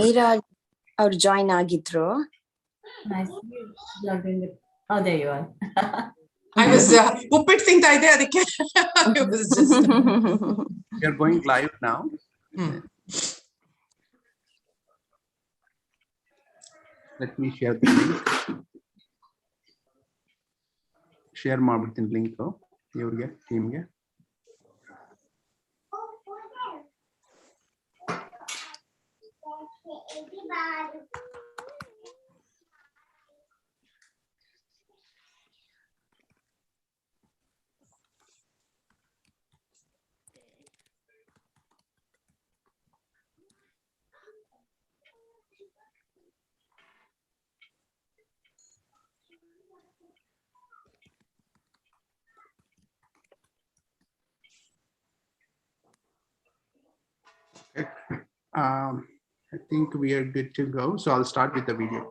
ಮೀರಾ ಅವ್ರು ಜಾಯಿನ್ ಆಗಿದ್ರು. Oh, there you are. I was uppit think I did. It was just. You're going live now. Let me share the link. Share ಮಾಡ್ಬಿಡ್ತೀನಿ link ಇವ್ರಿಗೆ ಟೀಮ್ಗೆ. I think we are good to go. So I'll start with the video.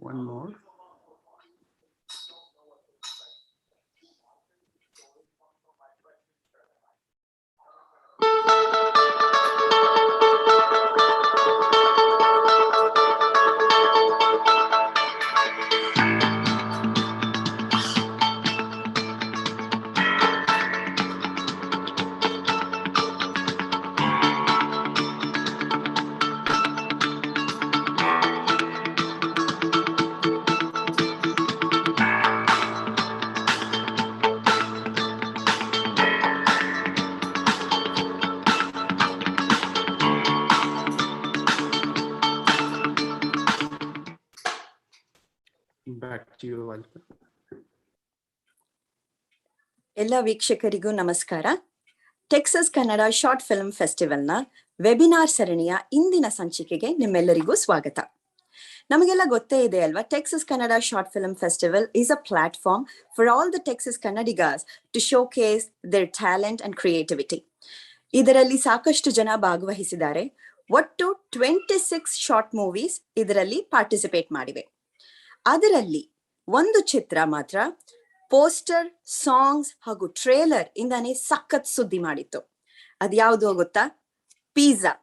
One more. Back to you, Alka. ಎಲ್ಲ ವೀಕ್ಷಕರಿಗೂ ನಮಸ್ಕಾರ. Texas Kannada short film ಫೆಸ್ಟಿವಲ್ನ webinar ಸರಣಿಯ ಇಂದಿನ ಸಂಚಿಕೆಗೆ ನಿಮ್ಮೆಲ್ಲರಿಗೂ ಸ್ವಾಗತ. ನಮಗೆಲ್ಲ ಗೊತ್ತೇ ಇದೆ ಅಲ್ವಾ, Texas Kannada short film festival is a platform for all the Texas Kannadigas to showcase their talent and creativity. ಇದರಲ್ಲಿ ಸಾಕಷ್ಟು ಜನ ಭಾಗವಹಿಸಿದ್ದಾರೆ. ಒಟ್ಟು 26 ಶಾರ್ಟ್ ಮೂವೀಸ್ ಇದರಲ್ಲಿ ಪಾರ್ಟಿಸಿಪೇಟ್ ಮಾಡಿವೆ. ಅದರಲ್ಲಿ ಒಂದು ಚಿತ್ರ ಮಾತ್ರ ಪೋಸ್ಟರ್, ಸಾಂಗ್ಸ್ ಹಾಗೂ ಟ್ರೇಲರ್ ಇಂದಾನೆ ಸಖತ್ ಸುದ್ದಿ ಮಾಡಿತ್ತು. ಅದ್ಯಾವುದು ಗೊತ್ತಾ? ಪಿಜ್ಜಾ.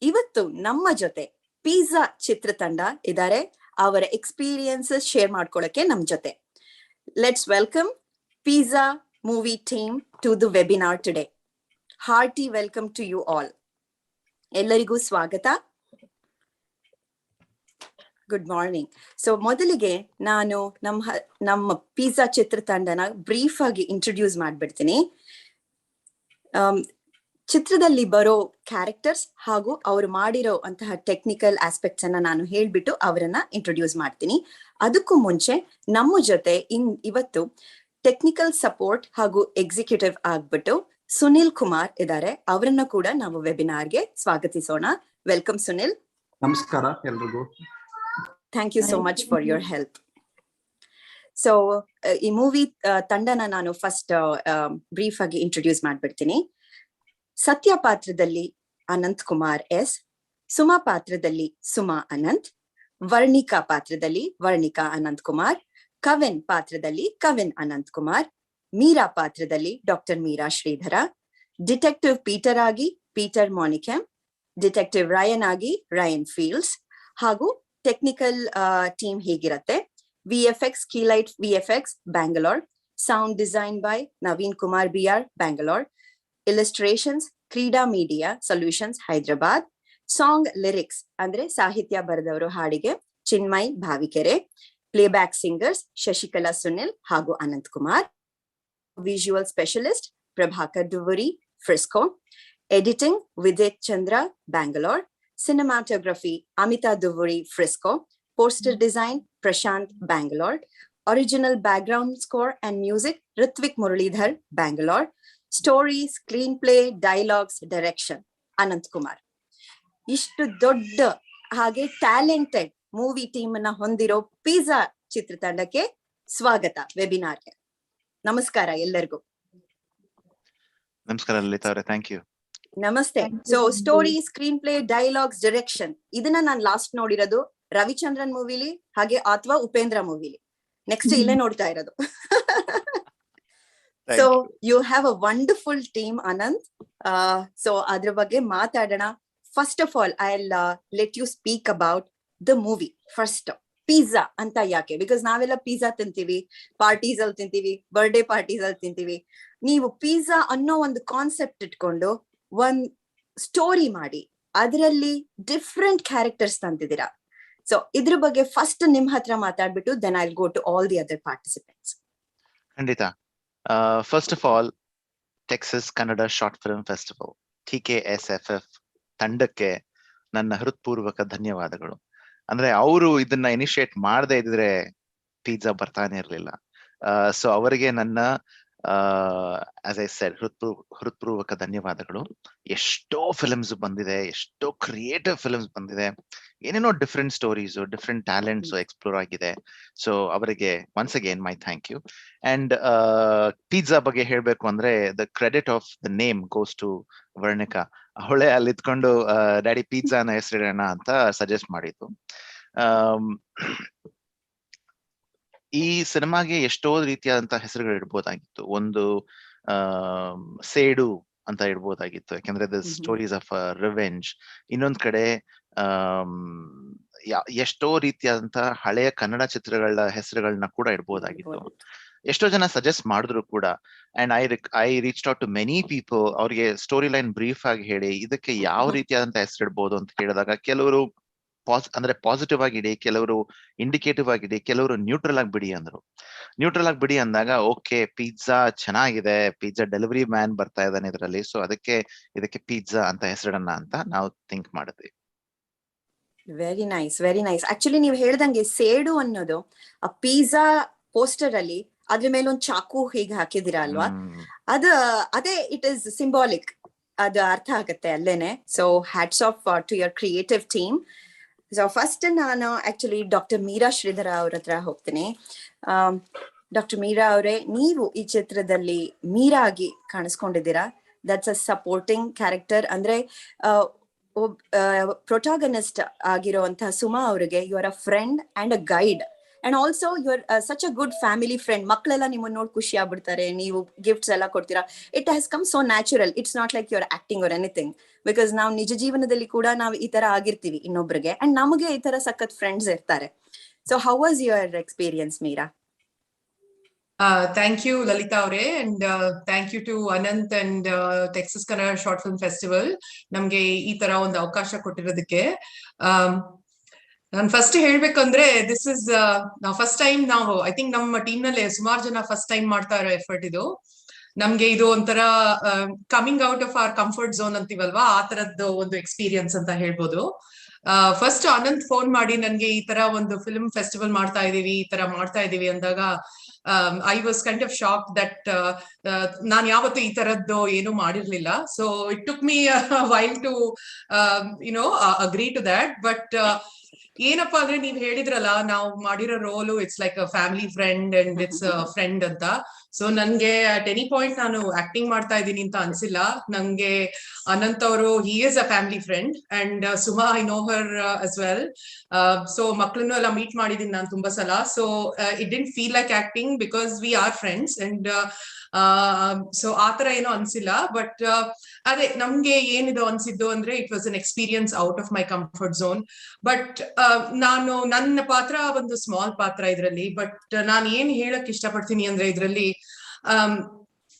ಇವತ್ತು ನಮ್ಮ ಜೊತೆ ಪಿಜ್ಜಾ ಚಿತ್ರತಂಡ ಇದ್ದಾರೆ. ಅವರ ಎಕ್ಸ್ಪೀರಿಯನ್ಸಸ್ ಶೇರ್ ಮಾಡ್ಕೊಳ್ಳಕ್ಕೆ ನಮ್ ಜೊತೆ. Let's welcome Pizza movie team to the webinar today. Hearty welcome to you all. ಎಲ್ಲರಿಗೂ ಸ್ವಾಗತ. Good morning. ಸೊ ಮೊದಲಿಗೆ ನಾನು ನಮ್ಮ ಪಿಜ್ಜಾ ಚಿತ್ರತಂಡನ ಬ್ರೀಫ್ ಆಗಿ ಇಂಟ್ರೊಡ್ಯೂಸ್ ಮಾಡ್ಬಿಡ್ತೀನಿ. ಚಿತ್ರದಲ್ಲಿ ಬರೋ ಕ್ಯಾರೆಕ್ಟರ್ಸ್ ಹಾಗೂ ಅವರು ಮಾಡಿರೋ ಅಂತಹ ಟೆಕ್ನಿಕಲ್ ಆಸ್ಪೆಕ್ಟ್ಸ್ ಅನ್ನ ನಾನು ಹೇಳ್ಬಿಟ್ಟು ಅವರನ್ನ ಇಂಟ್ರೊಡ್ಯೂಸ್ ಮಾಡ್ತೀನಿ. ಅದಕ್ಕೂ ಮುಂಚೆ ನಮ್ಮ ಜೊತೆ ಇವತ್ತು ಟೆಕ್ನಿಕಲ್ ಸಪೋರ್ಟ್ ಹಾಗೂ ಎಕ್ಸಿಕ್ಯೂಟಿವ್ ಆಗ್ಬಿಟ್ಟು ಸುನಿಲ್ ಕುಮಾರ್ ಇದ್ದಾರೆ. ಅವರನ್ನ ಕೂಡ ನಾವು ವೆಬಿನಾರ್ಗೆ ಸ್ವಾಗತಿಸೋಣ. ವೆಲ್ಕಮ್ ಸುನಿಲ್. ನಮಸ್ಕಾರ ಎಲ್ರಿಗೂ. Thank you so much for your help. So ಈ ಮೂವಿ ತಂಡನ ನಾನು ಫಸ್ಟ್ ಬ್ರೀಫ್ ಆಗಿ ಇಂಟ್ರೊಡ್ಯೂಸ್ ಮಾಡ್ಬಿಡ್ತೀನಿ. ಸತ್ಯ ಪಾತ್ರದಲ್ಲಿ ಅನಂತ್ ಕುಮಾರ್ ಎಸ್, ಸುಮಾ ಪಾತ್ರದಲ್ಲಿ ಸುಮಾ ಅನಂತ್, ವರ್ಣಿಕಾ ಪಾತ್ರದಲ್ಲಿ ವರ್ಣಿಕಾ ಅನಂತ್ ಕುಮಾರ್, ಕವಿನ್ ಪಾತ್ರದಲ್ಲಿ ಕವಿನ್ ಅನಂತ್ ಕುಮಾರ್, ಮೀರಾ ಪಾತ್ರದಲ್ಲಿ doctor Meera Shridhara, detective Peter ಆಗಿ ಪೀಟರ್ ಮಾನಿಕೆಮ್, ಡಿಟೆಕ್ಟಿವ್ ರಯನ್ ಆಗಿ ರಯನ್ ಫೀಲ್ಡ್ಸ್, ಹಾಗೂ ಟೆಕ್ನಿಕಲ್ ಟೀಮ್ ಹೀಗಿರತ್ತೆ: VFX keylight VFX Bangalore, sound design by Naveen Kumar BR Bangalore, illustrations Krida media solutions Hyderabad, song lyrics ಅಂದ್ರೆ ಸಾಹಿತ್ಯ ಬರೆದವರು ಹಾಡಿಗೆ ಚಿನ್ಮಯ್ ಭಾವಿಕೆರೆ, ಪ್ಲೇಬ್ಯಾಕ್ ಸಿಂಗರ್ಸ್ ಶಶಿಕಲಾ ಸುನಿಲ್ ಹಾಗೂ Anant Kumar, visual specialist Prabhakar Duvvuri Frisco, editing Vivek Chandra Bangalore, cinematography Amita Duvvuri Frisco, poster design Prashant Bangalore, original background score and music Rithvik Muralidhar Bangalore, story screenplay dialogues direction Anant Kumar. ಇಷ್ಟು ದೊಡ್ಡ ಹಾಗೆ talented movie team ಅನ್ನ ಹೊಂದಿರೋ ಪಿಜ್ಜಾ ಚಿತ್ರತಂಡಕ್ಕೆ ಸ್ವಾಗತ ವೆಬಿನಾರ್ಗೆ. ನಮಸ್ಕಾರ ಎಲ್ಲರಿಗೂ. ನಮಸ್ಕಾರ ಲಲಿತಾ ಅವರೇ, ಥ್ಯಾಂಕ್ ಯು. ನಮಸ್ತೆ. So story screenplay dialogues direction ಇದನ್ನ ನಾನು ಲಾಸ್ಟ್ ನೋಡಿರೋದು ರವಿಚಂದ್ರನ್ ಮೂವಿಲಿ ಹಾಗೆ ಅಥವಾ ಉಪೇಂದ್ರ ಮೂವಿಲಿ. ನೆಕ್ಸ್ಟ್ ಇಲ್ಲೇ ನೋಡ್ತಾ ಇರೋದು. So you have a wonderful team Anant. So ಅದ್ರ ಬಗ್ಗೆ ಮಾತಾಡೋಣ. First of all I let you speak about the movie. First Pizza ಅಂತ ಯಾಕೆ? ಬಿಕಾಸ್ ನಾವೆಲ್ಲ ಪಿಜ್ಜಾ ತಿಂತೀವಿ, ಪಾರ್ಟೀಸ್ ಅಲ್ಲಿ ತಿಂತೀವಿ, ಬರ್ಡೇ ಪಾರ್ಟೀಸ್ ಅಲ್ಲಿ ತಿಂತೀವಿ. ನೀವು ಪಿಜ್ಜಾ ಅನ್ನೋ ಒಂದು ಕಾನ್ಸೆಪ್ಟ್ ಇಟ್ಕೊಂಡು ಒಂದ್ ಸ್ಟೋರಿ ಮಾಡಿ ಅದರಲ್ಲಿ ಡಿಫ್ರೆಂಟ್ ಕ್ಯಾರೆಕ್ಟರ್ಸ್ ತಂದಿದ್ದೀರಾ. ಸೊ ಇದ್ರ ಬಗ್ಗೆ ಫಸ್ಟ್ ನಿಮ್ ಹತ್ರ ಮಾತಾಡ್ಬಿಟ್ಟು then I will go to all the other participants. ಖಂಡಿತ. First of all, Texas Kannada short film festival TKSFF ತಂಡಕ್ಕೆ ನನ್ನ ಹೃತ್ಪೂರ್ವಕ ಧನ್ಯವಾದಗಳು. ಅಂದ್ರೆ ಅವರು ಇದನ್ನ ಇನಿಷಿಯೇಟ್ ಮಾಡದೇ ಇದ್ರೆ ಪಿಜ್ಜಾ ಬರ್ತಾನೆ ಇರ್ಲಿಲ್ಲ. ಸೊ ಅವರಿಗೆ ನನ್ನ ಆಸ್ ಐ ಸೆಡ್ ಹೃತ್ಪೂರ್ವಕ ಧನ್ಯವಾದಗಳು. ಎಷ್ಟೋ ಫಿಲ್ಮ್ಸ್ ಬಂದಿದೆ, ಎಷ್ಟೋ ಕ್ರಿಯೇಟಿವ್ ಫಿಲ್ಮ್ಸ್ ಬಂದಿದೆ, ಏನೇನೋ different stories, different talents explore ಆಗಿದೆ. ಸೊ ಅವರಿಗೆ once again my thank you. And Pizza ಬಗ್ಗೆ ಹೇಳ್ಬೇಕು ಅಂದ್ರೆ the credit of the name goes to Varnika. ಅವಳೆ ಅಲ್ಲಿ ಇದ್ಕೊಂಡು ಡ್ಯಾಡಿ ಪಿಜ್ಜಾನ ಹೆಸರಿಡೋಣ ಅಂತ ಸಜೆಸ್ಟ್ ಮಾಡಿದ್ದು. ಈ ಸಿನಿಮಾಗೆ ಎಷ್ಟೋ ರೀತಿಯಾದಂತಹ ಹೆಸರುಗಳು ಇಡ್ಬೋದಾಗಿತ್ತು. ಒಂದು ಸೇಡು ಅಂತ ಇಡ್ಬೋದಾಗಿತ್ತು, ಯಾಕಂದ್ರೆ ದ ಸ್ಟೋರೀಸ್ ಆಫ್ ರಿವೆಂಜ್. ಇನ್ನೊಂದ್ ಕಡೆ ಎಷ್ಟೋ ರೀತಿಯಾದಂತಹ ಹಳೆಯ ಕನ್ನಡ ಚಿತ್ರಗಳ ಹೆಸರುಗಳನ್ನ ಕೂಡ ಇಡ್ಬೋದಾಗಿತ್ತು. ಎಷ್ಟೋ ಜನ ಸಜೆಸ್ಟ್ ಮಾಡಿದ್ರು ಕೂಡ. And I reach out to many people. ಅವ್ರಿಗೆ ಸ್ಟೋರಿ ಲೈನ್ ಬ್ರೀಫ್ ಆಗಿ ಹೇಳಿ ಇದಕ್ಕೆ ಯಾವ ರೀತಿಯಾದಂತಹ ಹೆಸರು ಇಡ್ಬೋದು ಅಂತ ಕೇಳಿದಾಗ ಕೆಲವರು ಅಂದ್ರೆ ಪಾಸಿಟಿವ್ ಆಗಿಡಿ, ಕೆಲವರು ಇಂಡಿಕೇಟಿವ್ ಆಗಿಡಿ, ಕೆಲವರು ನ್ಯೂಟ್ರಲ್ ಆಗಿ ಬಿಡಿ ಅಂದ್ರು. ನ್ಯೂಟ್ರಲ್ ಆಗಿ ಬಿಡಿ ಅಂದಾಗ ಓಕೆ ಪಿಜ್ಜಾ ಚೆನ್ನಾಗಿದೆ, ಪಿಜ್ಜಾ ಡೆಲಿವರಿ ಮ್ಯಾನ್ ಬರ್ತಾ ಇದ್ದಾನೆ ಇದರಲ್ಲಿ, ಸೊ ಇದಕ್ಕೆ ಪಿಜ್ಜಾ ಅಂತ ಹೆಸರಿಡೋಣ ಅಂತ ನಾವು ಥಿಂಕ್ ಮಾಡಿದ್ವಿ. Very nice, very nice. Actually ನೀವು ಹೇಳ್ದಂಗೆ ಸೇಡು ಅನ್ನೋದು ಆ ಪಿಜ್ಜಾ ಪೋಸ್ಟರ್ ಅಲ್ಲಿ ಅದ್ರ ಮೇಲೆ ಒಂದು ಚಾಕು ಹೀಗೆ ಹಾಕಿದಿರಾ ಅಲ್ವಾ, ಅದೇ ಇಟ್ ಇಸ್ ಸಿಂಬಾಲಿಕ್. ಅದು ಅರ್ಥ ಆಗುತ್ತೆ ಅಲ್ಲೇನೆ. So hats off to your creative team. So first ನಾನು ಆಕ್ಚುಲಿ ಡಾಕ್ಟರ್ ಮೀರಾ ಶ್ರೀಧರ ಅವ್ರ ಹತ್ರ ಹೋಗ್ತೀನಿ. ಡಾಕ್ಟರ್ ಮೀರಾ ಅವರೇ, ನೀವು ಈ ಚಿತ್ರದಲ್ಲಿ ಮೀರಾ ಆಗಿ ಕಾಣಿಸ್ಕೊಂಡಿದ್ದೀರಾ. That's a supporting character. ಅಂದ್ರೆ ಪ್ರೊಟಾಗನಿಸ್ಟ್ ಆಗಿರುವಂತಹ ಸುಮಾ ಅವರಿಗೆ you are a friend and a guide. And also you are such a good family friend. ಮಕ್ಕಳೆಲ್ಲ ನಿಮ್ಮನ್ನ ನೋಡಿ ಖುಷಿ ಆಗ್ಬಿಡ್ತಾರೆ, ನೀವು ಗಿಫ್ಟ್ಸ್ ಎಲ್ಲ ಕೊಡ್ತೀರಾ. It has come so natural. It's not like you are acting or anything. Because ನಾವು ನಿಜ ಜೀವನದಲ್ಲಿ ಕೂಡ ನಾವು ಈ ತರ ಆಗಿರ್ತೀವಿ ಇನ್ನೊಬ್ರಿಗೆ, ಅಂಡ್ ನಮಗೆ ಈ ತರ ಸಖತ್ ಫ್ರೆಂಡ್ಸ್ ಇರ್ತಾರೆ. So how was your experience Meera? Thank you, Lalita Aure, and thank you to Anant and Texas Kannada Short Film Festival. ನಮ್ಗೆ ಈ ತರ ಒಂದು ಅವಕಾಶ ಕೊಟ್ಟಿರೋದಕ್ಕೆ. ನಾನು ಫಸ್ಟ್ ಹೇಳ್ಬೇಕಂದ್ರೆ ದಿಸ್ ಇಸ್ ಫಸ್ಟ್ ಟೈಮ್ ನಾವು ಐ ಥಿಂಕ್ ನಮ್ಮ ಟೀಮ್ ನಲ್ಲಿ ಸುಮಾರು ಜನ ಫಸ್ಟ್ ಟೈಮ್ ಮಾಡ್ತಾ ಇರೋ ಎಫರ್ಟ್ ಇದು. ನಮ್ಗೆ ಇದು ಒಂಥರ coming out of our comfort zone ಅಂತೀವಲ್ವಾ, ಆ ತರದ್ದು ಒಂದು ಎಕ್ಸ್ಪೀರಿಯನ್ಸ್ ಅಂತ ಹೇಳ್ಬೋದು. ಫಸ್ಟ್ ಅನಂತ್ ಫೋನ್ ಮಾಡಿ ನನ್ಗೆ ಈ ತರ ಒಂದು ಫಿಲ್ಮ್ ಫೆಸ್ಟಿವಲ್ ಮಾಡ್ತಾ ಇದೀವಿ ಅಂದಾಗ I was kind of shocked that ನಾನು ಯಾವತ್ತೂ ಈ ತರದ್ದು ಏನು ಮಾಡಿರ್ಲಿಲ್ಲ. So it took me a while to agree to that. But ಏನಪ್ಪಾ ಅಂದ್ರೆ ನೀವ್ ಹೇಳಿದ್ರಲ್ಲ, ನಾವು ಮಾಡಿರೋ role it's like a family friend and it's friend ಅಂತ. ಸೊ ನನ್ಗೆ ಅಟ್ ಎನಿ ಪಾಯಿಂಟ್ ನಾನು ಆಕ್ಟಿಂಗ್ ಮಾಡ್ತಾ ಇದ್ದೀನಿ ಅಂತ ಅನ್ಸಿಲ್ಲ. ನಂಗೆ ಅನಂತ್ ಅವರು he is a family friend and Suma I know her as well. So ಮಕ್ಕಳನ್ನು ಎಲ್ಲ ಮೀಟ್ ಮಾಡಿದೀನಿ ನಾನು ತುಂಬಾ ಸಲ. So it didn't feel like acting because we are friends. And so ಆತರ ಏನೋ ಅನ್ಸಿಲ್ಲ. ಬಟ್ ಅದೇ ನಮ್ಗೆ ಏನಿದು ಅನ್ಸಿದ್ದು ಅಂದ್ರೆ it was an experience out of my comfort zone. But ನಾನು ನನ್ನ ಪಾತ್ರ ಒಂದು ಸ್ಮಾಲ್ ಪಾತ್ರ ಇದ್ರಲ್ಲಿ. ಬಟ್ ನಾನು ಏನ್ ಹೇಳಕ್ ಇಷ್ಟಪಡ್ತೀನಿ ಅಂದ್ರೆ ಇದ್ರಲ್ಲಿ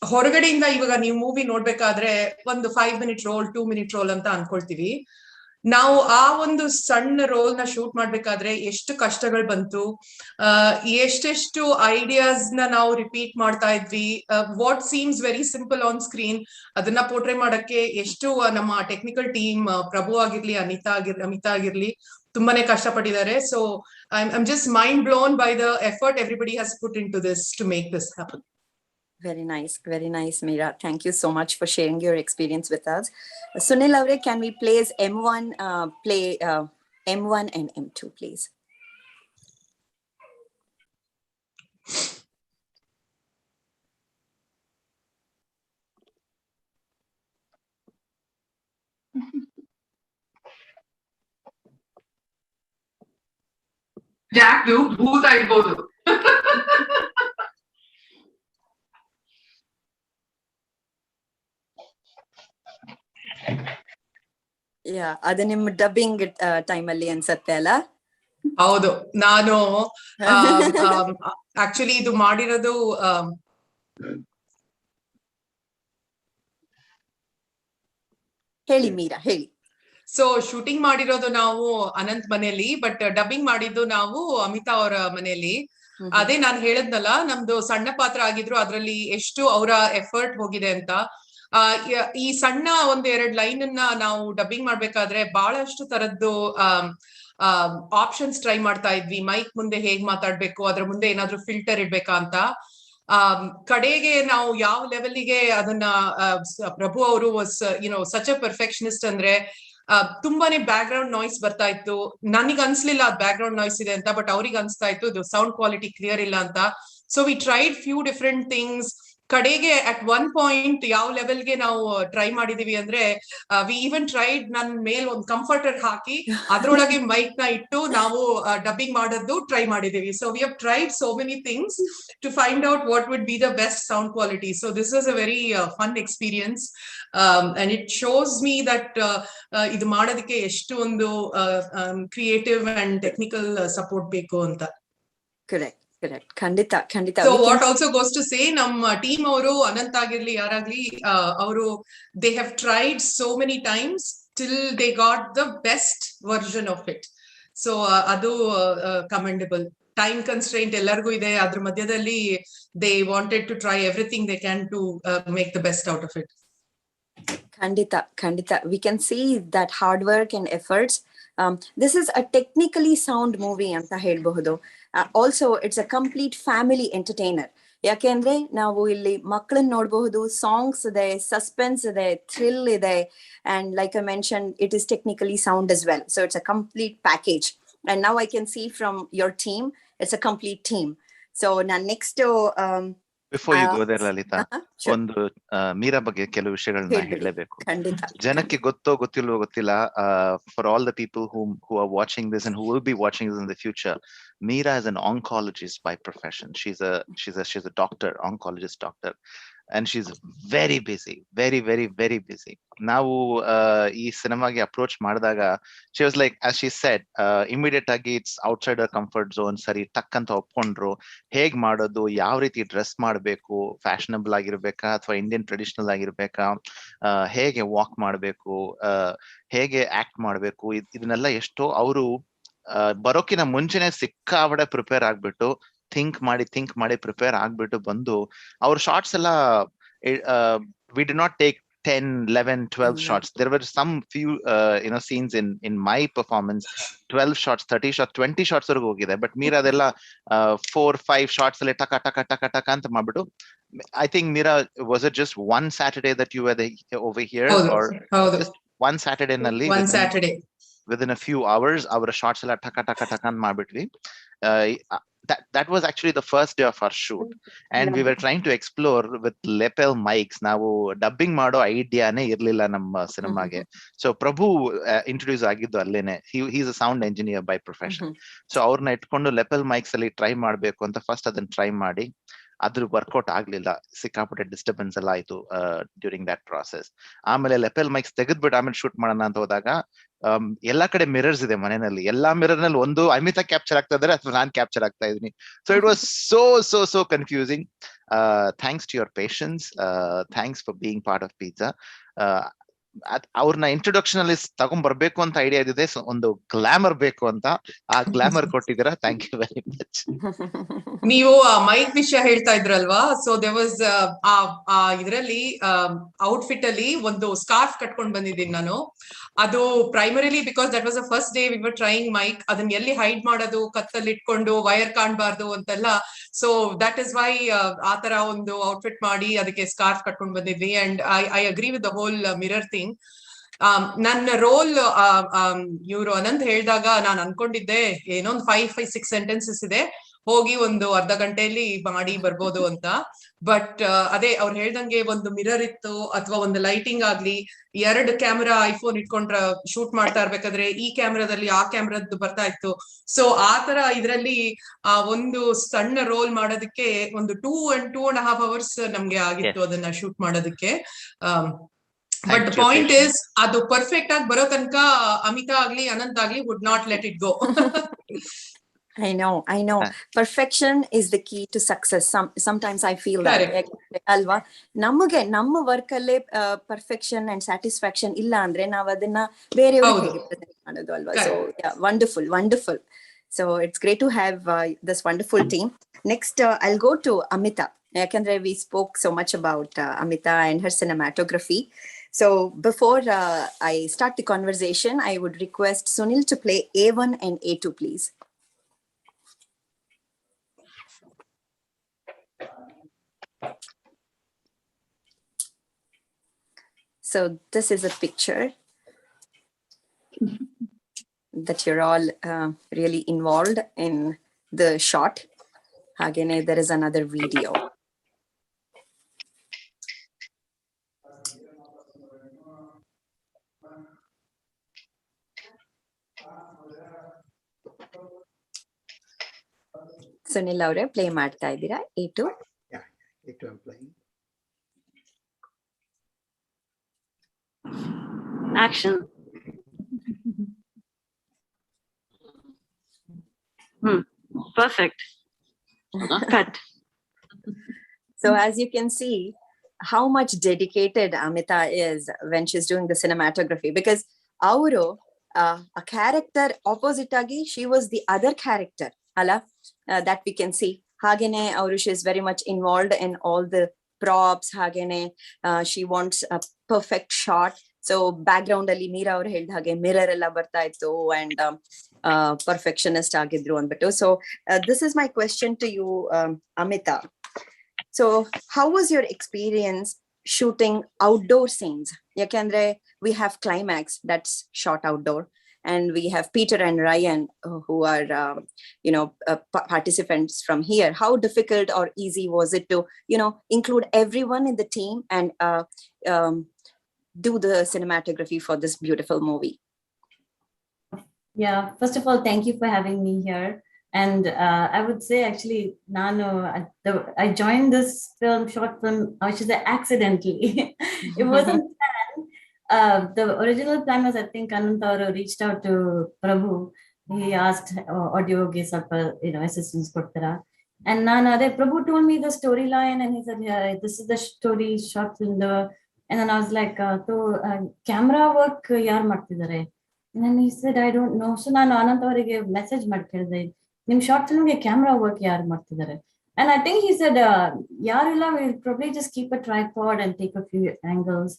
ಹೊರಗಡೆಯಿಂದ ಇವಾಗ ನೀವು ಮೂವಿ ನೋಡ್ಬೇಕಾದ್ರೆ ಒಂದು 5 minute ರೋಲ್ 2 minute ರೋಲ್ ಅಂತ ಅನ್ಕೊಳ್ತೀವಿ. ನಾವು ಆ ಒಂದು ಸಣ್ಣ ರೋಲ್ ನ ಶೂಟ್ ಮಾಡ್ಬೇಕಾದ್ರೆ ಎಷ್ಟು ಕಷ್ಟಗಳು ಬಂತು, ಎಷ್ಟೆಷ್ಟು ಐಡಿಯಾಸ್ ನಾವು ರಿಪೀಟ್ ಮಾಡ್ತಾ ಇದ್ವಿ. What seems very simple on screen ಅದನ್ನ ಪೋರ್ಟ್ರೇ ಮಾಡಕ್ಕೆ ಎಷ್ಟು ನಮ್ಮ ಟೆಕ್ನಿಕಲ್ ಟೀಮ್ ಪ್ರಭು ಆಗಿರ್ಲಿ ಅಮಿತಾ ಆಗಿರ್ಲಿ ತುಂಬಾನೇ ಕಷ್ಟಪಟ್ಟಿದ್ದಾರೆ. So I'm just mind blown by the effort everybody has put into this to make this happen. Very nice, Meera. Thank you so much for sharing your experience with us. Sunil Avre, can we please play M1 and M2, please? Jack ಭೂತ ಇರ್ಬೋದು. ಅದು ನಿಮ್ಮ dubbing time ಅಲ್ಲಿ ಅನ್ಸತ್ತೆ ಅಲ್ಲ? ಹೌದು, ನಾನು actually ಇದು ಮಾಡಿರೋದು ಹೇಳಿ ಮೀರಾ, ಹೇಳಿ. ಸೊ ಶೂಟಿಂಗ್ ಮಾಡಿರೋದು ನಾವು ಅನಂತ್ ಮನೆಯಲ್ಲಿ, ಬಟ್ ಡಬ್ಬಿಂಗ್ ಮಾಡಿದ್ದು ನಾವು ಅಮಿತಾ ಅವರ ಮನೆಯಲ್ಲಿ. ಅದೇ ನಾನು ಹೇಳದ್ನಲ್ಲ, ನಮ್ದು ಸಣ್ಣ ಪಾತ್ರ ಆಗಿದ್ರು ಅದ್ರಲ್ಲಿ ಎಷ್ಟು ಅವರ ಎಫರ್ಟ್ ಹೋಗಿದೆ ಅಂತ. ಈ ಸಣ್ಣ ಒಂದ್ 2 ಲೈನ್ ಅನ್ನ ನಾವು ಡಬ್ಬಿಂಗ್ ಮಾಡ್ಬೇಕಾದ್ರೆ ಬಹಳಷ್ಟು ತರದ್ದು ಆಪ್ಷನ್ಸ್ ಟ್ರೈ ಮಾಡ್ತಾ ಇದ್ವಿ. ಮೈಕ್ ಮುಂದೆ ಹೇಗ್ ಮಾತಾಡ್ಬೇಕು, ಅದ್ರ ಮುಂದೆ ಏನಾದ್ರು ಫಿಲ್ಟರ್ ಇಡ್ಬೇಕಾ ಅಂತ. ಕಡೆಗೆ ನಾವು ಯಾವ ಲೆವೆಲ್ಗೆ ಅದನ್ನ ಪ್ರಭು ಅವರು ವಾಸ್ ಸಚ್ ಅ ಪರ್ಫೆಕ್ಷನಿಸ್ಟ್ ಅಂದ್ರೆ ತುಂಬಾನೇ ಬ್ಯಾಕ್ ಗ್ರೌಂಡ್ ನಾಯ್ಸ್ ಬರ್ತಾ ಇತ್ತು. ನನಗ್ ಅನ್ಸ್ಲಿಲ್ಲ ಅದ್ ಬ್ಯಾಕ್ ಗ್ರೌಂಡ್ ನಾಯ್ಸ್ ಇದೆ ಅಂತ, ಬಟ್ ಅವ್ರಿಗೆ ಅನ್ಸ್ತಾ ಇತ್ತು ಇದು ಸೌಂಡ್ ಕ್ವಾಲಿಟಿ ಕ್ಲಿಯರ್ ಇಲ್ಲ ಅಂತ. So we tried few different things. ಕಡೆಗೆ ಅಟ್ ಒನ್ ಪಾಯಿಂಟ್ ಯಾವ ಲೆವೆಲ್ಗೆ ನಾವು ಟ್ರೈ ಮಾಡಿದೀವಿ ಅಂದ್ರೆ ವಿ ಈವನ್ ಟ್ರೈಡ್ ನನ್ ಮೇಲ್ ಒಂದು ಕಂಫರ್ಟರ್ ಹಾಕಿ ಅದ್ರೊಳಗೆ ಮೈಕ್ ನ ಇಟ್ಟು ನಾವು ಡಬ್ಬಿಂಗ್ ಮಾಡೋದು ಟ್ರೈ ಮಾಡಿದೀವಿ. So we have tried so many things to find out what would be the best sound quality. So this was a very fun experience and it shows me that ಇದು ಮಾಡೋದಕ್ಕೆ ಎಷ್ಟು ಒಂದು creative and technical support ಬೇಕು ಅಂತ. Correct, ಖಂಡಿತ. So what also goes to say, ನಮ್ಮ team ಅವರು ಅನಂತ್ ಆಗಿರ್ಲಿ ಯಾರಾಗ್ಲಿ ಅವರು they have tried so many times till they got the best version of it. So ಅದು ಕಮೆಂಡಬಲ್. ಟೈಮ್ ಕನ್ಸ್ಟ್ರೈಂಟ್ ಎಲ್ಲರಿಗೂ ಇದೆ, ಅದ್ರ ಮಧ್ಯದಲ್ಲಿ they wanted to try everything they can to make the best out of it. ಖಂಡಿತ. We can see that hard work and efforts. This is a technically sound movie ಅಂತ ಹೇಳ್ಬಹುದು. Also it's a complete family entertainer. ಯಾಕೆಂದ್ರೆ ನಾವು ಇಲ್ಲಿ ಮಕ್ಕಳನ್ನ ನೋಡಬಹುದು, songs ಇದೆ, suspense ಇದೆ, ಥ್ರಿಲ್ ಇದೆ, and like I mentioned, it is technically sound as well. So it's a complete package. And now I can see from your team, it's a complete team. So now next before you go there Lalita, ಒಂದು ಮೀರಾ ಬಗ್ಗೆ ಕೆಲವು ವಿಷಯಗಳನ್ನ ಹೇಳಬೇಕು. ಜನಕ್ಕೆ ಗೊತ್ತೋ ಗೊತ್ತಿಲ್ವೋ ಗೊತ್ತಿಲ್ಲ, for all the people who are watching this and who will be watching this in the future, Meera is an oncologist by profession. She's a doctor, oncologist doctor, and she's very busy, very busy. Now ee cinema ge approach madadaga she was like, as she said, immediate agi it's outside her comfort zone. Sari takkanta oppondru, heg madodu, yav riti dress ಮಾಡಬೇಕು, fashionable ಆಗಿರ್ಬೇಕಾ ಅಥವಾ Indian traditional ಆಗಿರ್ಬೇಕಾ, ಹೇಗೆ walk ಮಾಡಬೇಕು, ಹೇಗೆ act ಮಾಡಬೇಕು, ಇದನ್ನೆಲ್ಲ ಎಷ್ಟೋ ಅವರು ಬರೋಕಿನ ಮುಂಚೆನೆ ಸಿಕ್ಕಾಬಡೆ ಪ್ರಿಪೇರ್ ಆಗ್ಬಿಟ್ಟು ಥಿಂಕ್ ಮಾಡಿ ಪ್ರಿಪೇರ್ ಆಗ್ಬಿಟ್ಟು ಬಂದು ಅವ್ರ ಶಾರ್ಟ್ಸ್ ಎಲ್ಲ we did not take 10, 11, 12 shots. There were some few scenes in my performance 12 shots, 30 shots, 20 shots ವರೆಗೂ ಹೋಗಿದೆ. ಬಟ್ Meera ಅದೆಲ್ಲ 4-5 shots ಅಲ್ಲಿ ಟಕ ಅಂತ ಮಾಡ್ಬಿಟ್ಟು, I think Meera, was it just one Saturday that you were over here, or just one Saturday ನಲ್ಲಿ within a few hours our shots ಎಲ್ಲ ಟಕ ಅಂತ ಮಾಡ್ಬಿಟ್ವಿ. That was actually the first day of our shoot, and we were trying to explore with lapel mics. ನಾವು dubbing ಮಾಡೋ ಐಡಿಯಾನೇ ಇರ್ಲಿಲ್ಲ ನಮ್ಮ ಸಿನಿಮಾಗೆ. So ಪ್ರಭು introduce ಆಗಿದ್ದು ಅಲ್ಲೇನೆ. he's a sound engineer by profession. So ಅವ್ರನ್ನ ಇಟ್ಕೊಂಡು ಲೆಪಲ್ ಮೈಕ್ಸ್ ಅಲ್ಲಿ ಟ್ರೈ ಮಾಡ್ಬೇಕು ಅಂತ ಫಸ್ಟ್ ಅದನ್ನ ಟ್ರೈ ಮಾಡಿ ಅದ್ರ ವರ್ಕೌಟ್ ಆಗ್ಲಿಲ್ಲ, ಸಿಕ್ಕಾಪಟ್ಟೆ ಡಿಸ್ಟರ್ಬೆನ್ಸ್ ಎಲ್ಲ ಆಯ್ತು ಡ್ಯೂರಿಂಗ್ ದಟ್ ಪ್ರಾಸೆಸ್. ಆಮೇಲೆ ಲೆಪೆಲ್ ಮೈಕ್ಸ್ ತೆಗೆದ್ಬಿಟ್ಟು ಆಮೇಲೆ ಶೂಟ್ ಮಾಡೋಣ ಅಂತ ಹೋದಾಗ ಎಲ್ಲಾ ಕಡೆ ಮಿರರ್ಸ್ ಇದೆ ಮನೆಯಲ್ಲಿ, ಎಲ್ಲಾ ಮಿರರ್ ನಲ್ಲಿ ಒಂದು ಅಮಿತಾ ಕ್ಯಾಪ್ಚರ್ ಆಗ್ತಾ ಇದಾರೆ ಅಥವಾ ನಾನ್ ಕ್ಯಾಪ್ಚರ್ ಆಗ್ತಾ ಇದೀನಿ. So it was so confusing. Thanks to your patience, thanks for being part of Pizza. ಅವ್ರನ್ನ ಇಂಟ್ರೊಡಕ್ಷನ್ ಅಲ್ಲಿ ತಗೊಂಡ್ ಬರ್ಬೇಕು ಅಂತ ಐಡಿಯಾ ಇದೆ, ಒಂದು ಗ್ಲಾಮರ್ ಬೇಕು ಅಂತ, ಆ ಗ್ಲಾಮರ್ ಕೊಟ್ಟಿದ್ದೀರಾ. Thank you very much. ನೀವು ಮೈಕ್ ವಿಷಯ ಹೇಳ್ತಾ ಇದ್ರಲ್ವಾ, ಸೊ ದೇ ವಾಸ್ ಇದರಲ್ಲಿ ಔಟ್ಫಿಟ್ ಅಲ್ಲಿ ಒಂದು ಸ್ಕಾರ್ಫ್ ಕಟ್ಕೊಂಡ್ ಬಂದಿದ್ದೀನಿ ನಾನು. ಅದು primarily because that was the first day we were trying mic. ಅದನ್ನ ಎಲ್ಲಿ ಹೈಡ್ ಮಾಡೋದು, ಕತ್ತಲ್ಲಿ ಇಟ್ಕೊಂಡು ವೈರ್ ಕಾಣ್ಬಾರ್ದು ಅಂತೆಲ್ಲ. ಸೊ ದಟ್ ಇಸ್ ವೈ ಆ ತರ ಒಂದು ಔಟ್ಫಿಟ್ ಮಾಡಿ ಅದಕ್ಕೆ ಸ್ಕಾರ್ಫ್ ಕಟ್ಕೊಂಡ್ ಬಂದಿದ್ವಿ. And I agree with the whole mirror thing. ನನ್ನ ರೋಲ್ ಇವ್ರು ಅನಂತ್ ಹೇಳಿದಾಗ ನಾನು ಅನ್ಕೊಂಡಿದ್ದೆ ಏನೊಂದು 5-6 ಸೆಂಟೆನ್ಸಸ್ ಇದೆ, ಹೋಗಿ ಒಂದು ಅರ್ಧ ಗಂಟೆಯಲ್ಲಿ ಮಾಡಿ ಬರ್ಬೋದು ಅಂತ. ಬಟ್ ಅದೇ ಅವ್ರು ಹೇಳ್ದಂಗೆ ಒಂದು ಮಿರರ್ ಇತ್ತು ಅಥವಾ ಒಂದು ಲೈಟಿಂಗ್ ಆಗ್ಲಿ, 2 ಕ್ಯಾಮೆರಾ ಐಫೋನ್ ಇಟ್ಕೊಂಡ್ರ ಶೂಟ್ ಮಾಡ್ತಾ ಇರ್ಬೇಕಾದ್ರೆ ಈ ಕ್ಯಾಮ್ರಾದಲ್ಲಿ ಆ ಕ್ಯಾಮ್ರಾದ್ದು ಬರ್ತಾ ಇತ್ತು. ಸೊ ಆ ತರ ಇದ್ರಲ್ಲಿ ಒಂದು ಸಣ್ಣ ರೋಲ್ ಮಾಡೋದಕ್ಕೆ ಒಂದು 2.5 hours ನಮ್ಗೆ ಆಗಿತ್ತು ಅದನ್ನ ಶೂಟ್ ಮಾಡೋದಕ್ಕೆ. ಬಟ್ ಪಾಯಿಂಟ್ ಇಸ್ ಅದು ಪರ್ಫೆಕ್ಟ್ ಆಗಿ ಬರೋ ತನಕ ಅಮಿತಾ ಆಗ್ಲಿ ಅನಂತ್ ಆಗ್ಲಿ would not let it go. I know. Perfection is the key to success. Sometimes I feel that. Alva, ನಮಗೆ ನಮ್ಮ ವರ್ಕ್ ಅಲ್ಲೇ ಪರ್ಫೆಕ್ಷನ್ ಅಂಡ್ ಸ್ಯಾಟಿಸ್ಫ್ಯಾಕ್ಷನ್ ಇಲ್ಲ ಅಂದ್ರೆ ನಾವು ಅದನ್ನ ಬೇರೆಯವ್ರಿಗೆ ಹೇಗೆ ಪ್ರೆಸೆಂಟ್ ಮಾಡೋದು ಅಲ್ವಾ? So wonderful. So it's great to have this wonderful team. Next, I'll go to Amita. Yakandre, we spoke so much about Amita and her cinematography. So before I start the conversation, I would request Sunil to play A1 and A2, please. So this is a picture that you're all really involved in the shot. Hagene, there is another video. Sunil avre play ಮಾಡ್ತಾ ಇದ್ದೀರಾ A2? Yeah, A2 I'm playing. Action. Perfect. Cut. So as you can see how much dedicated Amita is when she's doing the cinematography, because avuru a character opposite agi she was the other character ala that we can see. Hagene avuru she is very much involved in all the props. Hagene she wants a perfect shot. So background ಅಲ್ಲಿ ಮೀರಾ ಅವ್ರು ಹೇಳಿದ ಹಾಗೆ mirror ಎಲ್ಲ ಬರ್ತಾ ಇತ್ತು and perfectionist ಆಗಿದ್ರು ಅಂದ್ಬಿಟ್ಟು. So this is my question to you, Amita. So how was your experience shooting outdoor scenes? Yakandre, we have climax that's shot outdoor, and we have Peter and Ryan who are participants from here. How difficult or easy was it to include everyone in the team and do the cinematography for this beautiful movie? Yeah, first of all, thank you for having me here. And I would say actually, I joined this short film, I should say accidentally. It wasn't planned. The original plan was, I think, Anantaru reached out to Prabhu. He asked audio assistance kottara. And Prabhu told me the storyline and he said, yeah, this is the story short film. And then I was like, camera work yaar ಮಾಡ್ತಿದ್ದಾರೆ? And then he said, I don't know. So ನಾನು ಅನಂತ್ ಅವರಿಗೆ message ಮಾಡಿ ಕೇಳಿದೆ, ನಿಮ್ short ಫಿಲ್ಮ್ಗೆ camera work ಯಾರು ಮಾಡ್ತಿದ್ದಾರೆ? And I think he said, ಯಾರಿಲ್ಲ, we'll probably just keep a tripod and take a few angles.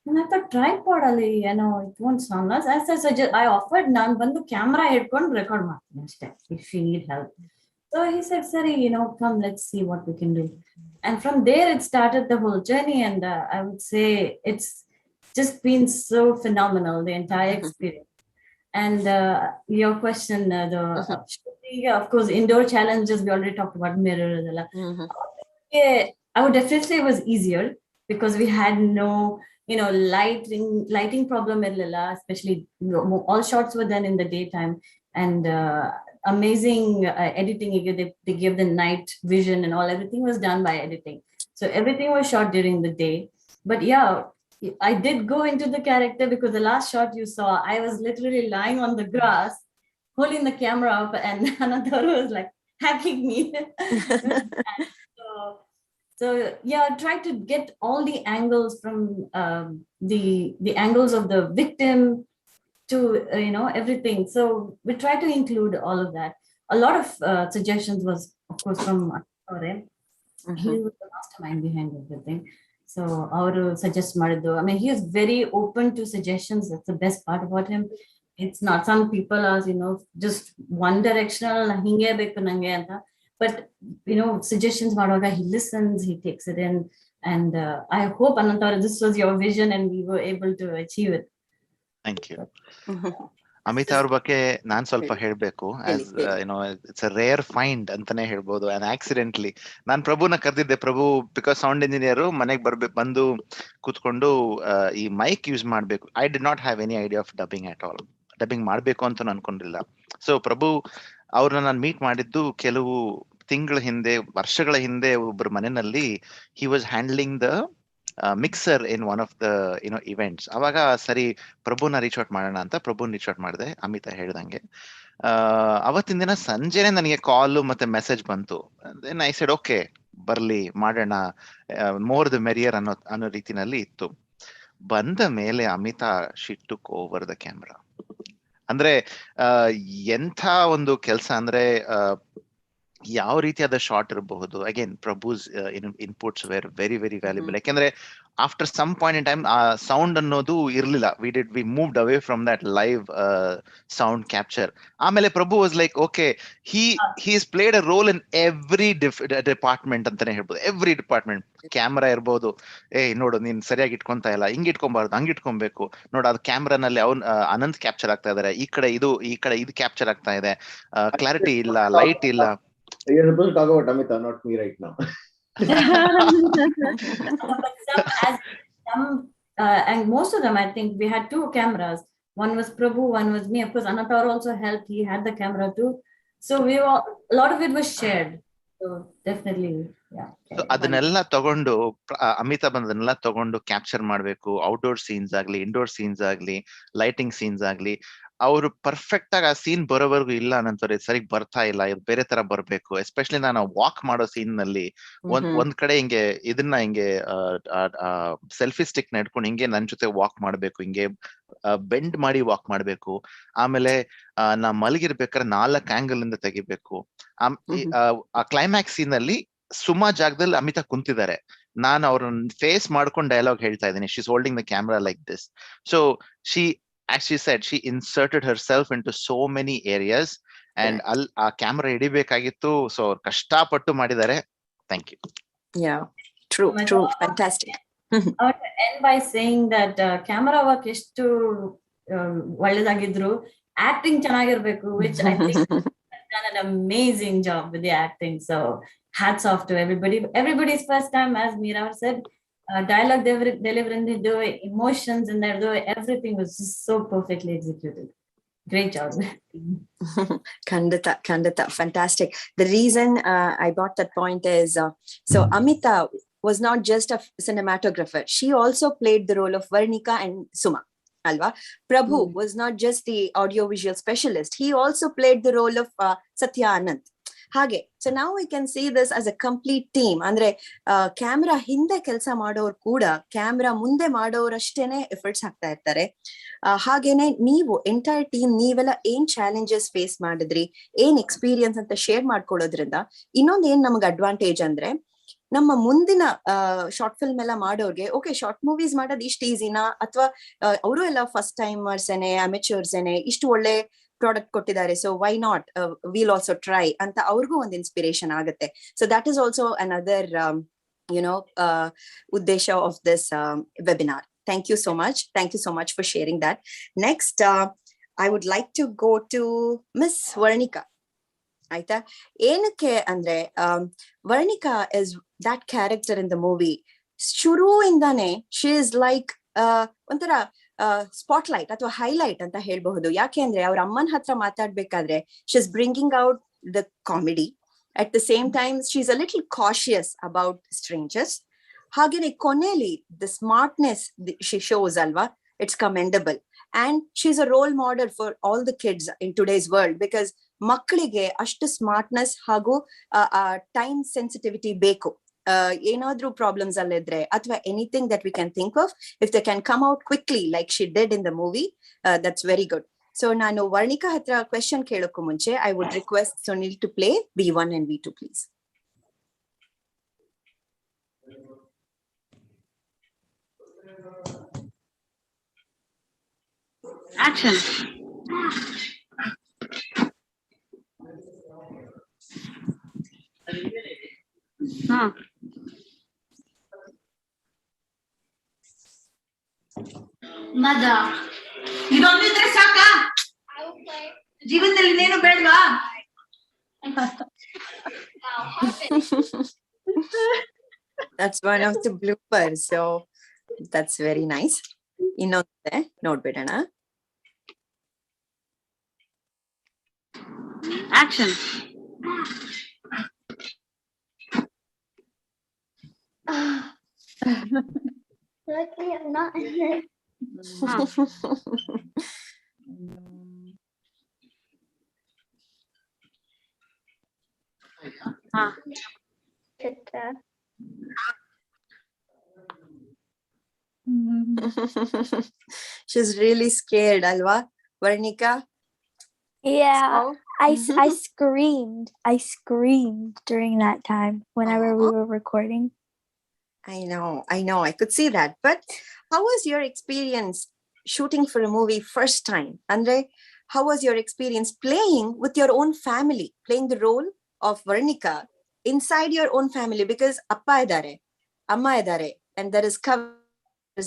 And I thought, tripod ಅಲ್ಲಿ it won't sound nice. I offered, ನಾನು ಬಂದು ಕ್ಯಾಮ್ರಾ ಹಿಡ್ಕೊಂಡು ರೆಕಾರ್ಡ್ ಮಾಡ್ತೀನಿ ಅಷ್ಟೇ, if you need help. So he said, Sari, come, let's see what we can do. And from there, it started the whole journey. And I would say it's just been so phenomenal, the entire experience. And your question, of course, indoor challenges, we already talked about mirror. I would definitely say it was easier because we had no, lighting problem, especially all shots were done in the daytime. And amazing editing. They gave the night vision and all. Everything was done by editing. So everything was shot during the day. But yeah, I did go into the character, because the last shot you saw, I was literally lying on the grass, holding the camera up, and Anantara was like hacking me. So yeah, I tried to get all the angles from the angles of the victim to everything. So we try to include all of that. A lot of suggestions was, of course, from Anantara. He was the mastermind behind everything. So our suggest ಮಾಡಿದ್ದು, I mean, he is very open to suggestions. That's the best part about him. It's not some people are, just one directional, hinge beku nange anta. But, suggestions ಮಾಡುವಾಗ he listens, he takes it in. And I hope, Anantara, this was your vision and we were able to achieve it. Thank you. Amita ಅವ್ರ ಬಗ್ಗೆ ನಾನ್ ಸ್ವಲ್ಪ ಹೇಳ್ಬೇಕು. As it's a rare find ಅಂತಾನೆ ಹೇಳ್ಬೋದು. And accidentally ನಾನ್ ಪ್ರಭುನ ಕರೆದಿದ್ದೆ. ಪ್ರಭು ಬಿಕಾಸ್ ಸೌಂಡ್ ಇಂಜಿನಿಯರ್ ಮನೆಗೆ ಬಂದು ಕೂತ್ಕೊಂಡು ಈ ಮೈಕ್ ಯೂಸ್ ಮಾಡ್ಬೇಕು. I did not have any idea of dubbing at all. Dubbing ಮಾಡ್ಬೇಕು ಅಂತ ಅನ್ಕೊಂಡಿಲ್ಲ. ಸೊ ಪ್ರಭು ಅವ್ರನ್ನ ನಾನು ಮೀಟ್ ಮಾಡಿದ್ದು ಕೆಲವು ತಿಂಗಳ ಹಿಂದೆ, ವರ್ಷಗಳ ಹಿಂದೆ ಒಬ್ಬರ ಮನೆಯಲ್ಲಿ. He was handling the mixer in one of the events. ಅವಾಗ ಸರಿ ಪ್ರಭುನ ರೀಚ್ ಔಟ್ ಮಾಡೋಣ ಅಂತ ಪ್ರಭುನ ರೀಚ್ ಔಟ್ ಮಾಡಿದೆ. ಅಮಿತಾ ಹೇಳ್ದಂಗೆ ಅವತ್ತಿನ ದಿನ ಸಂಜೆನೆ ನನಗೆ ಕಾಲ್ ಮತ್ತೆ ಮೆಸೇಜ್ ಬಂತು. ದೆನ್ ಐ ಸೆಡ್ ಓಕೆ ಬರ್ಲಿ ಮಾಡೋಣ, ಮೋರ್ ದ ಮೆರಿಯರ್ ಅನ್ನೋ ರೀತಿನಲ್ಲಿ ಇತ್ತು. ಬಂದ ಮೇಲೆ Amita she took over the camera. ಅಂದ್ರೆ ಎಂಥ ಒಂದು ಕೆಲಸ ಅಂದ್ರೆ ಯಾವ ರೀತಿಯಾದ ಶಾರ್ಟ್ ಇರಬಹುದು. Again Prabhu's inputs were very very valuable. ಯಾಕೆಂದ್ರೆ after some point in time ಆ ಸೌಂಡ್ ಅನ್ನೋದು ಇರ್ಲಿಲ್ಲ. We moved away from that live sound capture. ಆಮೇಲೆ Prabhu was like okay, he's played a role in every department ಅಂತಾನೆ ಹೇಳ್ಬೋದು. Every department. Camera ಇರ್ಬೋದು, ನೋಡು ನೀನ್ ಸರಿಯಾಗಿ ಇಟ್ಕೊಂತಾ ಇಲ್ಲ, ಹಿಂಗ್ ಇಟ್ಕೊಬಾರ್ದು, ಹಂಗ್ ಇಟ್ಕೊಬೇಕು ನೋಡು, ಅದು ಕ್ಯಾಮ್ರಾನಲ್ಲಿ ಅನಂತ್ ಕ್ಯಾಪ್ಚರ್ ಆಗ್ತಾ ಇದಾರೆ, ಈ ಕಡೆ ಇದು ಕ್ಯಾಪ್ಚರ್ ಆಗ್ತಾ ಇದೆ, ಕ್ಲಾರಿಟಿ ಇಲ್ಲ, ಲೈಟ್ ಇಲ್ಲ. You're supposed to talk about Amita, not me right now. And most of them, I think we had two cameras. One was Prabhu, one was me. Of course, Anantara also helped. He had the camera too. So a lot of it was shared. So definitely, yeah. So ಅದನ್ನೆಲ್ಲ ತಗೊಂಡು ಅಮಿತಾ ಬಂದನ್ನೆಲ್ಲ ತಗೊಂಡು capture ಮಾಡ್ಬೇಕು. Outdoor scenes ಆಗ್ಲಿ, indoor scenes ಆಗ್ಲಿ, lighting scenes ಆಗ್ಲಿ, ಅವರು perfect ಆಗಿ ಆ ಸೀನ್ ಬರೋವರೆಗೂ ಇಲ್ಲ ನಂತರ ಸರಿ ಬರ್ತಾ ಇಲ್ಲ, ಇದು ಬೇರೆ ತರ ಬರ್ಬೇಕು. ಎಸ್ಪೆಷಲಿ ನಾನು ವಾಕ್ ಮಾಡೋ ಸೀನ್ ನಲ್ಲಿ ಒಂದ್ ಕಡೆ ಹಿಂಗೆ ಸೆಲ್ಫಿ ಸ್ಟಿಕ್ ನ ಇಟ್ಕೊಂಡು ಹಿಂಗೆ ನನ್ ಜೊತೆ ವಾಕ್ ಮಾಡ್ಬೇಕು, ಹಿಂಗೆ ಬೆಂಡ್ ಮಾಡಿ ವಾಕ್ ಮಾಡ್ಬೇಕು. ಆಮೇಲೆ ನಾ ಮಲಗಿರ್ಬೇಕಾದ್ರೆ 4 ಆಂಗಲ್ ಇಂದ ತೆಗಿಬೇಕು. ಆ ಕ್ಲೈಮ್ಯಾಕ್ಸ್ ಸೀನ್ ಅಲ್ಲಿ ಸುಮಾ ಜಾಗದಲ್ಲಿ ಅಮಿತಾ ಕುಂತಿದ್ದಾರೆ. ನಾನು ಅವ್ರನ್ನ ಫೇಸ್ ಮಾಡ್ಕೊಂಡು ಡೈಲಾಗ್ ಹೇಳ್ತಾ ಇದ್ದೀನಿ. She is holding the camera like this. So as she said, she inserted herself into so many areas and ಆ ಕ್ಯಾಮ್ರಾ ಹಿಡಿಬೇಕಾಗಿತ್ತು. ಸೊ ಕಷ್ಟಪಟ್ಟು ಮಾಡಿದ್ದಾರೆ. Thank you. Yeah, true, fantastic. I want to end by saying that camera work ಎಷ್ಟು ಒಳ್ಳೆದಾಗಿದ್ರು, acting ಚೆನ್ನಾಗಿರ್ಬೇಕು, which I think has done an amazing job with the acting. So hats off to everybody. Everybody's first time, as Meera said. Dialogue delivering, the emotions in there, everything was just so perfectly executed. Great job. Kandita, fantastic. The reason I brought that point is, so Amita was not just a cinematographer. She also played the role of Varnika and Suma. Alva. Prabhu was not just the audiovisual specialist. He also played the role of Satya Anand. ಹಾಗೆ so ನಾವು we can see this as a complete team. ಅಂದ್ರೆ camera ಹಿಂದೆ ಕೆಲಸ ಮಾಡೋರು ಕೂಡ camera ಮುಂದೆ ಮಾಡೋರಷ್ಟೇನೆ efforts ಹಾಕ್ತಾ ಇರ್ತಾರೆ. ಹಾಗೇನೆ ನೀವು ಎಂಟೈರ್ ಟೀಮ್ ನೀವೆಲ್ಲ ಏನ್ ಚಾಲೆಂಜಸ್ ಫೇಸ್ ಮಾಡಿದ್ರಿ, ಏನ್ ಎಕ್ಸ್ಪೀರಿಯನ್ಸ್ ಅಂತ ಶೇರ್ ಮಾಡ್ಕೊಳ್ಳೋದ್ರಿಂದ ಇನ್ನೊಂದ್ ಏನ್ ನಮ್ಗೆ ಅಡ್ವಾಂಟೇಜ್ ಅಂದ್ರೆ, ನಮ್ಮ ಮುಂದಿನ ಶಾರ್ಟ್ ಫಿಲ್ಮ್ ಎಲ್ಲ ಮಾಡೋರ್ಗೆ ಓಕೆ ಶಾರ್ಟ್ ಮೂವೀಸ್ ಮಾಡೋದು ಇಷ್ಟು ಈಸಿನಾ, ಅಥವಾ ಅವರು ಎಲ್ಲ ಫಸ್ಟ್ ಟೈಮರ್ಸ್ ಏನೆ, ಅಮೆಚೂರ್ಸ್ ಏನೆ, ಇಷ್ಟು ಒಳ್ಳೆ ಪ್ರಾಡಕ್ಟ್ ಕೊಟ್ಟಿದ್ದಾರೆ, so why not will also try ಅಂತ ಅವ್ರಿಗೂ ಒಂದು ಇನ್ಸ್ಪಿರೇಷನ್ ಆಗುತ್ತೆ. So that is also another ಉದ್ದೇಶ of this webinar. Thank you so much. Thank you so much for sharing that. Next, I would like to go to Miss Varnika. ಆಯ್ತಾ? ಏನಕ್ಕೆ ಅಂದ್ರೆ Varnika is that character in the movie. ಶುರುವಿಂದಾನೆ she is like ಒಂಥರ spotlight ಅಥವಾ highlight ಅಂತ ಹೇಳ್ಬಹುದು. ಯಾಕೆ ಅಂದ್ರೆ ಅವ್ರ ಅಮ್ಮನ ಹತ್ರ ಮಾತಾಡ್ಬೇಕಾದ್ರೆ she is bringing out the comedy. At the same time she is a little cautious about strangers. ಹಾಗೇನೆ ಕೊನೆಯಲ್ಲಿ ದ ಸ್ಮಾರ್ಟ್ನೆಸ್ ಶಿ ಶೋಸ್ ಅಲ್ವಾ, it's commendable. And she is a role model for all the kids in today's world, because ಮಕ್ಕಳಿಗೆ ಅಷ್ಟು smartness ಹಾಗೂ time sensitivity ಬೇಕು. ಏನಾದ್ರೂ problems ಅಲ್ಲಿದ್ರೆ ಅಥವಾ anything that we can think of, if they can come out quickly like she did in the movie, that's very good. So ನಾನು ವರ್ಣಿಕಾ ಹತ್ರ question ಕೇಳೋಕ್ಕೂ ಮುಂಚೆ I would request Sunil to play V1 and V2 please. Action. ಮದ ಇದೊಂದಿದ್ರೆ ಸಾಕ, ಜೀವನದಲ್ಲಿ ಇನ್ನೇನು ಬೇಡವಾ? That's one of the bloopers, so that's very nice. ಇನ್ನೊಂದೆ ನೋಡ್ಬಿಡೋಣ. Action. Luckily, I'm not in it. She's really scared, alva, Varnika? Yeah, So- I screamed. I screamed during that time whenever we were recording. I know. I could see that. But how was your experience shooting for a movie first time? Andre, how was your experience playing with your own family, playing the role of Varnika inside your own family? Because appa idare, amma idare, and there is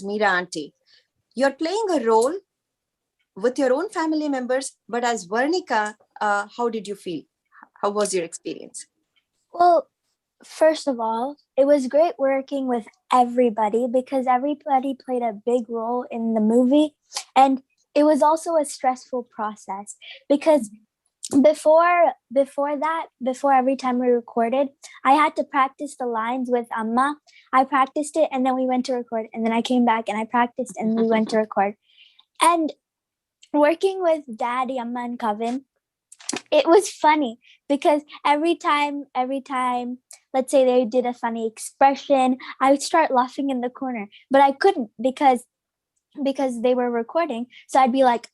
Meera auntie. You're playing a role with your own family members, but as Varnika, how did you feel? How was your experience? Well, first of all, it was great working with everybody because everybody played a big role in the movie. And it was also a stressful process because before every time we recorded, I had to practice the lines with Amma. I practiced it and then we went to record, and then I came back and I practiced and we went to record. And working with Daddy, Amma, and Kevin, it was funny because every time, let's say they did a funny expression, I would start laughing in the corner, but I couldn't because they were recording. So I'd be like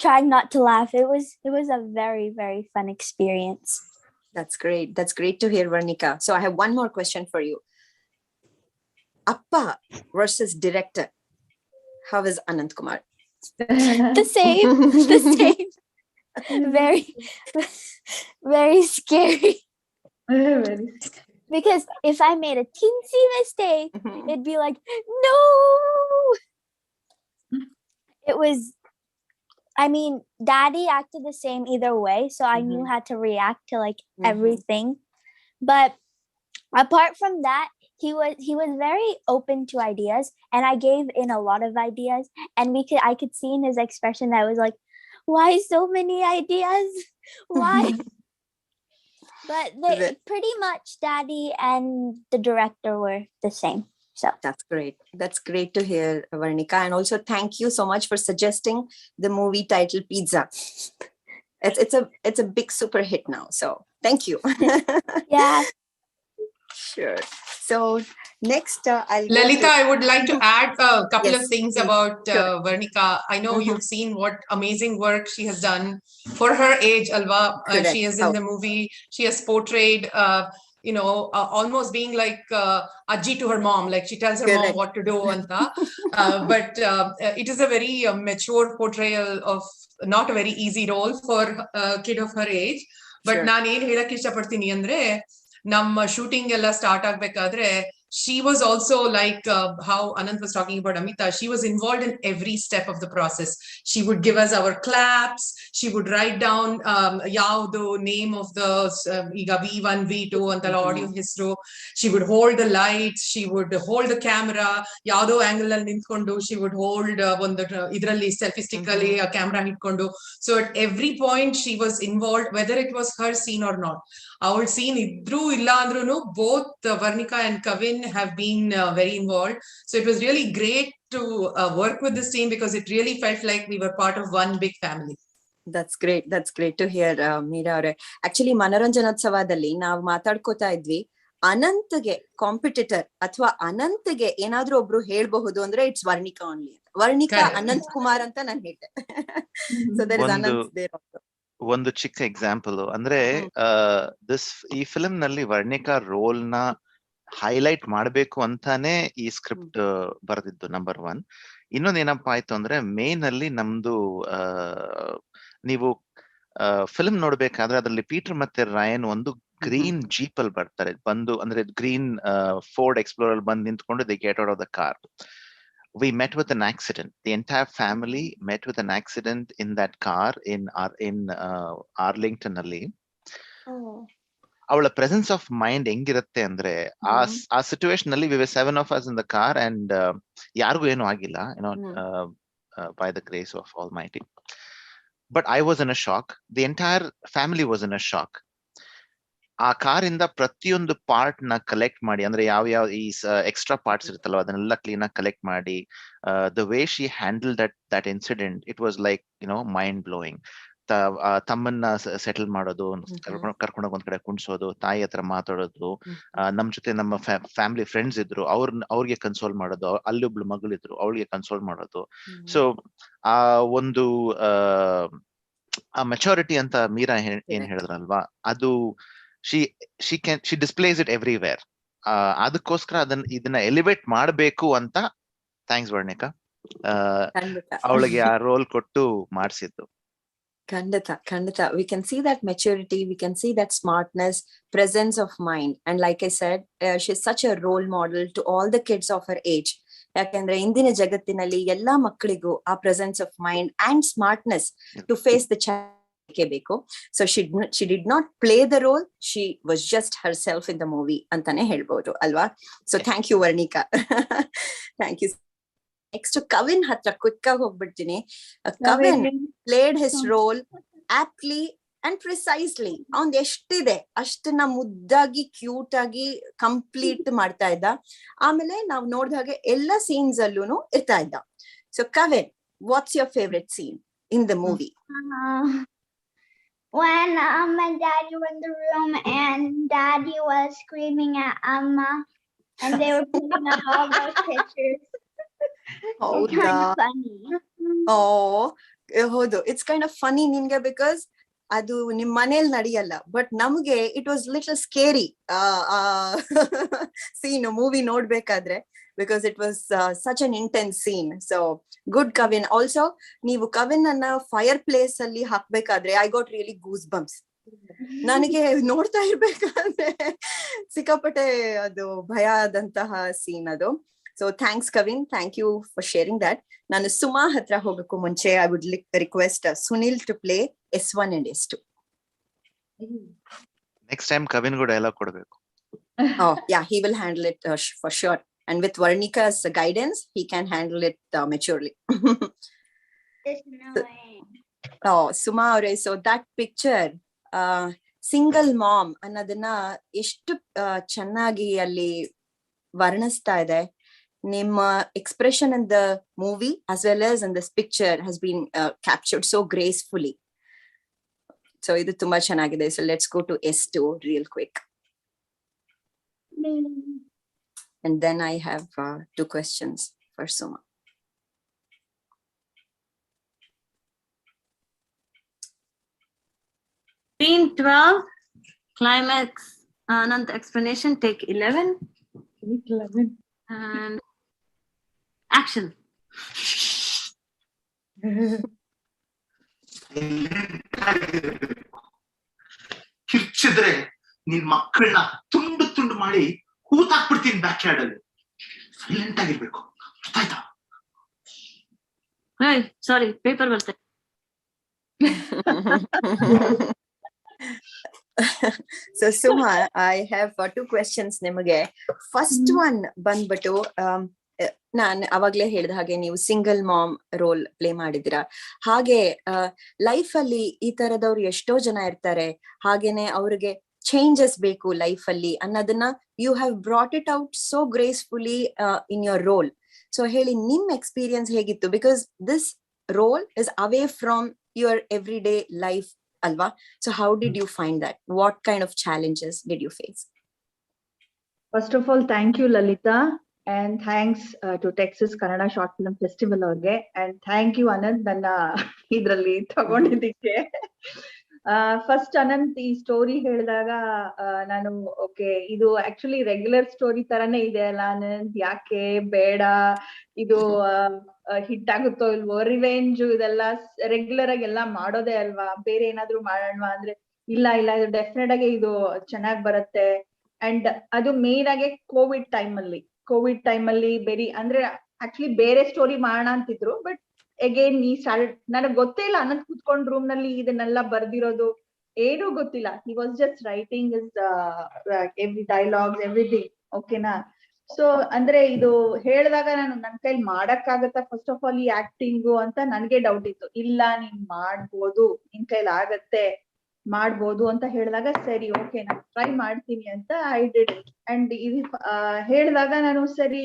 trying not to laugh. It was a very, very fun experience. That's great. That's great to hear, Varnika. So I have one more question for you. Appa versus director. How is Anant Kumar? The same. Very, very scary. Because if I made a teensy mistake, it'd be like, no. It was, I mean, Daddy acted the same either way, so I knew how to react to like everything. But apart from that, he was very open to ideas, and I gave in a lot of ideas, and I could see in his expression that was like, why so many ideas? Why? But pretty much Daddy and the director were the same. So That's great. That's great to hear, Varnika. And also thank you so much for suggesting the movie title Pizza. It's a big super hit now. So thank you. yeah. Sure. So next, I'll go Lalita, to- I would like to add a couple Yes, of things please. about Sure. Varnika. I know you've seen what amazing work she has done for her age, Alva. Correct. She is in the movie. She has portrayed, almost being like Ajji to her mom. Like she tells her Correct. mom what to do. But it is a very mature portrayal of not a very easy role for a kid of her age. But Sure. ನಾನು ಏನ್ ಹೇಳಕ್ ಇಷ್ಟಪಡ್ತೀನಿ ಅಂದ್ರೆ ನಮ್ಮ shooting ಎಲ್ಲ start ಆಗ್ಬೇಕಾದ್ರೆ she was also like how Anant was talking about Amita, she was involved in every step of the process. She would give us our claps, she would write down yaudo name of the iga V1 V2 antala audio history. She would hold the lights, she would hold the camera, yaudo angle alli nintkondu she would hold ಒಂದು idralli selfie stick alli a camera hitkondu. So at every point she was involved, whether it was her scene or not. Our scene idru illa andrunu both Varnika and Kavin have been very involved. So it was really great to work with this team because it really felt like we were part of one big family. That's great to hear, Meera ಅವರೇ. Actually ಮನೋರಂಜನೋತ್ಸವದಲ್ಲಿ ನಾವು ಮಾತಾಡ್ಕೋತಾ ಇದ್ವಿ, ಅನಂತ್ಗೆ competitor ಅಥವಾ ಅನಂತ್ಗೆ ಏನಾದ್ರೂ ಒಬ್ರು ಹೇಳ್ಬಹುದು ಅಂದ್ರೆ it's Varnika only. Varnika Anant Kumar ಅಂತ ನಾನು ಹೇಳ್ತೆ. So there is Anant there also. ಒಂದು ಚಿಕ್ಕ ಎಕ್ಸಾಂಪಲ್ ಅಂದ್ರೆ ಈ ಫಿಲ್ಮ್ ನಲ್ಲಿ ವರ್ಣಿಕಾ ರೋಲ್ ನ ಹೈಲೈಟ್ ಮಾಡ್ಬೇಕು ಅಂತಾನೆ ಈ ಸ್ಕ್ರಿಪ್ಟ್ ಬರೆದಿದ್ದು ನಂಬರ್ 1. ಇನ್ನೊಂದ್ ಏನಪ್ಪಾ ಆಯ್ತು ಅಂದ್ರೆ ಮೇನ್ ಅಲ್ಲಿ ನಮ್ದು ನೀವು ಫಿಲ್ಮ್ ನೋಡ್ಬೇಕಾದ್ರೆ ಅದ್ರಲ್ಲಿ ಪೀಟರ್ ಮತ್ತೆ ರಯನ್ ಒಂದು ಗ್ರೀನ್ ಜೀಪ್ ಅಲ್ಲಿ ಬರ್ತಾರೆ, ಬಂದು ಅಂದ್ರೆ ಗ್ರೀನ್ ಫೋರ್ಡ್ ಎಕ್ಸ್ಪ್ಲೋರರ್ ಬಂದು ನಿಂತ್ಕೊಂಡು they get out of the car. We met with an accident. The entire family met with an accident in that car in Arlington alli. Our presence of mind ಹೆಂಗಿರುತ್ತೆ ಅಂದ್ರೆ ಆ situation ಅಲ್ಲಿ we were 7 of us in the car and ಯಾರಿಗೂ ಏನು ಆಗಿಲ್ಲ, by the grace of Almighty. But I was in a shock. The entire family was in a shock. ಆ ಕಾರಿಂದ ಪ್ರತಿಯೊಂದು part ನ ಕಲೆಕ್ಟ್ ಮಾಡಿ, ಅಂದ್ರೆ ಯಾವ ಈ ಎಕ್ಸ್ಟ್ರಾ ಪಾರ್ಟ್ಸ್ ಇರುತ್ತಲ್ವ ಅದನ್ನೆಲ್ಲ ಕ್ಲೀನ್ ಆಗಿ ಕಲೆಕ್ಟ್ ಮಾಡಿ, the way she handle that incident, it was like mind blowing. ತಮ್ಮನ್ನ ಸೆಟಲ್ ಮಾಡೋದು, ಕರ್ಕೊಂಡೋಗಿ ಒಂದ್ ಕಡೆ ಕುಣ್ಸೋದು, ತಾಯಿ ಹತ್ರ ಮಾತಾಡೋದು, ನಮ್ ಜೊತೆ ನಮ್ಮ ಫ್ಯಾಮಿಲಿ ಫ್ರೆಂಡ್ಸ್ ಇದ್ರು ಅವ್ರಿಗೆ ಕನ್ಸೋಲ್ ಮಾಡೋದು, ಅಲ್ಲೊಬ್ಳು ಮಗಳಿದ್ರು ಅವಳಿಗೆ ಕನ್ಸೋಲ್ ಮಾಡೋದು. ಸೊ ಆ ಒಂದು ಆ ಮೆಚುರಿಟಿ ಅಂತ ಮೀರಾ ಏನ್ ಹೇಳಿದ್ರಲ್ವಾ, ಅದು she displays it everywhere. ಅದಕ್ಕೋಸ್ಕರ ಇದನ್ನ ಎಲಿವೇಟ್ ಮಾಡಬೇಕು ಅಂತ ಥ್ಯಾಂಕ್ಸ್ ವರ್ಣಿಕಾ, ಅವಳಿಗೆ ಆ ರೋಲ್ ಕೊಟ್ಟು ಮಾಡಿಸಿದ್ದು. ಖಂಡಿತ we can see that maturity, we can see that smartness, presence of mind, and like I said, she's such a role model to all the kids of her age. ಯಾಕಂದ್ರೆ ಇಂದಿನ ಜಗತ್ತಿನಲ್ಲಿ ಎಲ್ಲಾ ಮಕ್ಕಳಿಗೂ ಆ presence of mind and smartness to face the ಬೇಕು. So she did not play the role, she was just herself in the movie ಅಂತಾನೆ ಹೇಳ್ಬೋದು ಅಲ್ವಾ. So thank you Varnika. Thank you. Next Kavin ಹತ್ರ ಕ್ವಿಕ್ ಆಗಿ ಹೋಗ್ಬಿಡ್ತೀನಿ. ಕವಿನ್ played his role aptly and precisely. ಅವ್ನ್ ಎಷ್ಟಿದೆ ಅಷ್ಟನ್ನ ಮುದ್ದಾಗಿ ಕ್ಯೂಟ್ ಆಗಿ ಕಂಪ್ಲೀಟ್ ಮಾಡ್ತಾ ಇದ್ದ. ಆಮೇಲೆ ನಾವ್ ನೋಡಿದ ಹಾಗೆ ಎಲ್ಲಾ ಸೀನ್ಸ್ ಅಲ್ಲೂ ಇರ್ತಾ ಇದ್ದ. So Kavin, what's your favourite scene in the movie? When my daddy was in the room and daddy was screaming at Amma and they were putting up all those pictures. It's kind of funny. ಹೌದು, it's kind of funny ನಿನ್ಗೆ because ಅದು ನಿಮ್ ಮನೇಲಿ ನಡೆಯಲ್ಲ, but ನಮ್ಗೆ it was little scary scene movie ನೋಡ್ಬೇಕಾದ್ರೆ, because it was such an intense scene. So good Kavin. Also ನೀವು ಕವಿನ್ ಅನ್ನ ಫೈರ್ ಪ್ಲೇಸ್ ಅಲ್ಲಿ ಹಾಕ್ಬೇಕಾದ್ರೆ I got really goosebumps. ನನಗೆ ನೋಡ್ತಾ ಇರ್ಬೇಕಾದ್ರೆ ಸಿಕ್ಕಾಪಟ್ಟೆ ಅದು ಭಯ ಆದಂತಹ ಸೀನ್ ಅದು. So thanks Kavin, thank you for sharing that. ನಾನು ಸುಮಾ ಹತ್ರ ಹೋಗಕ್ಕೂ ಮುಂಚೆ I would request Sunil to play S1 and S2. Next time Kavin ಗೂ ಡೈಲಾಗ್ ಕೊಡಬೇಕು. Oh yeah, he will handle it for sure. And with Varnika's guidance, he can handle it maturely. Oh, Suma avare, so that picture, single mom ಅನ್ನೋದನ್ನ ಎಷ್ಟು ಚೆನ್ನಾಗಿ ಅಲ್ಲಿ ವರ್ಣಿಸ್ತಾ ಇದೆ. ನಿಮ್ಮ expression in the movie as well as in this picture has been captured so gracefully. So ಇದು ತುಂಬಾ ಚೆನ್ನಾಗಿದೆ. So let's go to S2 real quick. And then I have 2 questions for Suma. Scene 12, climax, Anant explanation, take 11. And action. ಕಿರ್ಚಿದ್ರೆ ನಿನ್ ಮಕ್ಕಳನ್ನ ತುಂಡು ತುಂಡು ಮಾಡಿ ಕೂತಾಕ್ಬಿಡ್ತೀನಿ back yard ಅಲ್ಲಿ. Silent ಆಗಿರ್ಬೇಕು, ಅರ್ಥ ಆಯ್ತಾ? ಸಾರಿ, ಪೇಪರ್ ಬರ್ತದೆ. So Suma, I have 2 questions ನಿಮಗೆ. ಫಸ್ಟ್ ಒನ್ ಬಂದ್ಬಿಟ್ಟು ನಾನ್ ಅವಾಗ್ಲೇ ಹೇಳಿದ ಹಾಗೆ ನೀವು ಸಿಂಗಲ್ ಮಾಮ್ ರೋಲ್ ಪ್ಲೇ ಮಾಡಿದಿರಾ. ಹಾಗೆ ಲೈಫ್ ಅಲ್ಲಿ ಈ ತರದವ್ರು ಎಷ್ಟೋ ಜನ ಇರ್ತಾರೆ, ಹಾಗೇನೆ ಅವ್ರಿಗೆ ಚೇಂಜಸ್ ಬೇಕು ಲೈಫ್ ಅಲ್ಲಿ ಅನ್ನೋದನ್ನ you have brought it out so gracefully in your role. So ಹೇಳಿ ನಿಮ್ ಎಕ್ಸ್ಪೀರಿಯನ್ಸ್ ಹೇಗಿತ್ತು? Because this role is away from your everyday life alva. So how did you find that? What kind of challenges did you face? First of all, thank you Lalita, and thanks to Texas Kannada Short Film Festival ಅವ್ರಿಗೆ, and thank you Anand ನನ್ನ ಇದ್ರಲ್ಲಿ ತಗೊಂಡಿದ್ದಕ್ಕೆ. First Ananth ಈ story ಹೇಳಿದಾಗ ನಾನು okay ಇದು actually regular story ತರಾನೇ ಇದೆ ಅಲ್ಲ ಅನಂತ್, ಯಾಕೆ ಬೇಡ ಇದು ಹಿಟ್ ಆಗುತ್ತೋ ಇಲ್ವೋ, ರಿವೆಂಜ್ ಇದೆಲ್ಲ ರೆಗ್ಯುಲರ್ ಆಗಿ ಎಲ್ಲ ಮಾಡೋದೇ ಅಲ್ವಾ, ಬೇರೆ ಏನಾದ್ರು ಮಾಡೋಣ ಅಂದ್ರೆ ಇಲ್ಲ ಇಲ್ಲ ಇದು ಡೆಫಿನೆಟ್ ಆಗಿ ಇದು ಚೆನ್ನಾಗ್ ಬರುತ್ತೆ. ಅಂಡ್ ಅದು ಮೇನ್ ಆಗಿ ಕೋವಿಡ್ ಟೈಮ್ ಅಲ್ಲಿ ಬೇರೆ ಅಂದ್ರೆ ಆಕ್ಚುಲಿ ಬೇರೆ ಸ್ಟೋರಿ ಮಾಡೋಣ ಅಂತಿದ್ರು, ಬಟ್ ಅಗೇನ್ ಈ ಸ್ಟಾರ್ಟ್ ನನಗ್ ಗೊತ್ತೇ ಇಲ್ಲ ಅನಂತ್ ಕುತ್ಕೊಂಡ್ ರೂಮ್ ನಲ್ಲಿ ಇದನ್ನೆಲ್ಲ ಬರ್ದಿರೋದು ಏನೂ ಗೊತ್ತಿಲ್ಲ. He was just writing is every dialogues everything, ಓಕೆನಾ. ಸೊ ಅಂದ್ರೆ ಇದು ಹೇಳಿದಾಗ ನಾನು ನನ್ ಕೈಲಿ ಮಾಡಕ್ಕಾಗತ್ತಾ ಫಸ್ಟ್ ಆಫ್ ಆಲ್ ಈ ಆಕ್ಟಿಂಗು ಅಂತ ನನ್ಗೆ ಡೌಟ್ ಇತ್ತು. ಇಲ್ಲ ನೀನ್ ಮಾಡ್ಬೋದು, ನಿನ್ ಕೈಲಿ ಆಗತ್ತೆ, ಮಾಡ್ಬೋದು ಅಂತ ಹೇಳಿದಾಗ ಸರಿ ಓಕೆ ನಾನು ಟ್ರೈ ಮಾಡ್ತೀನಿ ಅಂತ ಐ ಡಿಡ್. ಅಂಡ್ ಇದು ಹೇಳಿದಾಗ ನಾನು ಸರಿ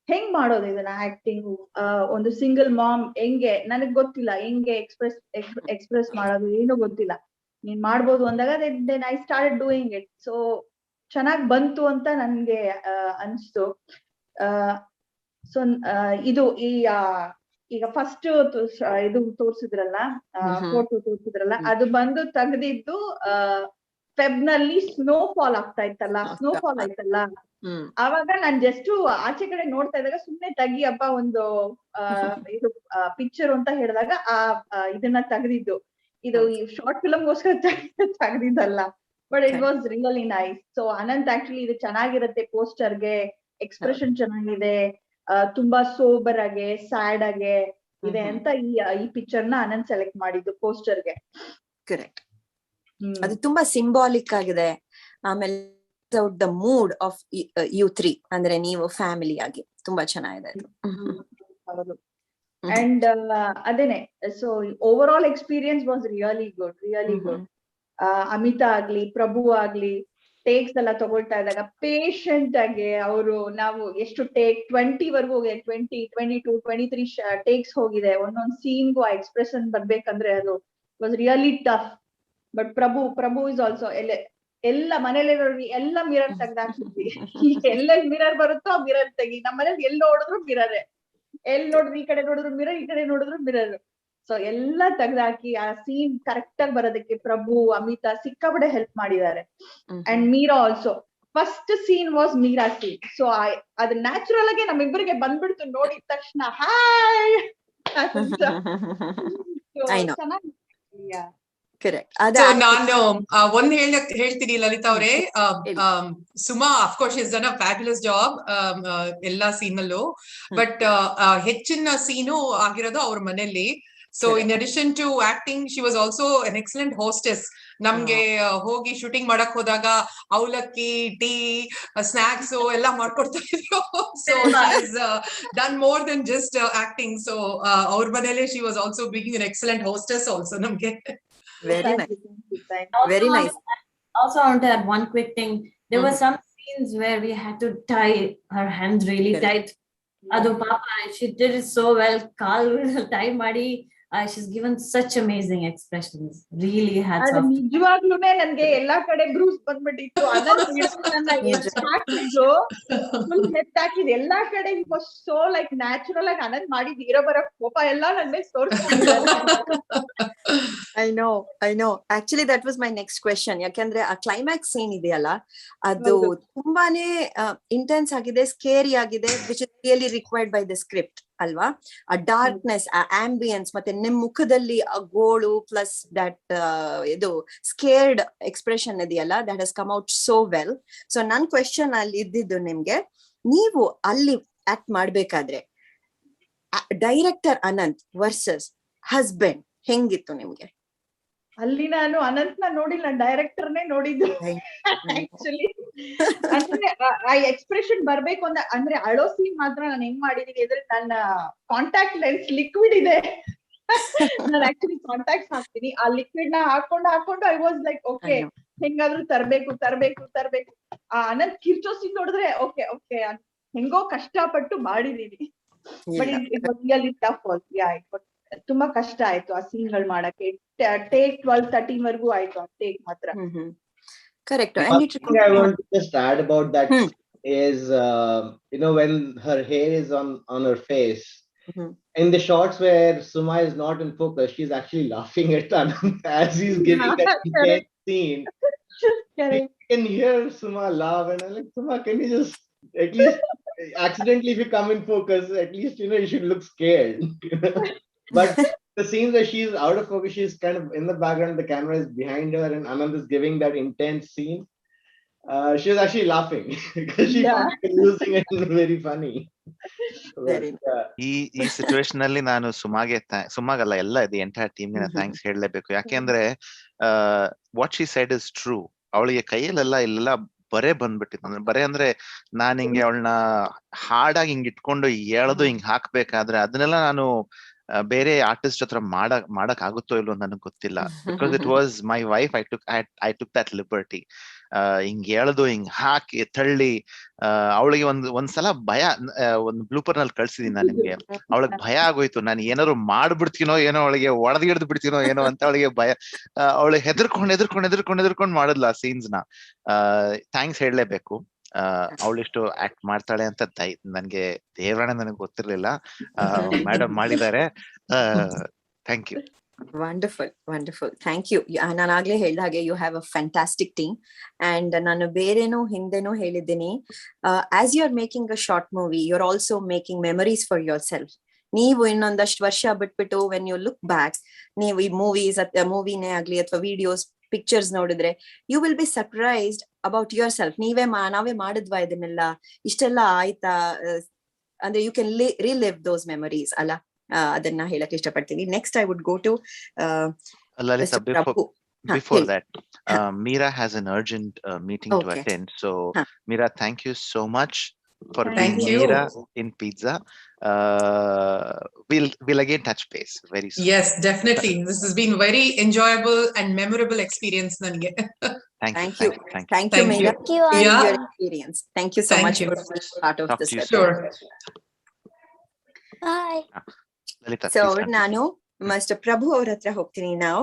ಹೆಂಗ್ ಮಾಡೋದು ಇದನ್ನ ಆಕ್ಟಿಂಗ್, ಒಂದು ಸಿಂಗಲ್ ಮಾಮ್ ಹೆಂಗೆ ನನಗ್ ಗೊತ್ತಿಲ್ಲ, ಹೆಂಗೆ ಎಕ್ಸ್ಪ್ರೆಸ್ ಮಾಡೋದು ಏನು ಗೊತ್ತಿಲ್ಲ. ನೀನ್ ಮಾಡ್ಬೋದು ಅಂದಾಗ then I start doing it. So ಚೆನ್ನಾಗ್ ಬಂತು ಅಂತ ನನ್ಗೆ ಅನ್ಸ್ತು. ಸೊ ಇದು ಈಗ ಫಸ್ಟ್ ಇದು ತೋರ್ಸಿದ್ರಲ್ಲ, ಫೋಟೋ ತೋರ್ಸಿದ್ರಲ್ಲ, ಅದು ಬಂದು ತೆಗ್ದಿದ್ದು ಫೆಬ್ ನಲ್ಲಿ ಸ್ನೋ ಫಾಲ್ ಆಗ್ತಾ ಇತ್ತಲ್ಲ, ಅವಾಗ ನಾನ್ ಜಸ್ಟ್ ಆಚೆ ಕಡೆ ನೋಡ್ತಾ ಇದ್ದಾಗ ಸುಮ್ನೆ ತೆಗಿ ಹಬ್ಬ ಒಂದು ಇದು ಪಿಕ್ಚರ್ ಅಂತ ಹೇಳಿದಾಗ ಇದನ್ನ ತೆಗ್ದಿದ್ದು. ಇದು ಶಾರ್ಟ್ ಫಿಲಮ್ಗೋಸ್ಕರ ತೆಗ್ದಿದ್ದಲ್ಲ, but it was really nice. So Anant actually ಇದು ಚೆನ್ನಾಗಿರುತ್ತೆ, ಪೋಸ್ಟರ್ಗೆ ಎಕ್ಸ್ಪ್ರೆಷನ್ ಚೆನ್ನಾಗಿದೆ, ತುಂಬಾ ಸೋಬರ್ ಆಗಿ ಸ್ಯಾಡ್ ಆಗಿ ಇದೆ ಅಂತ ಈ ಪಿಕ್ಚರ್ ನ ಅನಂತ್ ಸೆಲೆಕ್ಟ್ ಮಾಡಿದ್ದು ಪೋಸ್ಟರ್ಗೆ. ಕರೆಕ್ಟ್, ಅದು ತುಂಬಾ ಸಿಂಬಾಲಿಕ್ ಆಗಿದೆ. ಆಮೇಲೆ ದ ಮೂಡ್ ಆಫ್ ಯು 3 ಅಂದ್ರೆ ನೀವು ಫ್ಯಾಮಿಲಿ ಆಗಿ ತುಂಬಾ ಚೆನ್ನಾಗಿದೆ. ಹೌದು. ಅಂಡ್ ಅದೇನೆ, so overall experience was really good. Amita ಆಗ್ಲಿ, ಪ್ರಭು ಆಗ್ಲಿ, ಟೇಕ್ಸ್ ಎಲ್ಲ ತಗೊಳ್ತಾ ಇದ್ದಾಗ ಪೇಷಂಟ್ ಆಗಿ ಅವರು, ನಾವು ಎಷ್ಟು ಟೇಕ್ 20 ವರ್ಗೂ ಹೋಗಿದೆ, 20, 22, 23 ಟೇಕ್ಸ್ ಹೋಗಿದೆ. ಒಂದೊಂದ್ ಸೀನ್ಗೂ ಆ ಎಕ್ಸ್ಪ್ರೆಷನ್ ಬರ್ಬೇಕಂದ್ರೆ ಅದು was really tough. But Prabhu is also ಎಲ್ಲ ಮನೇಲಿ ಎಲ್ಲ ಮಿರರ್ ತೆಗ್ದಾಕ್ತಿದ್ವಿ. ಎಲ್ಲೆಲ್ಲಿ ಮಿರರ್ ಬರುತ್ತೋ ಆ ಮಿರರ್ ತೆಗಿ. ನಮ್ಮ ಮನೇಲಿ ಎಲ್ಲಿ ನೋಡಿದ್ರು ಮಿರರೇ, ಎಲ್ಲಿ ನೋಡಿದ್ರು ಈ ಕಡೆ ನೋಡಿದ್ರು ಮಿರರ್, ಈ ಕಡೆ ನೋಡಿದ್ರು ಮಿರರ್. ಸೊ ಎಲ್ಲ ತೆಗ್ದಾಕಿ ಆ ಸೀನ್ ಕರೆಕ್ಟ್ ಆಗಿ ಬರೋದಕ್ಕೆ ಪ್ರಭು, ಅಮಿತಾ ಸಿಕ್ಕಾಪಟ್ಟೆ ಹೆಲ್ಪ್ ಮಾಡಿದ್ದಾರೆ. And Meera also. First scene was Meera scene. So ಅದು ನ್ಯಾಚುರಲ್ ಆಗಿ ನಮ್ಮಿಬ್ಬರಿಗೆ ಬಂದ್ಬಿಡ್ತು ನೋಡಿದ ತಕ್ಷಣ ಹಾಯ್. ಕರೆಕ್ಟ್. ನಾನು ಒಂದ್ ಹೇಳ್ತೀನಿ ಲಲಿತಾ ಅವ್ರೆ, Suma of course is done a fabulous job ಎಲ್ಲಾ ಸೀನಲ್ಲೂ, ಬಟ್ ಹೆಚ್ಚಿನ ಸೀನು ಆಗಿರೋದು ಅವ್ರ ಮನೆಯಲ್ಲಿ. So in addition to acting, she was also an excellent hostess. ನಮ್ಗೆ ಹೋಗಿ ಶೂಟಿಂಗ್ ಮಾಡಕ್ ಹೋದಾಗ ಅವಲಕ್ಕಿ, ಟೀ, ಸ್ನಾಕ್ಸ್ ಎಲ್ಲ ಮಾಡ್ಕೊಡ್ತಾ ಇದ್ರು. So she is done more than just acting. So ಅವ್ರ ಮನೇಲಿ she was also being an excellent hostess also ನಮ್ಗೆ. Very nice. Very nice. Also, I want to add one quick thing. There were some scenes where we had to tie her hands really tight. Adu Papa, she did it so well. Kaal tie ಮಾಡಿ, she's given such amazing expressions. Really hats off. ನಿಜವಾಗ್ಲೂನೇ ನನ್ಗೆ ಎಲ್ಲಾ ಕಡೆ Bruce ಬಂದ್ಬಿಟ್ಟಿತ್ತು. ನೆತ್ತಾಕಿದ್ ಎಲ್ಲಾ ಕಡೆ so like natural ಆಗಿ ಅನಂತ್ ಮಾಡಿದ್ ಇರೋ ಬರೋ ಕೋಪ ಎಲ್ಲ ನನ್ ಮೇಲೆ ತೋರಿಸ್ಕೊಂಡಿದ್ದಾರೆ. I know. Actually, that was my next question. ಯಾಕಂದ್ರೆ ಆ ಕ್ಲೈಮ್ಯಾಕ್ಸ್ ಸೀನ್ ಇದೆಯಲ್ಲ, ಅದು ತುಂಬಾನೇ ಇಂಟೆನ್ಸ್ ಆಗಿದೆ, ಸ್ಕೇರಿ ಆಗಿದೆ, which is really required by the script. ಅಲ್ವಾ? ಆ ಡಾರ್ಕ್ನೆಸ್, ಆ ಆಂಬಿಯನ್ಸ್, ಮತ್ತೆ ನಿಮ್ ಮುಖದಲ್ಲಿ ಆ ಗೋಳು ಪ್ಲಸ್ ದಟ್ ಇದು ಸ್ಕೇರ್ಡ್ ಎಕ್ಸ್ಪ್ರೆಷನ್ ಇದೆಯಲ್ಲ, that has come out so well. So ನನ್ ಕ್ವೆಶನ್ ಅಲ್ಲಿ ಇದ್ದಿದ್ದು ನಿಮ್ಗೆ, ನೀವು ಅಲ್ಲಿ ಆಕ್ಟ್ ಮಾಡ್ಬೇಕಾದ್ರೆ ಡೈರೆಕ್ಟರ್ ಅನಂತ್ ವರ್ಸಸ್ ಹಸ್ಬೆಂಡ್ ಹೆಂಗಿತ್ತು ನಿಮ್ಗೆ? ಅಲ್ಲಿ ನಾನು ಅನಂತ್ನ ನೋಡಿಲ್ಲ, ಡೈರೆಕ್ಟರ್ನೇ ನೋಡಿದ್ದು ಆಕ್ಚುಲಿ. ಅಂದ್ರೆ ಆ ಎಕ್ಸ್ಪ್ರೆಷನ್ ಬರ್ಬೇಕು ಅಂದ್ರೆ ಅಳೋ ಸೀನ್ ಮಾತ್ರ ನಾನು ಹೆಂಗ್ ಮಾಡಿದೀನಿ ಅಂದ್ರೆ, ನನ್ನ ಕಾಂಟ್ಯಾಕ್ಟ್ ಲೆನ್ಸ್ ಲಿಕ್ವಿಡ್ ಇದೆ. ನಾನು ಆಕ್ಚುಲಿ ಕಾಂಟ್ಯಾಕ್ಟ್ಸ್ ಹಾಕ್ತೀನಿ, ಆ ಲಿಕ್ವಿಡ್ ನ ಹಾಕೊಂಡು ಐ ವಾಸ್ ಲೈಕ್ ಓಕೆ, ಹೆಂಗಾದ್ರೂ ತರ್ಬೇಕು. ಆ ಅನಂತ್ ಕಿರ್ಚೋ ಸೀನ್ ನೋಡಿದ್ರೆ ಓಕೆ ಹೆಂಗೋ ಕಷ್ಟಪಟ್ಟು ಮಾಡಿದೀನಿ. But it was really tough also. ತುಂಬಾ ಕಷ್ಟ ಆಯ್ತು ಆ ಸೀನ್ ಗಳು ಮಾಡಕ್ಕೆ. ಟೇಕ್ 12-13 ವರೆಗೂ ಆಯ್ತು ಆ ಟೇಕ್ ಮಾತ್ರ. Correct. One thing I want to just add about that is, when her hair is on her face, in the shots where Suma is not in focus, she's actually laughing at Anand as he's giving that intense scene. You can hear Suma laugh, and I'm like, Suma, can you just at least accidentally, if you come in focus, at least you should look scared. But the scenes where she's out of focus, she's kind of in the background, the camera is behind her, and Anand is giving that intense scene. She was actually laughing because she found it amusing and very funny. ಈ situation ಅಲ್ಲಿ ನಾನು ಸುಮಾಗಲ್ಲ ಎಲ್ಲ the entire team ಗೆ thanks ಹೇಳಲೇಬೇಕು. ಯಾಕೆಂದ್ರೆ what she said is true. ಅವಳಿಗೆ ಕೈಯಲ್ಲೆಲ್ಲ ಇಲ್ಲೆಲ್ಲ ಬರೇ ಬಂದ್ಬಿಟ್ಟಿತ್ತು. ಬರೇ ಅಂದ್ರೆ ನಾನ್ ಹಿಂಗೆ ಅವಳನ್ನ ಹಾಡಾಗಿ ಹಿಂಗ್ ಇಟ್ಕೊಂಡು ಎಳೆದು ಹಿಂಗ್ ಹಾಕ್ಬೇಕಾದ್ರೆ ಅದನ್ನೆಲ್ಲ ನಾನು ಬೇರೆ ಆರ್ಟಿಸ್ಟ್ ಹತ್ರ ಮಾಡಕ್ ಆಗುತ್ತೋ ಇಲ್ವೋ ನನಗೆ ಗೊತ್ತಿಲ್ಲ. Because it was my wife, I took that liberty. ಹಿಂಗ್ ಎಳೆದು ಹಿಂಗ್ ಹಾಕಿ ತಳ್ಳಿ ಅವಳಿಗೆ ಒಂದ್ಸಲ ಭಯ, ಒಂದು ಬ್ಲೂಪರ್ ನಲ್ಲಿ ಕಳ್ಸಿದೀನಿ ನಾನು ನಿಮ್ಗೆ. ಅವಳಿಗೆ ಭಯ ಆಗೋಯ್ತು, ನಾನು ಏನಾದ್ರು ಮಾಡ್ಬಿಡ್ತೀನೋ ಏನೋ, ಅವಳಿಗೆ ಒಡೆದಿಡ್ದು ಬಿಡ್ತೀನೋ ಏನೋ ಅಂತ ಅವಳಿಗೆ ಭಯ. ಅವಳಿಗೆ ಹೆದರ್ಕೊಂಡು ಮಾಡಿದ್ಲು ಆ ಸೀನ್ಸ್ ನ. ಥ್ಯಾಂಕ್ಸ್ ಹೇಳಲೇಬೇಕು. ಅವಳಿಷ್ಟು ಆಕ್ಟ್ ಮಾಡ್ತಾಳೆ ಅಂತ ನನ್ಗೆ ದೇವರಾಣೆ ನನಗೆ ಗೊತ್ತಿರ್ಲಿಲ್ಲ. ಮೇಡಮ್ ಮಾಡಿದ್ದಾರೆ. Thank you. Wonderful thank you. ನಾನು ಆಗ್ಲೇ ಹೇಳ್ದ ಹಾಗೆ you have a fantastic team. And ನಾನು ಹಿಂದೆನೂ ಹೇಳಿದ್ದೀನಿ, as you are making a short movie, you are also making memories for yourself. ನೀವು ಇನ್ನೊಂದಷ್ಟು ವರ್ಷ ಬಿಟ್ಬಿಟ್ಟು ವೆನ್ ಯು ಲುಕ್ ಬ್ಯಾಕ್, ನೀವು ಈ ಮೂವಿನೇ ಆಗ್ಲಿ ಅಥವಾ ವಿಡಿಯೋಸ್ ಪಿಕ್ಚರ್ಸ್ ನೋಡಿದ್ರೆ, you will be surprised about yourself. ನಾವೇ ಮಾಡಿದ್ವಾ ಇದನ್ನೆಲ್ಲ, ಇಷ್ಟೆಲ್ಲ ಆಯ್ತಾ ಅಂದ್ರೆ you can relive those memories ಅಲ್ಲ. ಅದನ್ನ ಹೇಳಕ್ ಇಷ್ಟಪಡ್ತೀನಿ. Next I would go to Lalita, before that, Meera has an urgent meeting to attend. So Meera, thank you so much for being Meera in Pizza. We'll again touch base very soon. Yes, definitely. This has been very enjoyable and memorable experience nange. Thank you Meera. Thank you, your experience. Thank you so much for being part of this. Sure. Bye. Lalita, so ನಾನು Mr. Prabhu ಅವ್ರ ಹತ್ರ ಹೋಗ್ತೀನಿ now.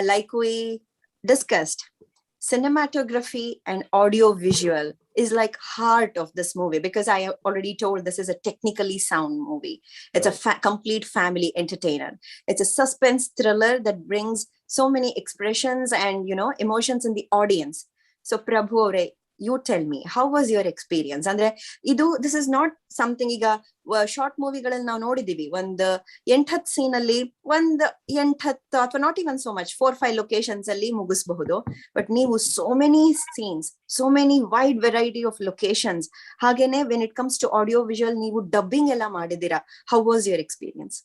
Like we discussed, cinematography and audio visual is like heart of this movie, because I already told this is a technically sound movie. It's a complete family entertainer. It's a suspense thriller that brings so many expressions and emotions in the audience. So Prabhu avare, you tell me, how was your experience? Andre this is not something ಈಗ short ಮೂವಿಗಳಲ್ಲಿ ನಾವು ನೋಡಿದೀವಿ, ಒಂದು 8-10 scene ಅಲ್ಲಿ ಒಂದು 8-10 ಅಥವಾ not even so much 4-5 locations ಅಲ್ಲಿ ಮುಗಿಸಬಹುದು. ಬಟ್ ನೀವು so many scenes, so many wide variety of locations. ಹಾಗೇನೆ when it comes to audio visual ನೀವು ಡಬ್ಬಿಂಗ್ ಎಲ್ಲ ಮಾಡಿದೀರಾ. How was your experience?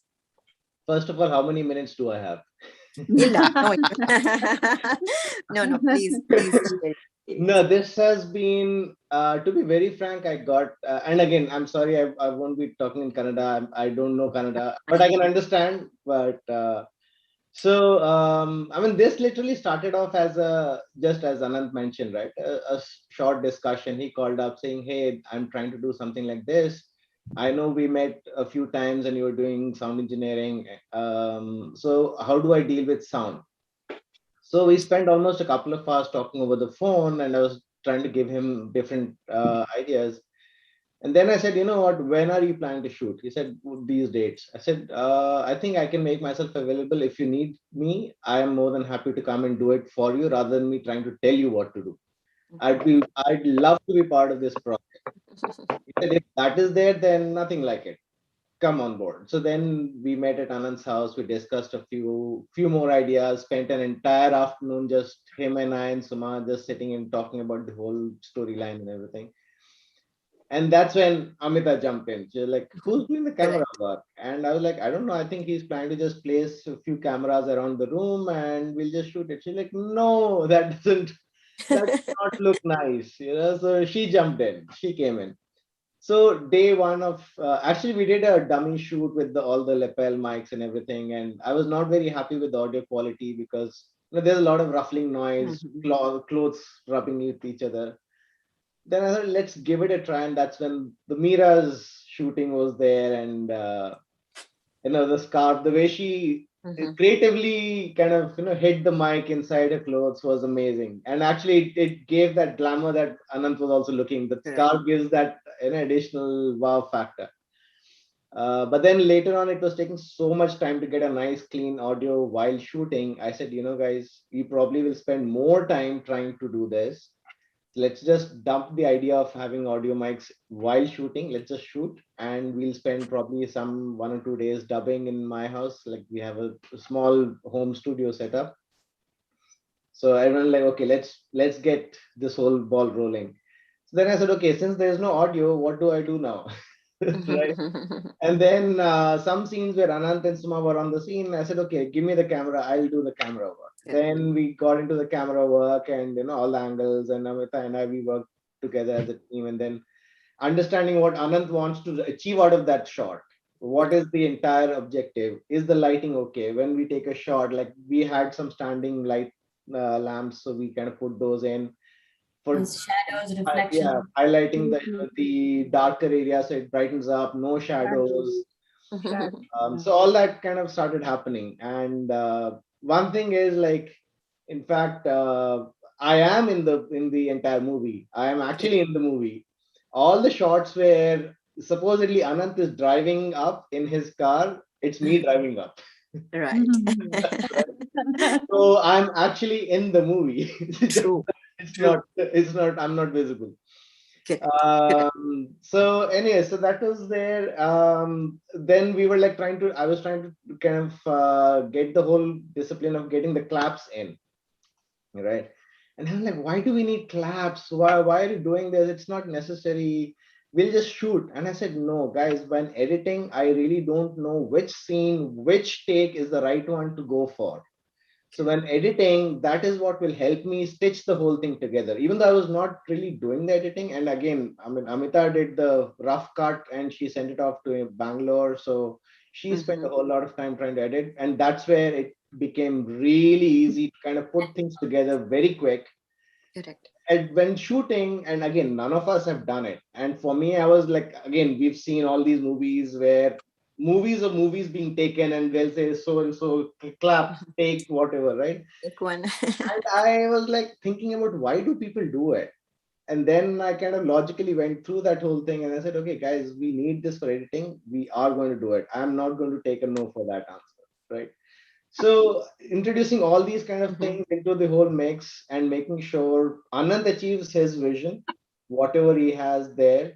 First of all, how many minutes do I have? ಇಲ್ಲ no please. No, this has been, to be very frank, I got, and again, I'm sorry, I won't be talking in Kannada. I don't know Kannada, but I can understand. But I mean, this literally started off as just as Anand mentioned, right? A short discussion. He called up saying, "Hey, I'm trying to do something like this. I know we met a few times and you were doing sound engineering. So how do I deal with sound?" So we spent almost a couple of hours talking over the phone, and I was trying to give him different ideas. And then I said, you know what, when are you planning to shoot? He said, these dates. I said, I think I can make myself available. If you need me, I am more than happy to come and do it for you, rather than me trying to tell you what to do. I'd love to be part of this project. He said, if that is there, then nothing like it. come on board. So then we met at Anand's house. We discussed a few more ideas. Spent an entire afternoon just him and I and Suma just sitting and talking about the whole storyline and everything. And that's when Amita jumped in. She was like, "Who's doing the camera work?" And I was like, "I don't know. I think he's planning to just place a few cameras around the room and we'll just shoot it." She's like, "No, that does not look nice." So she jumped in. She came in. So day one of actually we did a dummy shoot with all the lapel mics and everything, and I was not very happy with the audio quality because there's a lot of ruffling noise, clothes rubbing with each other. Then I thought, let's give it a try, and that's when the Mira's shooting was there, and the scarf, the way she creatively kind of hid the mic inside her clothes was amazing, and actually it gave that glamour that Anant was also looking. The scarf gives that additional wow factor. But then later on, it was taking so much time to get a nice clean audio while shooting. I said, guys, we probably will spend more time trying to do this. Let's just dump the idea of having audio mics while shooting. Let's just shoot, and we'll spend probably some 1 or 2 days dubbing in my house. Like we have a small home studio set up. So everyone like, okay, let's get this whole ball rolling. So then I said, okay, since there's no audio, what do I do now? Right. And then some scenes where Anant and Suma were on the scene, I said, okay, give me the camera, I'll do the camera work. Then we got into the camera work and all the angles, and Amita and I, we worked together as a team, and then understanding what Anant wants to achieve out of that shot. What is the entire objective? Is the lighting okay? When we take a shot, like we had some standing light lamps, so we kind of put those in for shadows, reflection. highlighting the darker area so it brightens up, no shadows. So all that kind of started happening. And one thing is, like, in fact, I am in the entire movie. I am actually in the movie. All the shots where supposedly Anant is driving up in his car, it's me driving up. Right. So I'm actually in the movie. It's not, I'm not visible. So anyway, so that was there. Then we were like I was trying to kind of get the whole discipline of getting the claps in, right? And I'm like, why do we need claps? Why are you doing this? It's not necessary. We'll just shoot. And I said, no, guys, when editing, I really don't know which scene, which take is the right one to go for. So when editing, that is what will help me stitch the whole thing together. Even though I was not really doing the editing. And again, I mean, Amita did the rough cut and she sent it off to Bangalore. So she spent a whole lot of time trying to edit. And that's where it became really easy to kind of put things together very quick. Correct. And when shooting, and again, none of us have done it. And for me, I was like, again, we've seen all these movies where movies being taken and they'll say so and so clap, take whatever, right? Take one. And I was like thinking about why do people do it? And then I kind of logically went through that whole thing and I said, okay, guys, we need this for editing. We are going to do it. I'm not going to take a no for that answer, right? So introducing all these kind of things into the whole mix and making sure Anand achieves his vision, whatever he has there,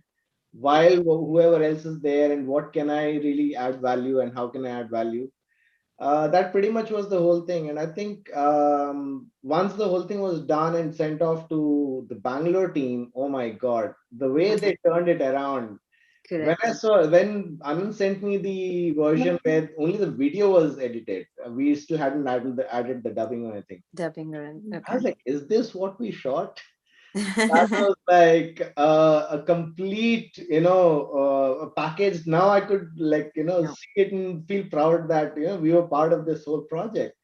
while whoever else is there, and what can I really add value and how can I add value. That pretty much was the whole thing. And I think once the whole thing was done and sent off to the Bangalore team, oh my God, the way they turned it around. Correct. When Anand sent me the version where only the video was edited, we still hadn't added the dubbing or anything. Dubbing or okay. I was like, is this what we shot? That was like a complete, a package. Now I could see it and feel proud that, we were part of this whole project.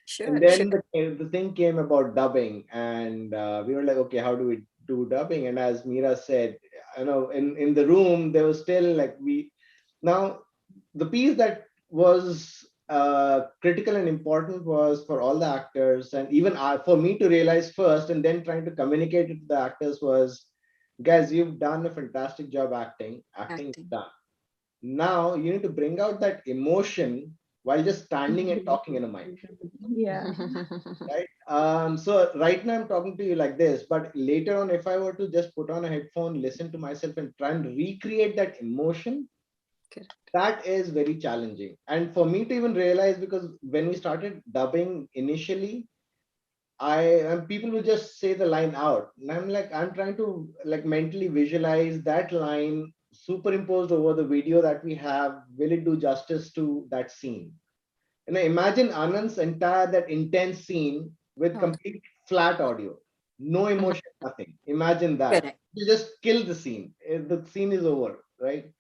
Sure. And then the thing came about dubbing and we were like, okay, how do we do dubbing? And as Meera said, in the room, there was still like now the piece that was critical and important was for all the actors and even for me to realize first and then trying to communicate it to the actors was, guys, you've done a fantastic job acting is done. Now you need to bring out that emotion while just standing and talking in a mic. Yeah. Right. So right now I'm talking to you like this, but later on, if I were to just put on a headphone, listen to myself and try and recreate that emotion, That is very challenging. And for me to even realize, because when we started dubbing initially, and people will just say the line out. And I'm like, I'm trying to like mentally visualize that line superimposed over the video that we have. Will it do justice to that scene? And I imagine Anand's entire that intense scene with complete flat audio, no emotion, nothing. Imagine that. Correct. You just kill the scene. The scene is over, right?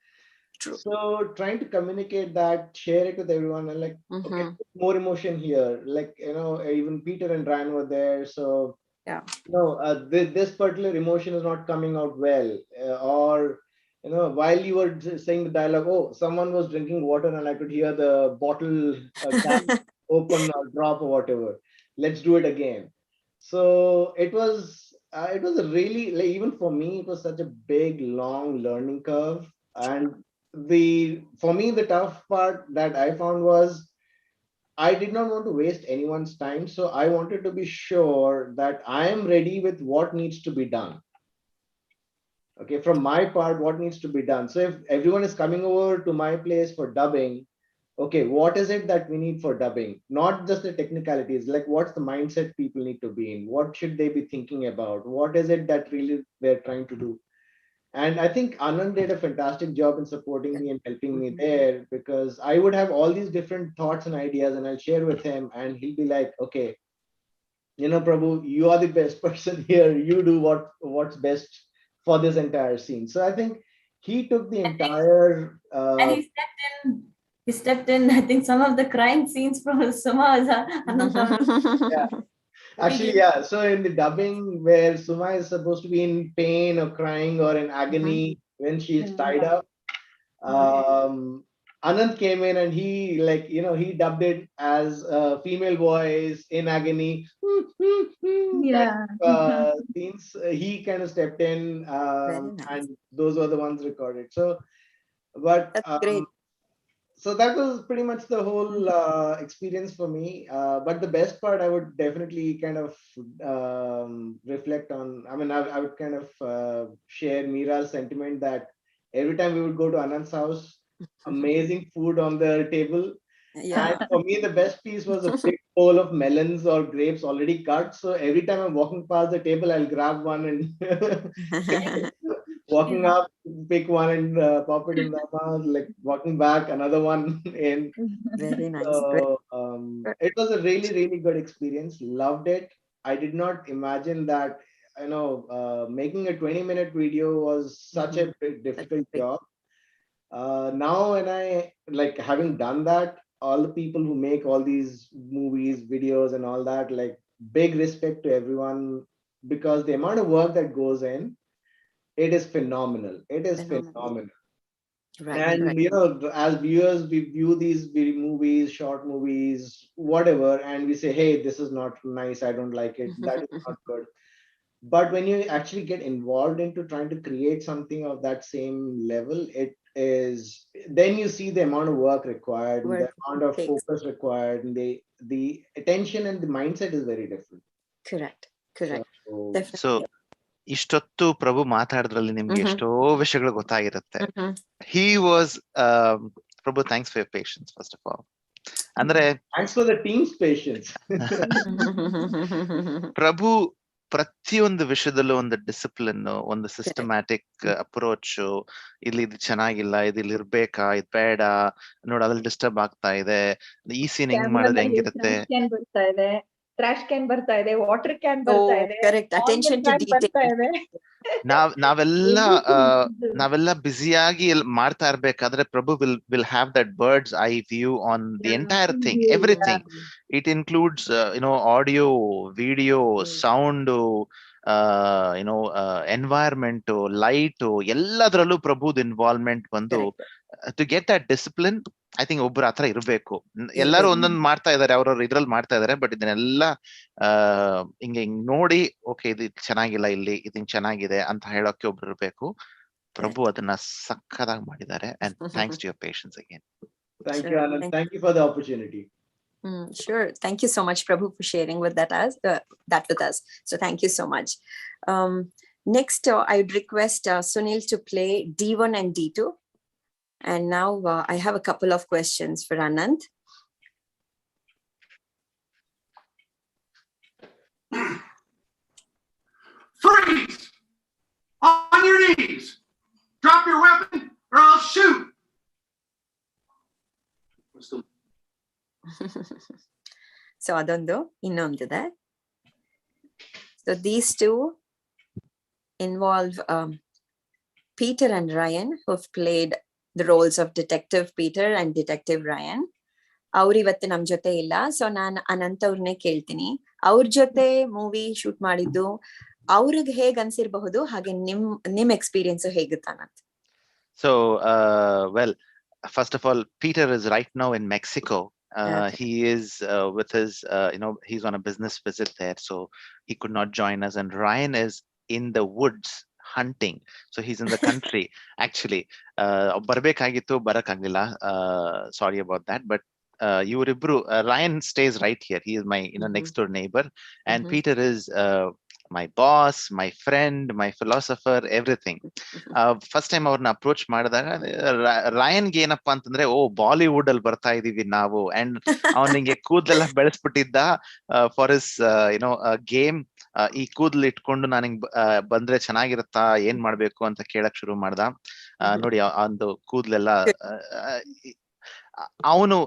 True. So trying to communicate that, share it with everyone, and like, okay, more emotion here. Like, even Peter and Ryan were there. So, this particular emotion is not coming out well. Or, while you were saying the dialogue, oh, someone was drinking water and I could hear the bottle cap open or drop or whatever. Let's do it again. So it was a really, like, even for me, it was such a big, long learning curve. And for me, the tough part that I found was I did not want to waste anyone's time. So I wanted to be sure that I am ready with what needs to be done. Okay, from my part, what needs to be done. So if everyone is coming over to my place for dubbing, okay, what is it that we need for dubbing? Not just the technicalities, like what's the mindset people need to be in? What should they be thinking about? What is it that really they're trying to do? And I think Anand did a fantastic job in supporting me and helping me there, because I would have all these different thoughts and ideas and I'll share with him and he'll be like, okay, Prabhu, you are the best person here. You do what's best for this entire scene. So I think he took the entire... and he stepped in, I think, some of the crying scenes from Suma. Yeah. Actually, yeah. So in the dubbing where Suma is supposed to be in pain or crying or in agony when she's tied up, Anand came in and he he dubbed it as a female voice in agony. Yeah. Scenes, he kind of stepped in, and those were the ones recorded. So, but That's great. So that was pretty much the whole experience for me. But the best part, I would definitely kind of reflect on. I mean, I would kind of share Meera's sentiment that every time we would go to Anand's house, amazing food on the table. Yeah. And for me, the best piece was a big bowl of melons or grapes already cut. So every time I'm walking past the table, I'll grab one and walking up, pick one and pop it in the mouth, like walking back, another one in. Very nice. So it was a really, really good experience. Loved it. I did not imagine that, making a 20-minute video was such a big, difficult job. Now, when I, like, having done that, all the people who make all these movies, videos and all that, like, big respect to everyone, because the amount of work that goes in, it is phenomenal. It is phenomenal. Right, and as viewers, we view these movies, short movies, whatever, and we say, hey, this is not nice, I don't like it, that is not good. But when you actually get involved into trying to create something of that same level, it is, then you see the amount of work required, the amount of focus required, and the attention and the mindset is very different. Correct. Definitely. So ಇಷ್ಟೊತ್ತು ಪ್ರಭು ಮಾತಾಡಿದ್ರಲ್ಲಿ ನಿಮ್ಗೆ ಎಷ್ಟೋ ವಿಷಯಗಳು ಗೊತ್ತಾಗಿರುತ್ತೆ. He was Prabhu, thanks for your patience first of all. ಅಂದ್ರೆ thanks for the team's patience. ಪ್ರಭು ಪ್ರತಿಯೊಂದು ವಿಷಯದಲ್ಲೂ ಒಂದು discipline, ಒಂದು systematic approach. ಇಲ್ಲಿ ಇದು ಚೆನ್ನಾಗಿಲ್ಲ, ಇಲ್ಲಿ ಇರ್ಬೇಕಾ, ಇದು ಬೇಡ, ನೋಡ ಅದ್ರಲ್ಲಿ ಡಿಸ್ಟರ್ಬ್ ಆಗ್ತಾ ಇದೆ, ಈ ಸೀನ್ ಹೆಂಗ್ ಮಾಡಿದ್ರೆ ಹೆಂಗಿರುತ್ತೆ, ಟ್ರಾಶ್ ಕ್ಯಾನ್ ಬರ್ತಾ ಇದೆ, ವಾಟರ್ ಕ್ಯಾನ್ ಬರ್ತಾ ಇದೆ, ಕರೆಕ್ಟ್, ಅಟೆನ್ಷನ್ ಟು ಡೀಟೇಲ್. ನಾವೆಲ್ಲ ಬ್ಯುಸಿಯಾಗಿ ಮಾಡ್ತಾ ಇರ್ಬೇಕಾದ್ರೆ Prabhu will have that bird's eye view on the entire thing, everything. It includes audio, video, sound, environment, light, ಎಲ್ಲದರಲ್ಲೂ ಪ್ರಭುದ್ ಇನ್ವಾಲ್ವ್ಮೆಂಟ್ ಬಂದು to get that discipline. I think ಒಬ್ರು ಆತರ ಇರ್ಬೇಕು. ಎಲ್ಲರೂ ಒಂದೊಂದು ಮಾಡ್ತಾ ಇದಾರೆ, ಅವ್ರವ್ರ ಇದ್ರಲ್ಲಿ ಮಾಡ್ತಾ ಇದಾರೆ, ಬಟ್ ಇದನ್ನೆಲ್ಲ ಹಿಂಗ್ ನೋಡಿ, ಓಕೆ ಇದು ಚೆನ್ನಾಗಿಲ್ಲ, ಇಲ್ಲಿ ಇದು ಚೆನ್ನಾಗಿದೆ ಅಂತ ಹೇಳೋಕೆ ಒಬ್ರು ಇರ್ಬೇಕು. ಪ್ರಭು ಅದನ್ನ ಸಕ್ಕದಾಗಿ ಮಾಡಿದ್ದಾರೆ. And thanks to your patience again. Thank you, Anand. Thank you for the opportunity. Sure. Thank you so much, Prabhu, for sharing with that with us. So thank you so much. Next, I would request Sunil to play D1 and D2. And now I have a couple of questions for Anand. Freeze! On your knees! Drop your weapon or I'll shoot! So adondu innondiದೆ. So these two involve Peter and Ryan, who've played the roles of Detective Peter and Detective Ryan. ಅವ್ರು ಇವತ್ತು ನಮ್ ಜೊತೆ ಇಲ್ಲ. So ನಾನು ಅನಂತ್ ಅವ್ರನ್ನೇ ಕೇಳ್ತೀನಿ, ಅವ್ರ ಜೊತೆ ಮೂವಿ ಶೂಟ್ ಮಾಡಿದ್ದು ಅವ್ರಿಗೆ ಹೇಗ್ ಅನ್ಸಿರ್ಬಹುದು, ಹಾಗೆ ನಿಮ್ ಎಕ್ಸ್ಪೀರಿಯನ್ಸ್ ಹೇಗಿತ್ತು Ananth? So, well, first of all, Peter is right now in Mexico. Okay. He is with his, he's on a business visit there, so he could not join us. And Ryan is in the woods hunting, so he's in the country. Actually, ಬರ್ಬೇಕಾಗಿತ್ತು, ಬರಕ್ಕಾಗ್ಲಿಲ್ಲ. Sorry about that, but ಇವ್ರಿಬ್ರು, Ryan stays right here. He is my next door neighbor, and Peter is my boss, my friend, my philosopher, everything. First time ಅವ್ರನ್ನ approach ಮಾಡಿದಾಗ ರಾಯನ್ಗೆ ಏನಪ್ಪಾ ಅಂತಂದ್ರೆ, Bollywood ಅಲ್ಲಿ ಬರ್ತಾ ಇದೀವಿ ನಾವು, and ಅವನಿಗೆ ಕೂದಲೆಲ್ಲ ಬೆಳೆಸ್ಬಿಟ್ಟಿದ್ದ for his game. ಈ ಕೂದಲು ಇಟ್ಕೊಂಡು ನನಗೆ ಬಂದ್ರೆ ಚೆನ್ನಾಗಿರುತ್ತಾ, ಏನ್ ಮಾಡ್ಬೇಕು ಅಂತ ಕೇಳಕ್ ಶುರು ಮಾಡ್ದ. ನೋಡಿ ಒಂದು ಕೂದಲೆಲ್ಲ ಅವನು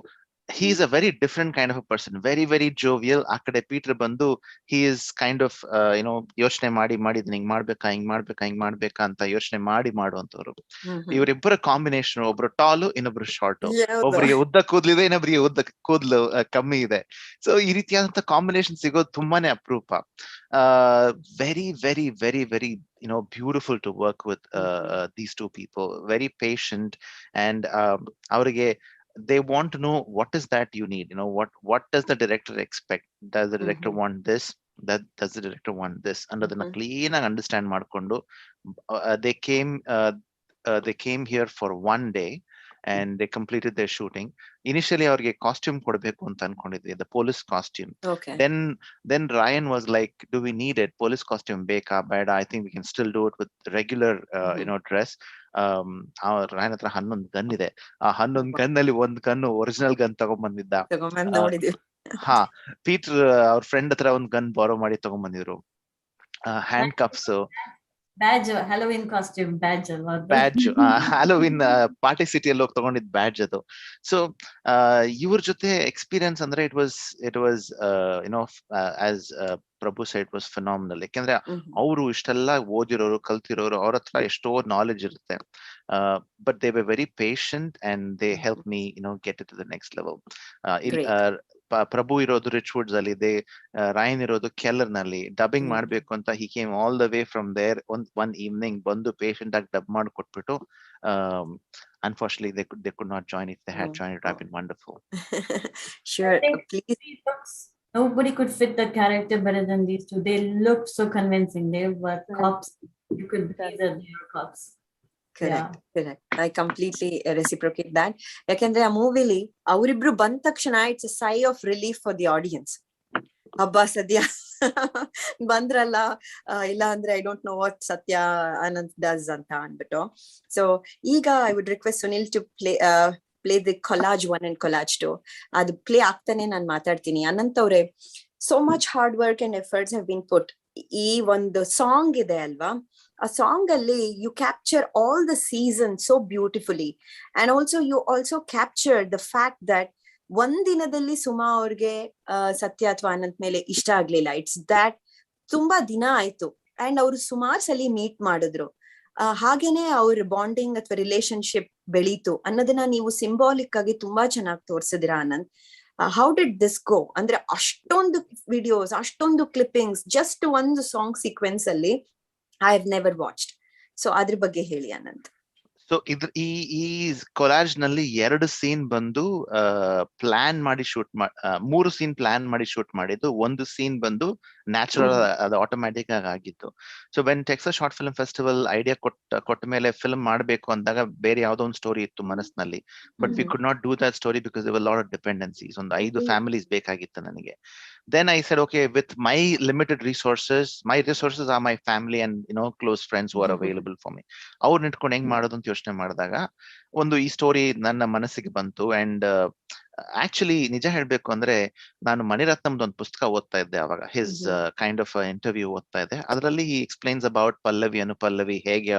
he's a very different kind of a person, very very jovial. ಆ ಕಡೆ ಪೀಟರ್ ಬಂದು he is kind of ಯೋಚನೆ ಮಾಡಿ ಹಿಂಗ್ ಮಾಡ್ಬೇಕಾ ಅಂತ ಯೋಚನೆ ಮಾಡುವಂತವ್ರು. ಇವರಿಬ್ಬರ ಕಾಂಬಿನೇಷನ್, ಒಬ್ರು ಟಾಲು, ಇನ್ನೊಬ್ರು ಶಾರ್ಟ್, ಒಬ್ರಿಗೆ ಉದ್ದ ಕೂದ್ಲಿದೆ, ಇನ್ನೊಬ್ರಿಗೆ ಉದ್ದ ಕೂದ್ಲು ಕಮ್ಮಿ ಇದೆ. ಸೊ ಈ ರೀತಿಯಾದಂತ ಕಾಂಬಿನೇಷನ್ ಸಿಗೋದು ತುಂಬಾನೇ ಅಪರೂಪ. Very very very very beautiful to work with these two people. Very patient, and ಅವ್ರಿಗೆ they want to know what is that you need, what does the director expect, does the director want this, does the director want this, ಅನ್ನೋದನ್ನ clean ಆಗಿ understand ಮಾಡ್ಕೊಂಡು they came here for one day and they completed their shooting. Initially ಅವ್ರಿಗೆ costume ಕೊಡ್ಬೇಕು ಅಂತ ಅನ್ಕೊಂಡಿದ್ವಿ, the police costume. Okay. Then Ryan was like, do we need it, police costume ಬೇಕಾ ಬೇಡ, I think we can still do it with regular dress. Rayan ಹತ್ರ 11 gun ಇದೆ. ಆ 11 gun ಅಲ್ಲಿ ಒಂದ್ ಗನ್ ಒರಿಜಿನಲ್ ಗನ್ ತಗೊಂಡ್ಬಂದಿದ್ದ. ಹಾ, ಪೀಟರ್ ಅವ್ರ ಫ್ರೆಂಡ್ ಹತ್ರ ಒಂದ್ ಗನ್ ಬಾರೋ ಮಾಡಿ ತಗೊಂಡ್ಬಂದಿದ್ರು. Handcuffs, badge, Halloween costume badge, Halloween party ಸಿಟಿಯಲ್ಲಿ ಹೋಗಿ ತಗೊಂಡಿದ್ ಬ್ಯಾಡ್ಜ್ ಅದು. ಸೊ ಇವ್ರ ಜೊತೆ ಎಕ್ಸ್ಪೀರಿಯನ್ಸ್ ಅಂದ್ರೆ it was as Prabhu side was phenomenal. ಯಾಕೆಂದ್ರೆ ಅವರು ಇಷ್ಟೆಲ್ಲ ಓದಿರೋರು, ಕಲ್ತಿರೋರು, ಅವ್ರ ಹತ್ರ ಎಷ್ಟೋ ನಾಲೆಜ್ ಇರುತ್ತೆ. But they were very patient and they help me get it to the next level. Prabhu ಇರೋದು ರಿಚ್ ವುಡ್ಸ್ ಅಲ್ಲಿ ಇದೆ, ರಾಯನ್ ಇರೋದು ಕೆಲ್ಲರ್ ನಲ್ಲಿ. ಡಬ್ಬಿಂಗ್ ಮಾಡ್ಬೇಕು ಅಂತ he came all the way from there. One evening ಬಂದು ಪೇಷಂಟ್ ಆಗಿ ಡಬ್ ಮಾಡಿಕೊಟ್ಬಿಟ್ಟು, unfortunately they could not join. If they had joined, it would have been wonderful. Sure, please. Nobody could fit the character better than these two. They looked so convincing. They were cops. You could see that they were cops. Correct. I completely reciprocate that. ಯಾಕಂದ್ರೆ ಆ ಮೂವಿಲಿ ಅವರಿಬ್ರು ಬಂದ ತಕ್ಷಣ it's a ಸೈ of relief for the audience. ಹಬ್ಬ ಸದ್ಯ ಬಂದ್ರಲ್ಲ, ಇಲ್ಲ ಅಂದ್ರೆ ಐ ಡೋಂಟ್ ನೋ ವಾಟ್ ಸತ್ಯ ಆನಂದ್ ಡಸ್ ಅಂತ ಅನ್ಬಿಟ್ಟು. ಸೊ ಈಗ I would request Sunil to play the collage 1 and collage 2. ಅದು ಪ್ಲೇ ಆಗ್ತಾನೆ ನಾನು ಮಾತಾಡ್ತೀನಿ. ಅನಂತ್ ಅವ್ರೆ, so much hard work and efforts have been put. ಈ ಒಂದು ಸಾಂಗ್ ಇದೆ ಅಲ್ವಾ, ಆ ಸಾಂಗ್ ಅಲ್ಲಿ you capture all the season so beautifully, and also you also capture the fact that ಒಂದಿನದಲ್ಲಿ ಸುಮಾ ಅವ್ರಿಗೆ ಸತ್ಯ ಅಥವಾ ಅನಂತ್ ಮೇಲೆ ಇಷ್ಟ ಆಗ್ಲಿಲ್ಲ. ಇಟ್ಸ್ ದ್ಯಾಟ್ ತುಂಬಾ ದಿನ ಆಯ್ತು ಅಂಡ್ ಅವ್ರು ಸುಮಾರು ಸಲ ಮೀಟ್ ಮಾಡಿದ್ರು. ಹಾಗೇನೆ ಅವ್ರ ಬಾಂಡಿಂಗ್ ಅಥವಾ ರಿಲೇಶನ್ಶಿಪ್ ಬೆಳೀತು ಅನ್ನೋದನ್ನ ನೀವು ಸಿಂಬಾಲಿಕ್ ಆಗಿ ತುಂಬಾ ಚೆನ್ನಾಗಿ ತೋರ್ಸಿದಿರಾ Anand. How did this go? ಅಂದ್ರೆ ಅಷ್ಟೊಂದು ವಿಡಿಯೋಸ್, ಅಷ್ಟೊಂದು ಕ್ಲಿಪ್ಪಿಂಗ್ಸ್ ಜಸ್ಟ್ ಒಂದು ಸಾಂಗ್ ಸೀಕ್ವೆನ್ಸ್ ಅಲ್ಲಿ I have never watched. So ಅದ್ರ ಬಗ್ಗೆ ಹೇಳಿ ಆನಂದ್. ಸೊ ಈ ಕೊಲಾಜ್ ನಲ್ಲಿ 2 ಸೀನ್ ಬಂದು ಪ್ಲಾನ್ ಮಾಡಿ ಶೂಟ್ 3 ಸೀನ್ ಪ್ಲಾನ್ ಮಾಡಿ ಶೂಟ್ ಮಾಡಿದ್ದು. ಒಂದು ಸೀನ್ ಬಂದು ನ್ಯಾಚುರಲ್, ಅದು ಆಟೋಮ್ಯಾಟಿಕ್ ಆಗಿ ಆಗಿತ್ತು. So when Texas short film festival idea ಕೊಟ್ಟ ಮೇಲೆ ಫಿಲ್ಮ್ ಮಾಡಬೇಕು ಅಂದಾಗ ಬೇರೆ ಯಾವ್ದೋ ಒಂದು ಸ್ಟೋರಿ ಇತ್ತು ಮನಸ್ಸಿನಲ್ಲಿ. But we could not do that story because there were lot of dependencies. ಒಂದು 5 ಫ್ಯಾಮಿಲೀಸ್ ಬೇಕಾಗಿತ್ತು ನನಗೆ. then I said, okay, with my limited resources, my resources are my family and close friends who are available for me. ಅವ್ರನ್ನ ಇಟ್ಕೊಂಡು ಹೆಂಗ್ ಮಾಡೋದು ಅಂತ ಯೋಚನೆ ಮಾಡಿದಾಗ ಒಂದು ಈ ಸ್ಟೋರಿ ನನ್ನ ಮನಸ್ಸಿಗೆ ಬಂತು. ಅಂಡ್ ಆಕ್ಚುಲಿ ನಿಜ ಹೇಳ್ಬೇಕು ಅಂದ್ರೆ ನಾನು ಮಣಿರತ್ನಮ್ದು ಒಂದು ಪುಸ್ತಕ ಓದ್ತಾ ಇದ್ದೆ ಅವಾಗ, ಹಿಸ್ ಕೈಂಡ್ ಆಫ್ ಇಂಟರ್ವ್ಯೂ ಓದ್ತಾ ಇದ್ದೆ. ಅದರಲ್ಲಿ ಹಿ ಎಕ್ಸ್ಪ್ಲೈನ್ಸ್ ಅಬೌಟ್ ಪಲ್ಲವಿ ಅನುಪಲ್ಲವಿ ಹೇಗೆ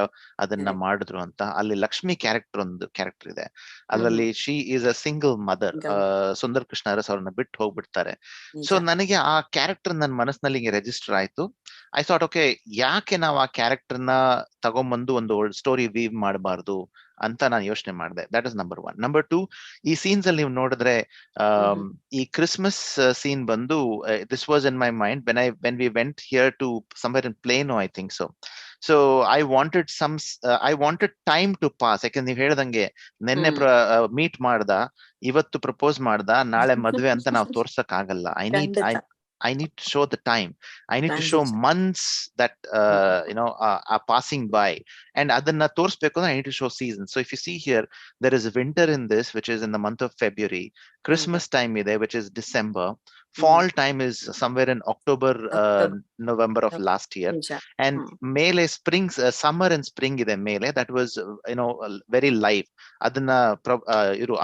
ಅದನ್ನ ಮಾಡಿದ್ರು ಅಂತ. ಅಲ್ಲಿ ಲಕ್ಷ್ಮಿ ಒಂದು ಕ್ಯಾರೆಕ್ಟರ್ ಇದೆ ಅದರಲ್ಲಿ. She is a single mother. Sundar Krishna Aras ಅವ್ರನ್ನ ಬಿಟ್ಟು ಹೋಗ್ಬಿಡ್ತಾರೆ. ಸೊ ನನಗೆ ಆ ಕ್ಯಾರೆಕ್ಟರ್ ನನ್ನ ಮನಸ್ಸಿನಲ್ಲಿ ರೆಜಿಸ್ಟರ್ ಆಯ್ತು. ಐ ಥಾಟ್ ಓಕೆ, ಯಾಕೆ ನಾವು ಆ ಕ್ಯಾರೆಕ್ಟರ್ ನ ತಗೊಂಡ್ಬಂದು ಒಂದು ಸ್ಟೋರಿ ವೀವ್ ಮಾಡಬಾರ್ದು ಅಂತ ನಾನು ಯೋಚನೆ ಮಾಡಿದೆ. That is number 1. ನಂಬರ್ 2, ಈ ಸೀನ್ಸ್ ಅಲ್ಲಿ ನೀವು ನೋಡಿದ್ರೆ ಈ ಕ್ರಿಸ್ಮಸ್ ಸೀನ್ ಬಂದು this was in my mind when we went here to somewhere in Plano, I think so. So I wanted time to pass. ಯಾಕಂದ್ರೆ ನೀವು ಹೇಳ್ದಂಗೆ ನಿನ್ನೆ ಮೀಟ್ ಮಾಡ್ದ, ಇವತ್ತು ಪ್ರಪೋಸ್ ಮಾಡ್ದ, ನಾಳೆ ಮದ್ವೆ ಅಂತ ನಾವು ತೋರ್ಸಕ್ ಆಗಲ್ಲ. I need to show the time. I need to show months that are passing by, and adanna torsbeku I need to show seasons. So if you see here, there is winter in this, which is in the month of February. Christmas time ide, which is December. Fall time is somewhere in October, November of last year. And mele spring, summer and spring ide mele, that was very live. Adanna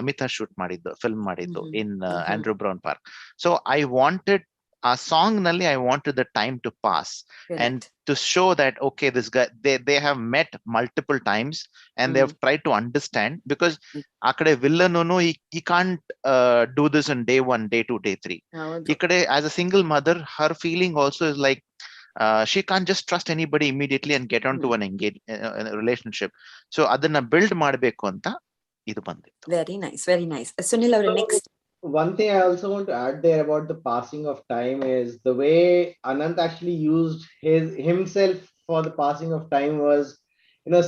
Amita shoot madiddu, film madiddu in Andrew Brown Park. So I wanted a song nalli, I wanted the time to pass. Correct. And to show that okay, this guy, they have met multiple times and they have tried to understand, because akade villain he can't do this on day 1, day 2, day 3. Ikade as a single mother, her feeling also is like she can't just trust anybody immediately and get on to an engaged relationship. So adanna build ಮಾಡಬೇಕು ಅಂತ ಇದು ಬಂದಿತ್ತು. Very nice, very nice. Sunil, our next. One thing I also want to add there about the passing of time is the way Anant actually used himself for the passing of time was,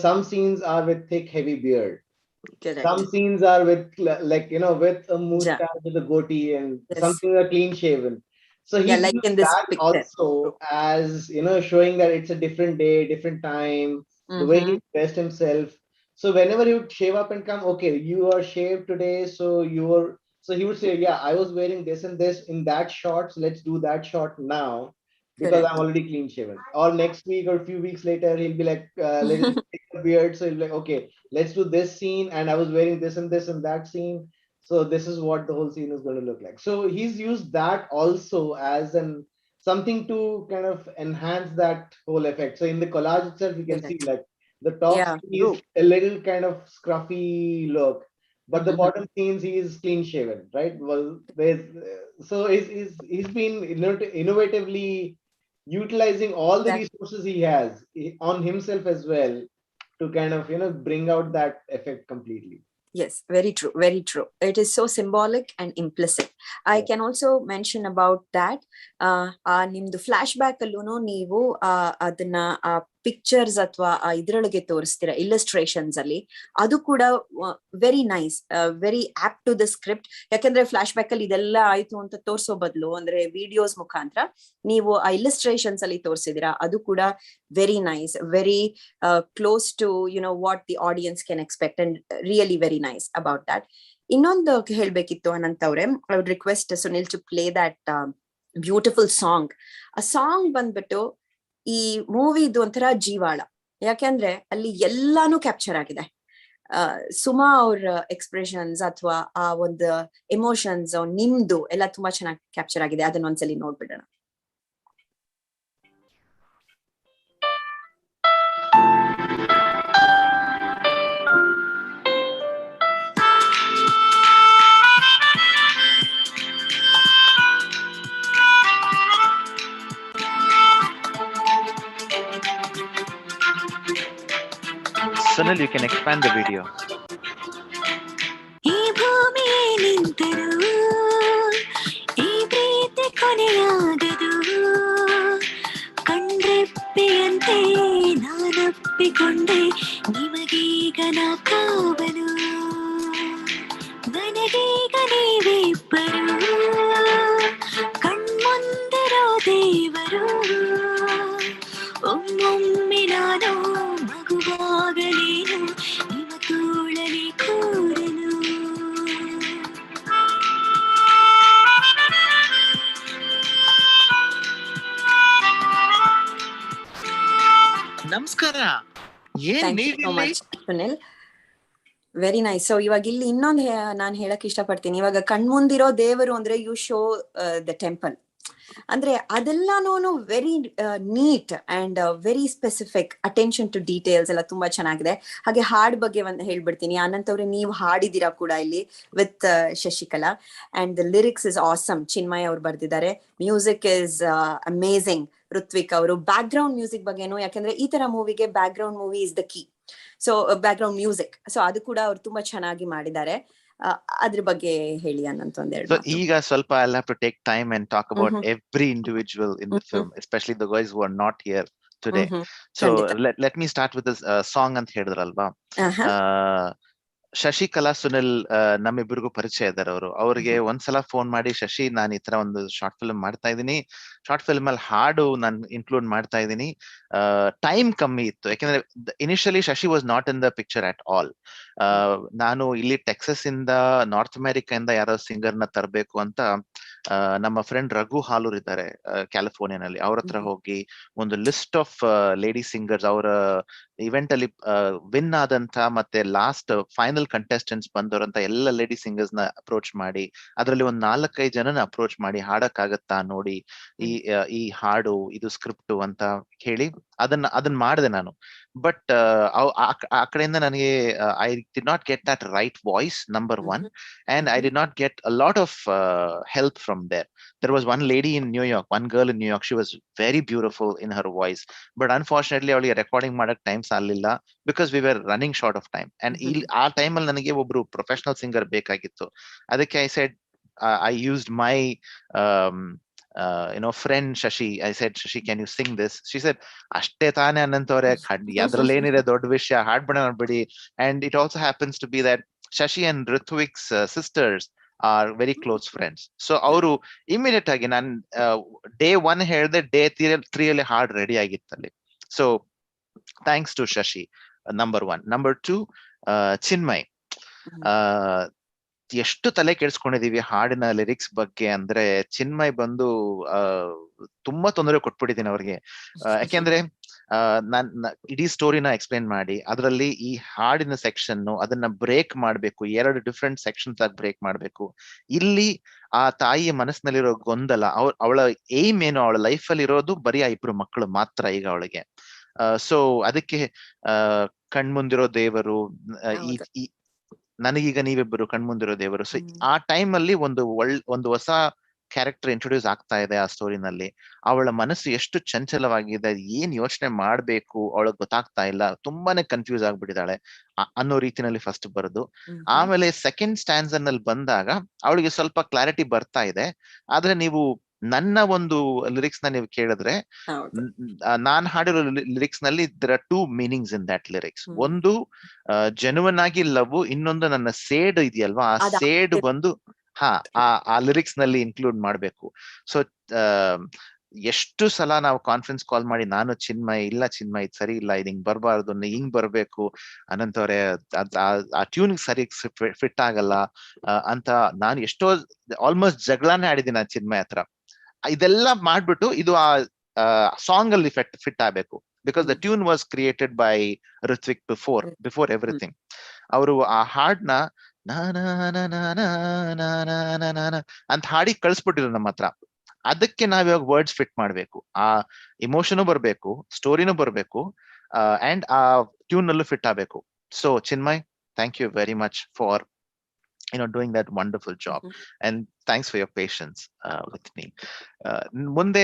some scenes are with thick, heavy beard. Correct. Some scenes are with with a mustache, with a goatee, and some scenes are clean shaven. So he like in this that picture also as showing that it's a different day, different time, the way he dressed himself. So whenever he would shave up and come, okay, you are shaved today, so he would say, yeah, I was wearing this and this in that shot, so let's do that shot now because I'm already clean shaven. Or next week or a few weeks later, he'll be like, let's take the beard. So he'll be like, okay, let's do this scene, and I was wearing this and this in that scene, so this is what the whole scene is going to look like. So he's used that also as something to kind of enhance that whole effect. So in the collage itself, you can see like the top is a little kind of scruffy look, but the bottom scenes he is clean shaven, right? Well, so he's been innovatively utilizing all the resources he has on himself as well to kind of bring out that effect completely. Yes, very true, very true. It is so symbolic and implicit. I can also mention about that nimdu flashback allunu neevu adanna pictures ಅಥವಾ ಇದ್ರೊಳಗೆ ತೋರಿಸ್ತೀರಾ illustrations ಅಲ್ಲಿ, ಅದು ಕೂಡ very nice, very apt to the script. ಯಾಕಂದ್ರೆ flashback ಅಲ್ಲಿ ಇದೆಲ್ಲ ಆಯ್ತು ಅಂತ ತೋರ್ಸೋ ಬದಲು ಅಂದ್ರೆ ವಿಡಿಯೋಸ್ ಮುಖಾಂತರ ನೀವು ಆ ಇಲ್ಲಸ್ಟ್ರೇಷನ್ಸ್ ಅಲ್ಲಿ ತೋರಿಸಿದಿರಾ, ಅದು ಕೂಡ very nice, very close to what the audience can expect and really very nice about that. ಇನ್ನೊಂದು ಹೇಳ್ಬೇಕಿತ್ತು ಅನಂತ್ ಅವ್ರೆ, I would request Sunil to play that beautiful song. ಆ ಸಾಂಗ್ ಬಂದ್ಬಿಟ್ಟು ಈ ಮೂವಿದು ಒಂಥರ ಜೀವಾಳ, ಯಾಕೆಂದ್ರೆ ಅಲ್ಲಿ ಎಲ್ಲಾನು ಕ್ಯಾಪ್ಚರ್ ಆಗಿದೆ. ಸುಮಾ ಅವ್ರ ಎಕ್ಸ್ಪ್ರೆಷನ್ಸ್ ಅಥವಾ ಆ ಒಂದು ಎಮೋಷನ್ಸ್ ನಿಮ್ದು ಎಲ್ಲ ತುಂಬಾ ಚೆನ್ನಾಗಿ ಕ್ಯಾಪ್ಚರ್ ಆಗಿದೆ. ಅದನ್ನ ಒಂದ್ಸಲಿ ನೋಡ್ಬಿಡೋಣ. Sunil, you can expand the video. ಈ ಭೂಮಿ ನಿಂತರು ಈ ಪ್ರೀತಿ ಕೊನೆಯಾಗದು, ಕಣ್ರೆಪ್ಪೆಯಂತೆ ನಾನಪ್ಪಿಕೊಂಡೆ ನಿಮಗೀಗ ನಾ ಕಾವಲು, ನನಗೀಗ ನೀವಿಬ್ಬರು ಕಣ್ಮುಂದಿರೋ ದೇವರು, ಒಮ್ಮೊಮ್ಮೆ ನಾನು ಮಗುವಾಗಲೇನು ನಿಮ್ಮ ತೋಳ ನಮಸ್ಕಾರ. ಏನ್ thank you so much Sunil. Very nice. So ಇವಾಗ ಇಲ್ಲಿ ಇನ್ನೊಂದು ನಾನು ಹೇಳಕ್ ಇಷ್ಟಪಡ್ತೀನಿ. ಇವಾಗ ಕಣ್ಮುಂದಿರೋ ದೇವರು ಅಂದ್ರೆ ಯು ಶೋ ದ ಟೆಂಪಲ್. ಅಂದ್ರೆ ಅದೆಲ್ಲಾನು very neat and very specific, attention to details ಎಲ್ಲ ತುಂಬಾ ಚೆನ್ನಾಗಿದೆ. ಹಾಗೆ ಹಾಡ್ ಬಗ್ಗೆ ಒಂದು ಹೇಳ್ಬಿಡ್ತೀನಿ. ಅನಂತ್ ಅವ್ರೆ, ನೀವು ಹಾಡಿದೀರಾ ಕೂಡ ಇಲ್ಲಿ with Shashikala, and the lyrics is awesome. Chinmay ಅವ್ರು ಬರ್ದಿದ್ದಾರೆ. Music is amazing. ಋತ್ವಿಕ್ ಅವರು ಬ್ಯಾಕ್ ಗ್ರೌಂಡ್ ಮ್ಯೂಸಿಕ್ ಬಗ್ಗೆನು, ಯಾಕಂದ್ರೆ ಈ ತರ ಮೂವಿಗೆ background movie is the key. So background music, so ಅದು ಕೂಡ ಅವ್ರು ತುಂಬಾ ಚೆನ್ನಾಗಿ ಮಾಡಿದ್ದಾರೆ. ಅದ್ರ ಬಗ್ಗೆ ಹೇಳಿ ಅನಂತ್ ಒಂದೆರಡು. So ಈಗ ಸ್ವಲ್ಪ I'll have to take time and talk about every individual in the film, especially the guys who are not here today. So let me start with this song ಅಂತ ಹೇಳಿದ್ರಲ್ವಾ. ಶಶಿಕಲಾ ಸುನಿಲ್ ನಮ್ಮಿಬ್ಬರಿಗೂ ಪರಿಚಯ ಇದ್ದಾರೆ. ಅವ್ರಿಗೆ ಒಂದ್ಸಲ ಫೋನ್ ಮಾಡಿ, ಶಶಿ ನಾನು ಈ ತರ ಒಂದು ಶಾರ್ಟ್ ಫಿಲ್ಮ್ ಮಾಡ್ತಾ ಇದ್ದೀನಿ, ಶಾರ್ಟ್ ಫಿಲ್ಮ್ ಅಲ್ಲಿ ಹಾಡು ನಾನು ಇನ್ಕ್ಲೂಡ್ ಮಾಡ್ತಾ ಇದ್ದೀನಿ, ಟೈಮ್ ಕಮ್ಮಿ ಇತ್ತು. ಯಾಕಂದ್ರೆ initially Shashi was not in the picture at all. ನಾನು ಇಲ್ಲಿ ಟೆಕ್ಸಸ್ ಇಂದ ನಾರ್ತ್ ಅಮೆರಿಕಾ ಇಂದ ಯಾರೋ ಸಿಂಗರ್ ನ ತರಬೇಕು ಅಂತ ನಮ್ಮ ಫ್ರೆಂಡ್ ರಘು ಹಾಲೂರ್ ಇದ್ದಾರೆ ಕ್ಯಾಲಿಫೋರ್ನಿಯಾನಲ್ಲಿ, ಅವ್ರ ಹತ್ರ ಹೋಗಿ ಒಂದು ಲಿಸ್ಟ್ ಆಫ್ ಲೇಡಿ ಸಿಂಗರ್ಸ್, ಅವರ ಇವೆಂಟ್ ಅಲ್ಲಿ ವಿನ್ ಆದಂತ ಮತ್ತೆ ಲಾಸ್ಟ್ ಫೈನಲ್ ಕಂಟೆಸ್ಟೆಂಟ್ಸ್ ಬಂದವರಂತ ಎಲ್ಲ ಲೇಡಿ ಸಿಂಗರ್ಸ್ ನ ಅಪ್ರೋಚ್ ಮಾಡಿ, ಅದರಲ್ಲಿ ಒಂದ್ 4-5 ಜನನ ಅಪ್ರೋಚ್ ಮಾಡಿ ಹಾಡಕ್ಕಾಗತ್ತಾ ನೋಡಿ, ಈ ಹಾಡು ಇದು ಸ್ಕ್ರಿಪ್ಟ್ ಅಂತ ಹೇಳಿ ಅದನ್ನ ಮಾಡಿದೆ ನಾನು. ಬಟ್ ಆ ಕಡೆಯಿಂದ ನನಗೆ I did not get that right voice, number one, and I did not get a lot of help from there. There was one lady in New York, one girl in New York, she was very beautiful in her voice, but unfortunately ಅವಳಿಗೆ recording ಮಾಡಕ್ time ಸಾಲಿಲ್ಲ, because we were running short of time. And ಆ ಟೈಮಲ್ಲಿ ನನಗೆ ಒಬ್ರು professional singer ಬೇಕಾಗಿತ್ತು. ಅದಕ್ಕೆ I said, I used my friend Shashi. I said, Shashi, can you sing this? She said, ಅಷ್ಟೇ ತಾನೇ ಅನ್ನಂತವ್ರೆ, ಅದ್ರಲ್ಲಿ ಏನಿದೆ ದೊಡ್ಡ ವಿಷಯ, ಹಾಡ್ಬೇಡ ಮಾಡ್ಬೇಡಿ. And it also happens to be that Shashi and Ritwik's sisters are very close friends. So ಅವರು immediate ಆಗಿ ನಾನು ಡೇ 1 ಹೇಳಿದೆ, ಡೇ 3 ಅಲ್ಲಿ ಹಾಡ್ ರೆಡಿ ಆಗಿತ್ತಲ್ಲಿ. So thanks to Shashi, number 1. Number 2, Chinmay. ಎಷ್ಟು ತಲೆ ಕೆಡ್ಸ್ಕೊಂಡಿದೀವಿ ಹಾಡಿನ ಲಿರಿಕ್ಸ್ ಬಗ್ಗೆ ಅಂದ್ರೆ, ಚಿನ್ಮಯ್ ಬಂದು ತುಂಬಾ ತೊಂದರೆ ಕೊಟ್ಬಿಟ್ಟಿದ್ದೀನಿ ಅವ್ರಿಗೆ. ಯಾಕೆಂದ್ರೆ ನಾನ್ ಇಡೀ ಸ್ಟೋರಿನ ಎಕ್ಸ್ಪ್ಲೇನ್ ಮಾಡಿ ಅದರಲ್ಲಿ ಈ ಹಾಡಿನ ಸೆಕ್ಷನ್ ಅದನ್ನ ಬ್ರೇಕ್ ಮಾಡ್ಬೇಕು, 2 ಡಿಫ್ರೆಂಟ್ ಸೆಕ್ಷನ್ಸ್ ಆಗಿ ಬ್ರೇಕ್ ಮಾಡ್ಬೇಕು. ಇಲ್ಲಿ ಆ ತಾಯಿಯ ಮನಸ್ಸಿನಲ್ಲಿರೋ ಗೊಂದಲ, ಅವಳ ಏಮ್ ಏನು, ಅವಳ ಲೈಫ್ ಅಲ್ಲಿ ಇರೋದು ಬರೀ ಆ 2 ಮಕ್ಕಳು ಮಾತ್ರ ಈಗ ಅವಳಿಗೆ. ಸೊ ಅದಕ್ಕೆ ಕಣ್ಮುಂದಿರೋ ದೇವರು, ನನಗೀಗ ನೀವಿಬ್ಬರು ಕಣ್ಮುಂದಿರೋ ದೇವರು. ಸೊ ಆ ಟೈಮ್ ಅಲ್ಲಿ ಒಂದು ಹೊಸ ಕ್ಯಾರೆಕ್ಟರ್ ಇಂಟ್ರೊಡ್ಯೂಸ್ ಆಗ್ತಾ ಇದೆ ಆ ಸ್ಟೋರಿನಲ್ಲಿ. ಅವಳ ಮನಸ್ಸು ಎಷ್ಟು ಚಂಚಲವಾಗಿದೆ, ಏನ್ ಯೋಚನೆ ಮಾಡ್ಬೇಕು ಅವಳಗ್ ಗೊತ್ತಾಗ್ತಾ ಇಲ್ಲ, ತುಂಬಾನೇ ಕನ್ಫ್ಯೂಸ್ ಆಗ್ಬಿಟ್ಟಿದ್ದಾಳೆ ಅನ್ನೋ ರೀತಿನಲ್ಲಿ ಫಸ್ಟ್ ಬರೋದು. ಆಮೇಲೆ ಸೆಕೆಂಡ್ ಸ್ಟ್ಯಾನ್ಸ್ ನಲ್ಲಿ ಬಂದಾಗ ಅವಳಿಗೆ ಸ್ವಲ್ಪ ಕ್ಲಾರಿಟಿ ಬರ್ತಾ ಇದೆ. ಆದ್ರೆ ನೀವು ನನ್ನ ಒಂದು ಲಿರಿಕ್ಸ್ ನ ನೀವು ಕೇಳಿದ್ರೆ, ನಾನ್ ಹಾಡಿರೋ ಲಿರಿಕ್ಸ್ ನಲ್ಲಿ there are 2 meanings in that lyrics. ಒಂದು ಜೆನ್ಯುನ್ ಆಗಿ ಲವ್, ಇನ್ನೊಂದು ನನ್ನ ಸೇಡ್ ಇದೆಯಲ್ವಾ, ಆ ಸೇಡ್ ಬಂದು ಆ ಲಿರಿಕ್ಸ್ ನಲ್ಲಿ ಇನ್ಕ್ಲೂಡ್ ಮಾಡ್ಬೇಕು. ಸೊ ಎಷ್ಟು ಸಲ ನಾವು ಕಾನ್ಫರೆನ್ಸ್ ಕಾಲ್ ಮಾಡಿ, ನಾನು ಚಿನ್ಮಯ್, ಇಲ್ಲ ಚಿನ್ಮಯ್ ಸರಿ ಇಲ್ಲ, ಇದು ಹಿಂಗ್ ಬರ್ಬಾರ್ದು, ಹಿಂಗ್ ಬರ್ಬೇಕು, ಅನಂತವ್ರೆ ಆ ಟ್ಯೂನ್ ಸರಿ ಫಿಟ್ ಆಗಲ್ಲ ಅಂತ ನಾನು ಎಷ್ಟೋ ಆಲ್ಮೋಸ್ಟ್ ಜಗಳಾನೇ ಆಡಿದ್ದೀನಿ ಆ ಚಿನ್ಮಯ್ ಹತ್ರ. ಇದೆಲ್ಲ ಮಾಡ್ಬಿಟ್ಟು ಇದು ಆ ಸಾಂಗ್ ಅಲ್ಲಿ ಫಿಟ್ ಆಗ್ಬೇಕು, because the tune was created by Ritwik before everything. ಅವರು ಆ ಹಾಡ್ನ ಅಂತ ಹಾಡಿ ಕಳ್ಸ್ಬಿಟ್ಟಿದ್ರು ನಮ್ಮ ಹತ್ರ. ಅದಕ್ಕೆ ನಾವ್ ಇವಾಗ ವರ್ಡ್ಸ್ ಫಿಟ್ ಮಾಡ್ಬೇಕು, ಆ ಇಮೋಷನು ಬರ್ಬೇಕು, ಸ್ಟೋರಿನೂ ಬರ್ಬೇಕು, ಅಂಡ್ ಆ ಟ್ಯೂನ್ ನಲ್ಲೂ ಫಿಟ್ ಆಗ್ಬೇಕು. So Chinmay, thank you very much for doing that wonderful job, and thanks for your patience with me. Munde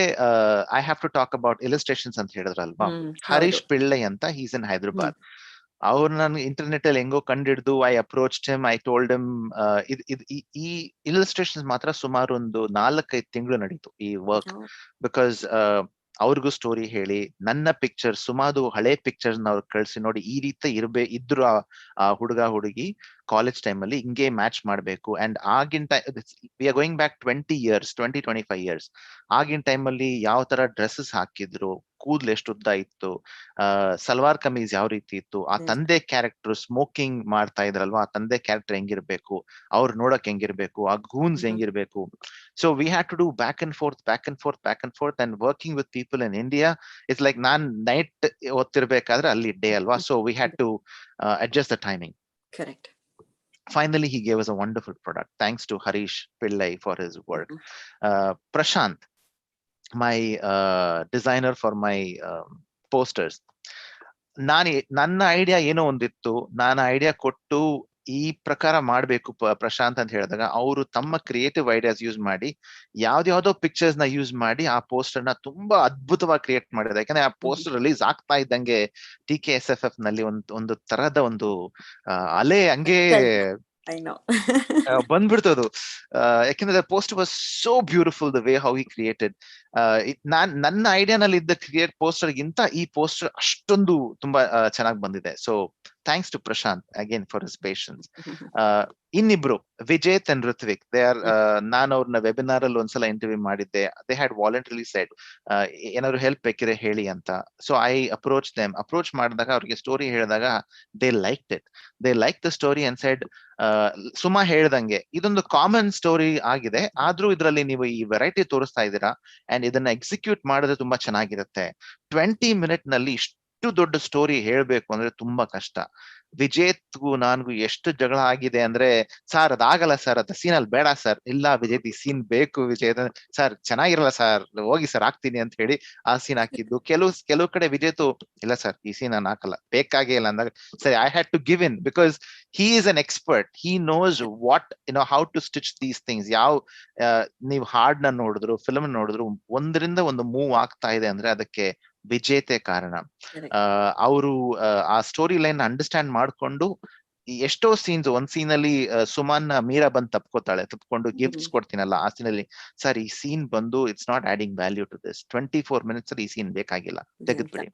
I have to talk about illustrations ಅಂತ ಹೇಳಿದ್ರಲ್ವಾ. ಹರೀಶ್ ಪಿಳ್ಳೈ ಅಂತ, he's in Hyderabad. ಅವ್ರು ನಾನು ಇಂಟರ್ನೆಟ್ ಅಲ್ಲಿ ಹೆಂಗೋ ಕಂಡಿಡ್ದು, I approached him, I told him. ಈ illustrations ಮಾತ್ರ ಸುಮಾರು ಒಂದು 4-5 ತಿಂಗಳು ನಡೀತು ಈ ವರ್ಕ್, ಬಿಕಾಸ್ ಅವ್ರಿಗೂ ಸ್ಟೋರಿ ಹೇಳಿ, ನನ್ನ ಪಿಕ್ಚರ್ ಸುಮಾರು ಹಳೆ ಪಿಕ್ಚರ್ಸ್ ಅವ್ರು ಕಳ್ಸಿ, ನೋಡಿ ಈ ರೀತಿ ಇದ್ರು ಆ ಹುಡುಗ ಹುಡುಗಿ, ಕಾಲೇಜ್ ಟೈಮಲ್ಲಿ ಹಿಂಗೆ ಮ್ಯಾಚ್ ಮಾಡಬೇಕು. ಅಂಡ್ ಆಗಿನ we are going back 25 years. ಆಗಿನ ಟೈಮಲ್ಲಿ ಯಾವ ತರ ಡ್ರೆಸ್ಸಸ್ ಹಾಕಿದ್ರು, ಕೂದಲು ಎಷ್ಟು ಉದ್ದ ಇತ್ತು, ಸಲ್ವಾರ್ ಕಮೀಸ್ ಯಾವ ರೀತಿ ಇತ್ತು, ಆ ತಂದೆ ಕ್ಯಾರೆಕ್ಟರ್ ಸ್ಮೋಕಿಂಗ್ ಮಾಡ್ತಾ ಇದ್ರಲ್ವಾ, ಆ ತಂದೆ ಕ್ಯಾರೆಕ್ಟರ್ ಹೆಂಗಿರ್ಬೇಕು, ಅವ್ರು ನೋಡಕ್ ಹೆಂಗಿರ್ಬೇಕು, ಆ ಗೂನ್ಸ್ ಹೆಂಗಿರ್ಬೇಕು. So we had to do back and forth and working with people in India. It's like ನಾನ್ ನೈಟ್ ಓದ್ತಿರ್ಬೇಕಾದ್ರೆ ಅಲ್ಲಿ ಡೇ ಅಲ್ವಾ, so we had to adjust the timing. Correct. Finally, he gave us a wonderful product. Thanks to Harish Pillai for his work. Prashant, my designer for my posters. ನನ್ನ idea ಏನೋ ಒಂದಿತ್ತು, ನಾನು idea ಕೊಟ್ಟು ಈ ಪ್ರಕಾರ ಮಾಡ್ಬೇಕು ಪ್ರಶಾಂತ್ ಅಂತ ಹೇಳಿದಾಗ, ಅವರು ತಮ್ಮ ಕ್ರಿಯೇಟಿವ್ ಐಡಿಯಾಸ್ ಯೂಸ್ ಮಾಡಿ ಯಾವ್ದಾವ್ದೋ ಪಿಕ್ಚರ್ಸ್ ನ ಯೂಸ್ ಮಾಡಿ ಆ ಪೋಸ್ಟರ್ ನ ತುಂಬಾ ಅದ್ಭುತವಾಗಿ ಕ್ರಿಯೇಟ್ ಮಾಡಿದ್ದಾರೆ. ಯಾಕಂದ್ರೆ ಆ ಪೋಸ್ಟರ್ ರಿಲೀಸ್ ಆಗ್ತಾ ಇದ್ದಂಗೆ TKSFF ನಲ್ಲಿ ಒಂದು ತರದ ಒಂದು ಅಲೆ ಹಂಗೆ ಬಂದ್ಬಿಡ್ತದು. ಯಾಕೆಂದ್ರೆ post was so beautiful the way how he created. ನನ್ನ ಐಡಿಯಾನಲ್ಲಿ ಇದ್ದ ಕ್ರಿಯೇಟ್ ಪೋಸ್ಟರ್ ಗಿಂತ ಈ ಪೋಸ್ಟರ್ ಅಷ್ಟೊಂದು ತುಂಬಾ ಚೆನ್ನಾಗಿ ಬಂದಿದೆ. So thanks to Prashant again for his patience. ಇನ್ನಿಬ್ರು Vijeth and Ritvik, they are, ನಾನು ಅವ್ರನ್ನ ವೆಬಿನಾರ್ ಅಲ್ಲಿ ಒಂದ್ಸಲ ಇಂಟರ್ವ್ಯೂ ಮಾಡಿದ್ದೆ. ದೇ ಹ್ಯಾಡ್ ವಾಲಂಟರಿಲಿ ಸೆಡ್ ಏನಾದ್ರು ಹೆಲ್ಪ್ ಬೇಕಿದ್ರೆ ಹೇಳಿ ಅಂತ. ಸೊ ಐ ಅಪ್ರೋಚ್ ಮಾಡಿದಾಗ ಅವ್ರಿಗೆ ಸ್ಟೋರಿ ಹೇಳಿದಾಗ they like the story and shed, Suma ಹೇಳ್ದಂಗೆ ಇದೊಂದು ಕಾಮನ್ ಸ್ಟೋರಿ ಆಗಿದೆ, ಆದ್ರೂ ಇದರಲ್ಲಿ ನೀವು ಈ ವೆರೈಟಿ ತೋರಿಸ್ತಾ ಇದ್ದೀರಾ ಅಂಡ್ ಇದನ್ನ ಎಕ್ಸಿಕ್ಯೂಟ್ ಮಾಡಿದ್ರೆ ತುಂಬಾ ಚೆನ್ನಾಗಿರುತ್ತೆ. 20 minutes ನಲ್ಲಿ ಇಷ್ಟು ದೊಡ್ಡ ಸ್ಟೋರಿ ಹೇಳ್ಬೇಕು ಅಂದ್ರೆ ತುಂಬಾ ಕಷ್ಟ. ವಿಜೇತ್ಗೂ ನನ್ಗೂ ಎಷ್ಟು ಜಗಳ ಆಗಿದೆ ಅಂದ್ರೆ, ಸರ್ ಅದಾಗಲ್ಲ ಸರ್, ಅದ ಸೀನ್ ಅಲ್ಲಿ ಬೇಡ ಸರ್, ಇಲ್ಲ ವಿಜೇತ್ ಈ ಸೀನ್ ಬೇಕು ವಿಜೇತ್, ಸರ್ ಚೆನ್ನಾಗಿರಲ್ಲ ಸರ್, ಹೋಗಿ ಸರ್ ಹಾಕ್ತೀನಿ ಅಂತ ಹೇಳಿ ಆ ಸೀನ್ ಹಾಕಿದ್ದು. ಕೆಲವು ಕಡೆ ವಿಜೇತು ಇಲ್ಲ ಸರ್ ಈ ಸೀನ್ ನಾನು ಹಾಕಲ್ಲ, ಬೇಕಾಗೇ ಇಲ್ಲ ಅಂದಾಗ ಸರಿ I had to give in, because he is an expert. He knows what, how to stitch these things. ಯಾವ ನೀವು ಹಾಡ್ ನ ನೋಡಿದ್ರು, ಫಿಲ್ಮ್ ನೋಡಿದ್ರು, ಒಂದರಿಂದ ಒಂದು ಮೂವ್ ಆಗ್ತಾ ಇದೆ ಅಂದ್ರೆ ಅದಕ್ಕೆ ವಿಜೇತೆ ಕಾರಣ. ಅವರು ಆ ಸ್ಟೋರಿ ಲೈನ್ ಅಂಡರ್ಸ್ಟ್ಯಾಂಡ್ ಮಾಡ್ಕೊಂಡು ಎಷ್ಟೋ ಸೀನ್ಸ್, ಒಂದ್ ಸೀನ್ ಅಲ್ಲಿ ಸುಮನ್ ಮೀರಾ ಬಂದ್ ತಪ್ಕೊಂಡು ಗಿಫ್ಟ್ಸ್ ಕೊಡ್ತೀನಲ್ಲ, ಆ ಸೀನ್ ಅಲ್ಲಿ ಸರ್ ಈ ಸೀನ್ ಬಂದು it's not adding value to this, 24 minutes ಅಲ್ಲಿ ಈ ಸೀನ್ ಬೇಕಾಗಿಲ್ಲ, ತೆಗೆದ್ಬಿಡಿ.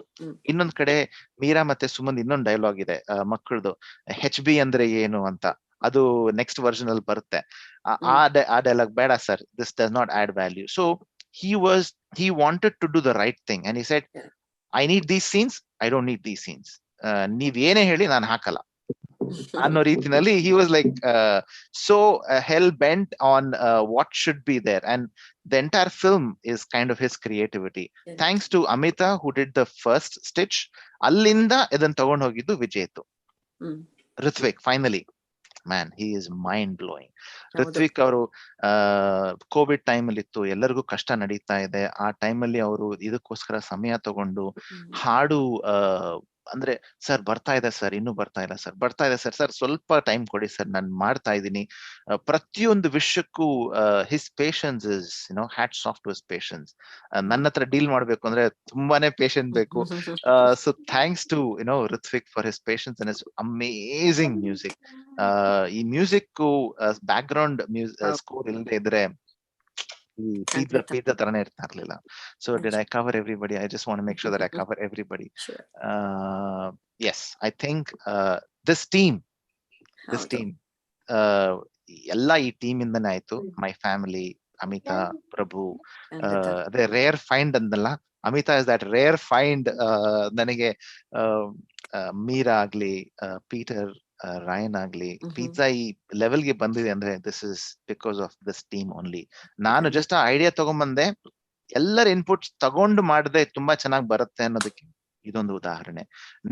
ಇನ್ನೊಂದ್ ಕಡೆ ಮೀರಾ ಮತ್ತೆ ಸುಮನ್ ಇನ್ನೊಂದು ಡೈಲಾಗ್ ಇದೆ ಮಕ್ಕಳದು, HB ಅಂದ್ರೆ ಏನು ಅಂತ, ಅದು ನೆಕ್ಸ್ಟ್ ವರ್ಷನ್ ಅಲ್ಲಿ ಬರುತ್ತೆ. ಆ ಡೈಲಾಗ್ ಬೇಡ sir, this does not add value. So he wanted to do the right thing and he said, I need these scenes, I don't need these scenes. ನೀವ್ ಏನೇ ಹೇಳಿ ನಾನು ಹಾಕಲ್ಲ ಅನ್ನೋ ರೀತಿನಲ್ಲಿ he was like so hell bent on what should be there, and the entire film is kind of his creativity. Thanks to Amita who did the first stitch. ಅಲ್ಲಿಂದ ಇದನ್ನ ತಗೊಂಡು ಹೋಗಿದ್ದು ವಿಜೇತು. Ritwik finally, man, he is mind blowing. Ritwik ಅವರು Covid time ಅಲ್ಲಿ ಇತ್ತು, ಎಲ್ಲರಿಗೂ ಕಷ್ಟ ನಡೀತಾ ಇದೆ. ಆ ಟೈಮ್ ಅಲ್ಲಿ ಅವರು ಇದಕ್ಕೋಸ್ಕರ ಸಮಯ ತಗೊಂಡು ಹಾಡು ಅಂದ್ರೆ, ಸರ್ ಬರ್ತಾ ಇದೆ ಸರ್, ಇನ್ನೂ ಬರ್ತಾ ಇಲ್ಲ ಸರ್, ಬರ್ತಾ ಇದೆ ಸರ್, ಸರ್ ಸ್ವಲ್ಪ ಟೈಮ್ ಕೊಡಿ ಸರ್, ನಾನು ಮಾಡ್ತಾ ಇದ್ದೀನಿ. ಪ್ರತಿಯೊಂದು ವಿಷಯಕ್ಕೂ his patience is hats off to his patience. ನನ್ನ ಹತ್ರ ಡೀಲ್ ಮಾಡ್ಬೇಕು ಅಂದ್ರೆ ತುಂಬಾನೇ ಪೇಷನ್ಸ್ ಬೇಕು. So thanks to Ritvik for his patience and his amazing music. ಈ ಮ್ಯೂಸಿಕ್ ಬ್ಯಾಕ್ ಗ್ರೌಂಡ್ ಸ್ಕೋರ್ ಇಲ್ಲದೆ ಇದ್ರೆ pizza ತರನೇ ಇರ್ತಾ ಇರ್ಲಿಲ್ಲ. So did I cover everybody? I just want to make sure that I cover everybody. Sure. Yes, I think this team ಎಲ್ಲ ಈ team ಇಂದನೇ ಆಯ್ತು. My family, Amita, Prabhu, ಅದೇ rare find ಅಂದಲ್ಲ, Amita is that rare find. ನನಗೆ ಮೀರಾ ಆಗ್ಲಿ, Peter, Rayan ಆಗ್ಲಿ, pizza ಈ ಲೆವೆಲ್ಗೆ ಬಂದಿದೆ ಅಂದ್ರೆ this is because of this team only. ನಾನು ಜಸ್ಟ್ ಆ ಐಡಿಯಾ ತಗೊಂಡ್ಬಂದೆ, ಎಲ್ಲರ ಇನ್ಪುಟ್ಸ್ ತಗೊಂಡು ಮಾಡಿದ್ರೆ ತುಂಬಾ ಚೆನ್ನಾಗಿ ಬರುತ್ತೆ ಅನ್ನೋದಕ್ಕೆ ಇದೊಂದು ಉದಾಹರಣೆ.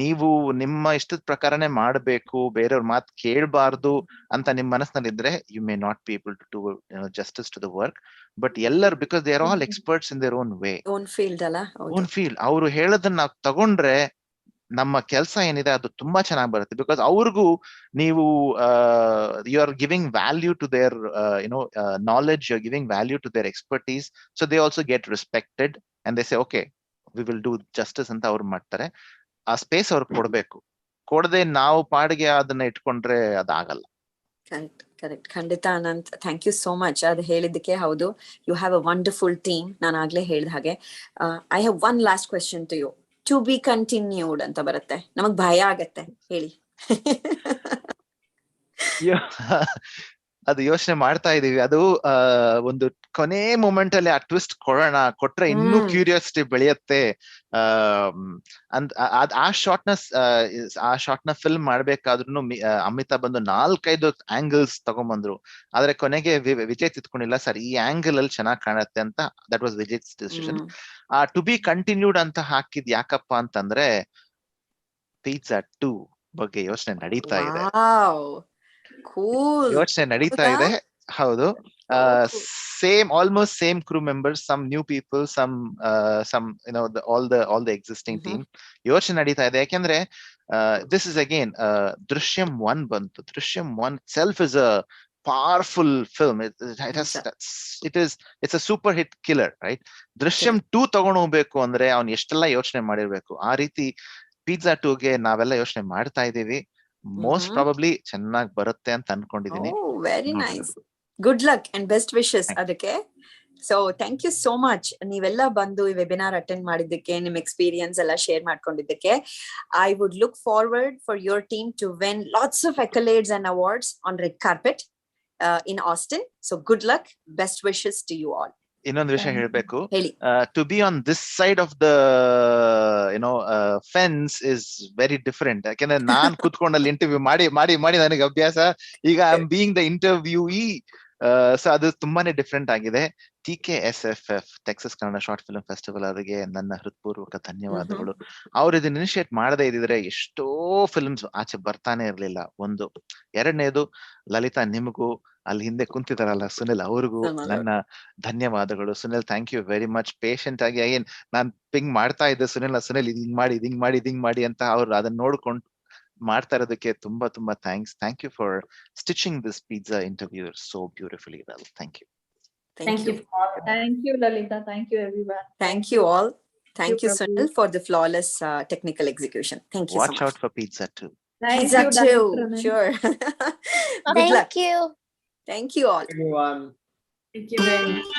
ನೀವು ನಿಮ್ಮ ಇಷ್ಟದ ಪ್ರಕಾರನೇ ಮಾಡಬೇಕು, ಬೇರೆಯವ್ರ ಮಾತು ಕೇಳಬಾರ್ದು ಅಂತ ನಿಮ್ ಮನಸ್ಸಿನಲ್ಲಿ ಇದ್ರೆ you may not be able to do justice to the work. But ಎಲ್ಲರೂ, because they are all experts in their own way, own field. ಅವರು ಹೇಳೋದನ್ನ ನಾವು ತಗೊಂಡ್ರೆ ನಮ್ಮ ಕೆಲಸ ಏನಿದೆ ಅದು ತುಂಬಾ ಚೆನ್ನಾಗಿ ಬರುತ್ತೆ. ಬಿಕಾಸ್ ಅವ್ರಿಗೂ ನೀವು you are giving value to their knowledge, you are giving value to their expertise. So they also get respected and they say okay we will do justice ಅಂತ ಅವ್ರು ಮಾಡ್ತಾರೆ. ಆ ಸ್ಪೇಸ್ ಅವ್ರಿಗೆ ಕೊಡ್ಬೇಕು. ಕೊಡದೆ ನಾವು ಪಾಡಿಗೆ ಅದನ್ನ ಇಟ್ಕೊಂಡ್ರೆ ಅದಾಗಲ್ಲ. ಕರೆಕ್ಟ್. ಖಂಡಿತ Anant, thank you so much ಅದು ಹೇಳಿದ್ದಕ್ಕೆ. ಹೌದು, you have a wonderful team. ನಾನು ಆಗ್ಲೇ ಹೇಳಿದ ಹಾಗೆ. I have one last question to you. To be continued ಅಂತ ಬರುತ್ತೆ, ನಮಗ್ ಭಯ ಆಗತ್ತೆ, ಹೇಳಿ. ಅದು ಯೋಚನೆ ಮಾಡ್ತಾ ಇದೀವಿ. ಅದು ಒಂದು ಕೊನೆ ಮೂಮೆಂಟ್ ಅಲ್ಲಿ ಆ ಟ್ವಿಸ್ಟ್ ಕೊಟ್ರೆ ಇನ್ನೂ ಕ್ಯೂರಿಯಾಸಿಟಿ ಬೆಳೆಯುತ್ತೆ. ಆ ಶಾರ್ಟ್ ನ ಫಿಲ್ಮ್ ಮಾಡ್ಬೇಕಾದ್ರೂ ಅಮಿತಾ ಬಂದು 4-5 ಆಂಗಲ್ಸ್ ತಗೊಂಡ್ಬಂದ್ರು. ಆದ್ರೆ ಕೊನೆಗೆ ವಿಜಯ್ ತಿತ್ಕೊಂಡಿಲ್ಲ, ಸರ್ ಈ ಆಂಗಲ್ ಅಲ್ಲಿ ಚೆನ್ನಾಗ್ ಕಾಣುತ್ತೆ ಅಂತ. That was Vijay's decision. To be continued ಅಂತ ಹಾಕಿದ್ ಯಾಕಪ್ಪ ಅಂತಂದ್ರೆ ಪಿಜ್ಜಾ 2 ಬಗ್ಗೆ ಯೋಚನೆ ನಡೀತಾ ಇದೆ. ಯೋಚನೆ ನಡೀತಾ ಇದೆ. ಹೌದು. Almost same crew members, some new people, some all the existing team. ಯೋಚನೆ ನಡೀತಾ ಇದೆ. ಯಾಕೆಂದ್ರೆ ದಿಸ್ ಇಸ್ ಅಗೇನ್ ದೃಶ್ಯಂ 1 ಬಂತು. Drishyam 1 self is a powerful film. It's a super hit killer, right? Drishyam 2 ತಗೊಂಡು ಹೋಗ್ಬೇಕು ಅಂದ್ರೆ ಅವ್ನು ಎಷ್ಟೆಲ್ಲ ಯೋಚನೆ ಮಾಡಿರ್ಬೇಕು. ಆ ರೀತಿ ಪಿಜ್ಜಾ 2ಗೆ ನಾವೆಲ್ಲ ಯೋಚನೆ ಮಾಡ್ತಾ ಇದೀವಿ. ಮೋಸ್ಟ್ ಪ್ರಾಬಬ್ಲಿ ಚೆನ್ನಾಗಿ ಬರುತ್ತೆ ಅಂತ ಅನ್ಕೊಂಡಿದೀನಿ. Very nice. Good luck and best wishes ಅದಕ್ಕೆ. So thank you so much, ನೀವೆಲ್ಲ ಬಂದು ಈ ವೆಬಿನಾರ್ ಅಟೆಂಡ್ ಮಾಡಿದ್ದಕ್ಕೆ, ನಿಮ್ ಎಕ್ಸ್ಪೀರಿಯನ್ಸ್ ಎಲ್ಲ ಶೇರ್ ಮಾಡ್ಕೊಂಡಿದ್ದಕ್ಕೆ. I would look forward for your team to win lots of accolades and awards on red carpet in Austin. So good luck, best wishes to you all. ಇನ್ನೊಂದು ವಿಷಯ ಹೇಳ್ಬೇಕು. To be on this side of the fence is very different. ಯಾಕೆಂದ್ರೆ ನಾನ್ ಕುತ್ಕೊಂಡಲ್ಲಿ interview ಮಾಡಿ ನನಗೆ ಅಭ್ಯಾಸ. ಈಗ I am being the interviewee. So ಅದು ತುಂಬಾನೇ ಡಿಫ್ರೆಂಟ್ ಆಗಿದೆ. TKSFF Texas Kannada short film festival ಅವರಿಗೆ ನನ್ನ ಹೃತ್ಪೂರ್ವಕ ಧನ್ಯವಾದಗಳು. ಅವ್ರು ಇದನ್ನ ಇನಿಷಿಯೇಟ್ ಮಾಡದೇ ಇದ್ದಿದ್ರೆ ಎಷ್ಟೋ ಫಿಲ್ಮ್ಸ್ ಆಚೆ ಬರ್ತಾನೆ ಇರ್ಲಿಲ್ಲ. ಒಂದು. ಎರಡನೇದು, ಲಲಿತಾ ನಿಮಗೂ, ಅಲ್ಲಿ ಹಿಂದೆ ಕುಂತಿದಾರಲ್ಲ ಸುನಿಲ್, ಅವ್ರಿಗೂ ನನ್ನ ಧನ್ಯವಾದಗಳು. Sunil, thank you very much. Patient ಆಗಿ ಏನ್ ನಾನ್ ಪಿಂಗ್ ಮಾಡ್ತಾ ಇದ್ದೆ ಸುನಿಲ್ ಹಿಂಗ್ ಮಾಡಿ ಅಂತ. ಅವ್ರು ಅದನ್ನ ನೋಡ್ಕೊಂಡು ಮಾಡ್ತಾ ಇರೋದಕ್ಕೆ ತುಂಬಾ ತುಂಬಾ thanks. Thank you for stitching this pizza interview so beautifully well. Thank you. Thank you, Lalita. Thank you, everyone. Thank you all. Thank you, Sunil, for the flawless technical execution. Thank you so much. Watch out for pizza too. Pizza too. Sure. Good luck. Thank you. Thank you all. Everyone. Thank you very much.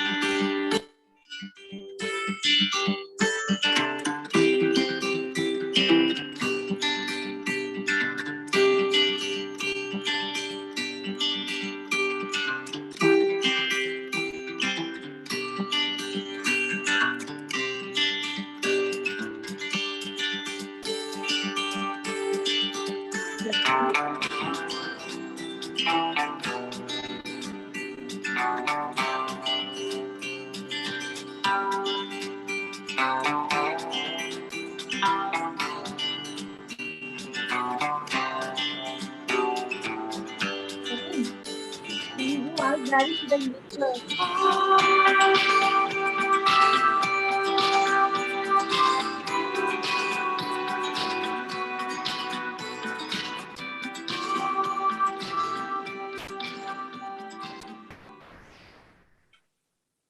Daddy,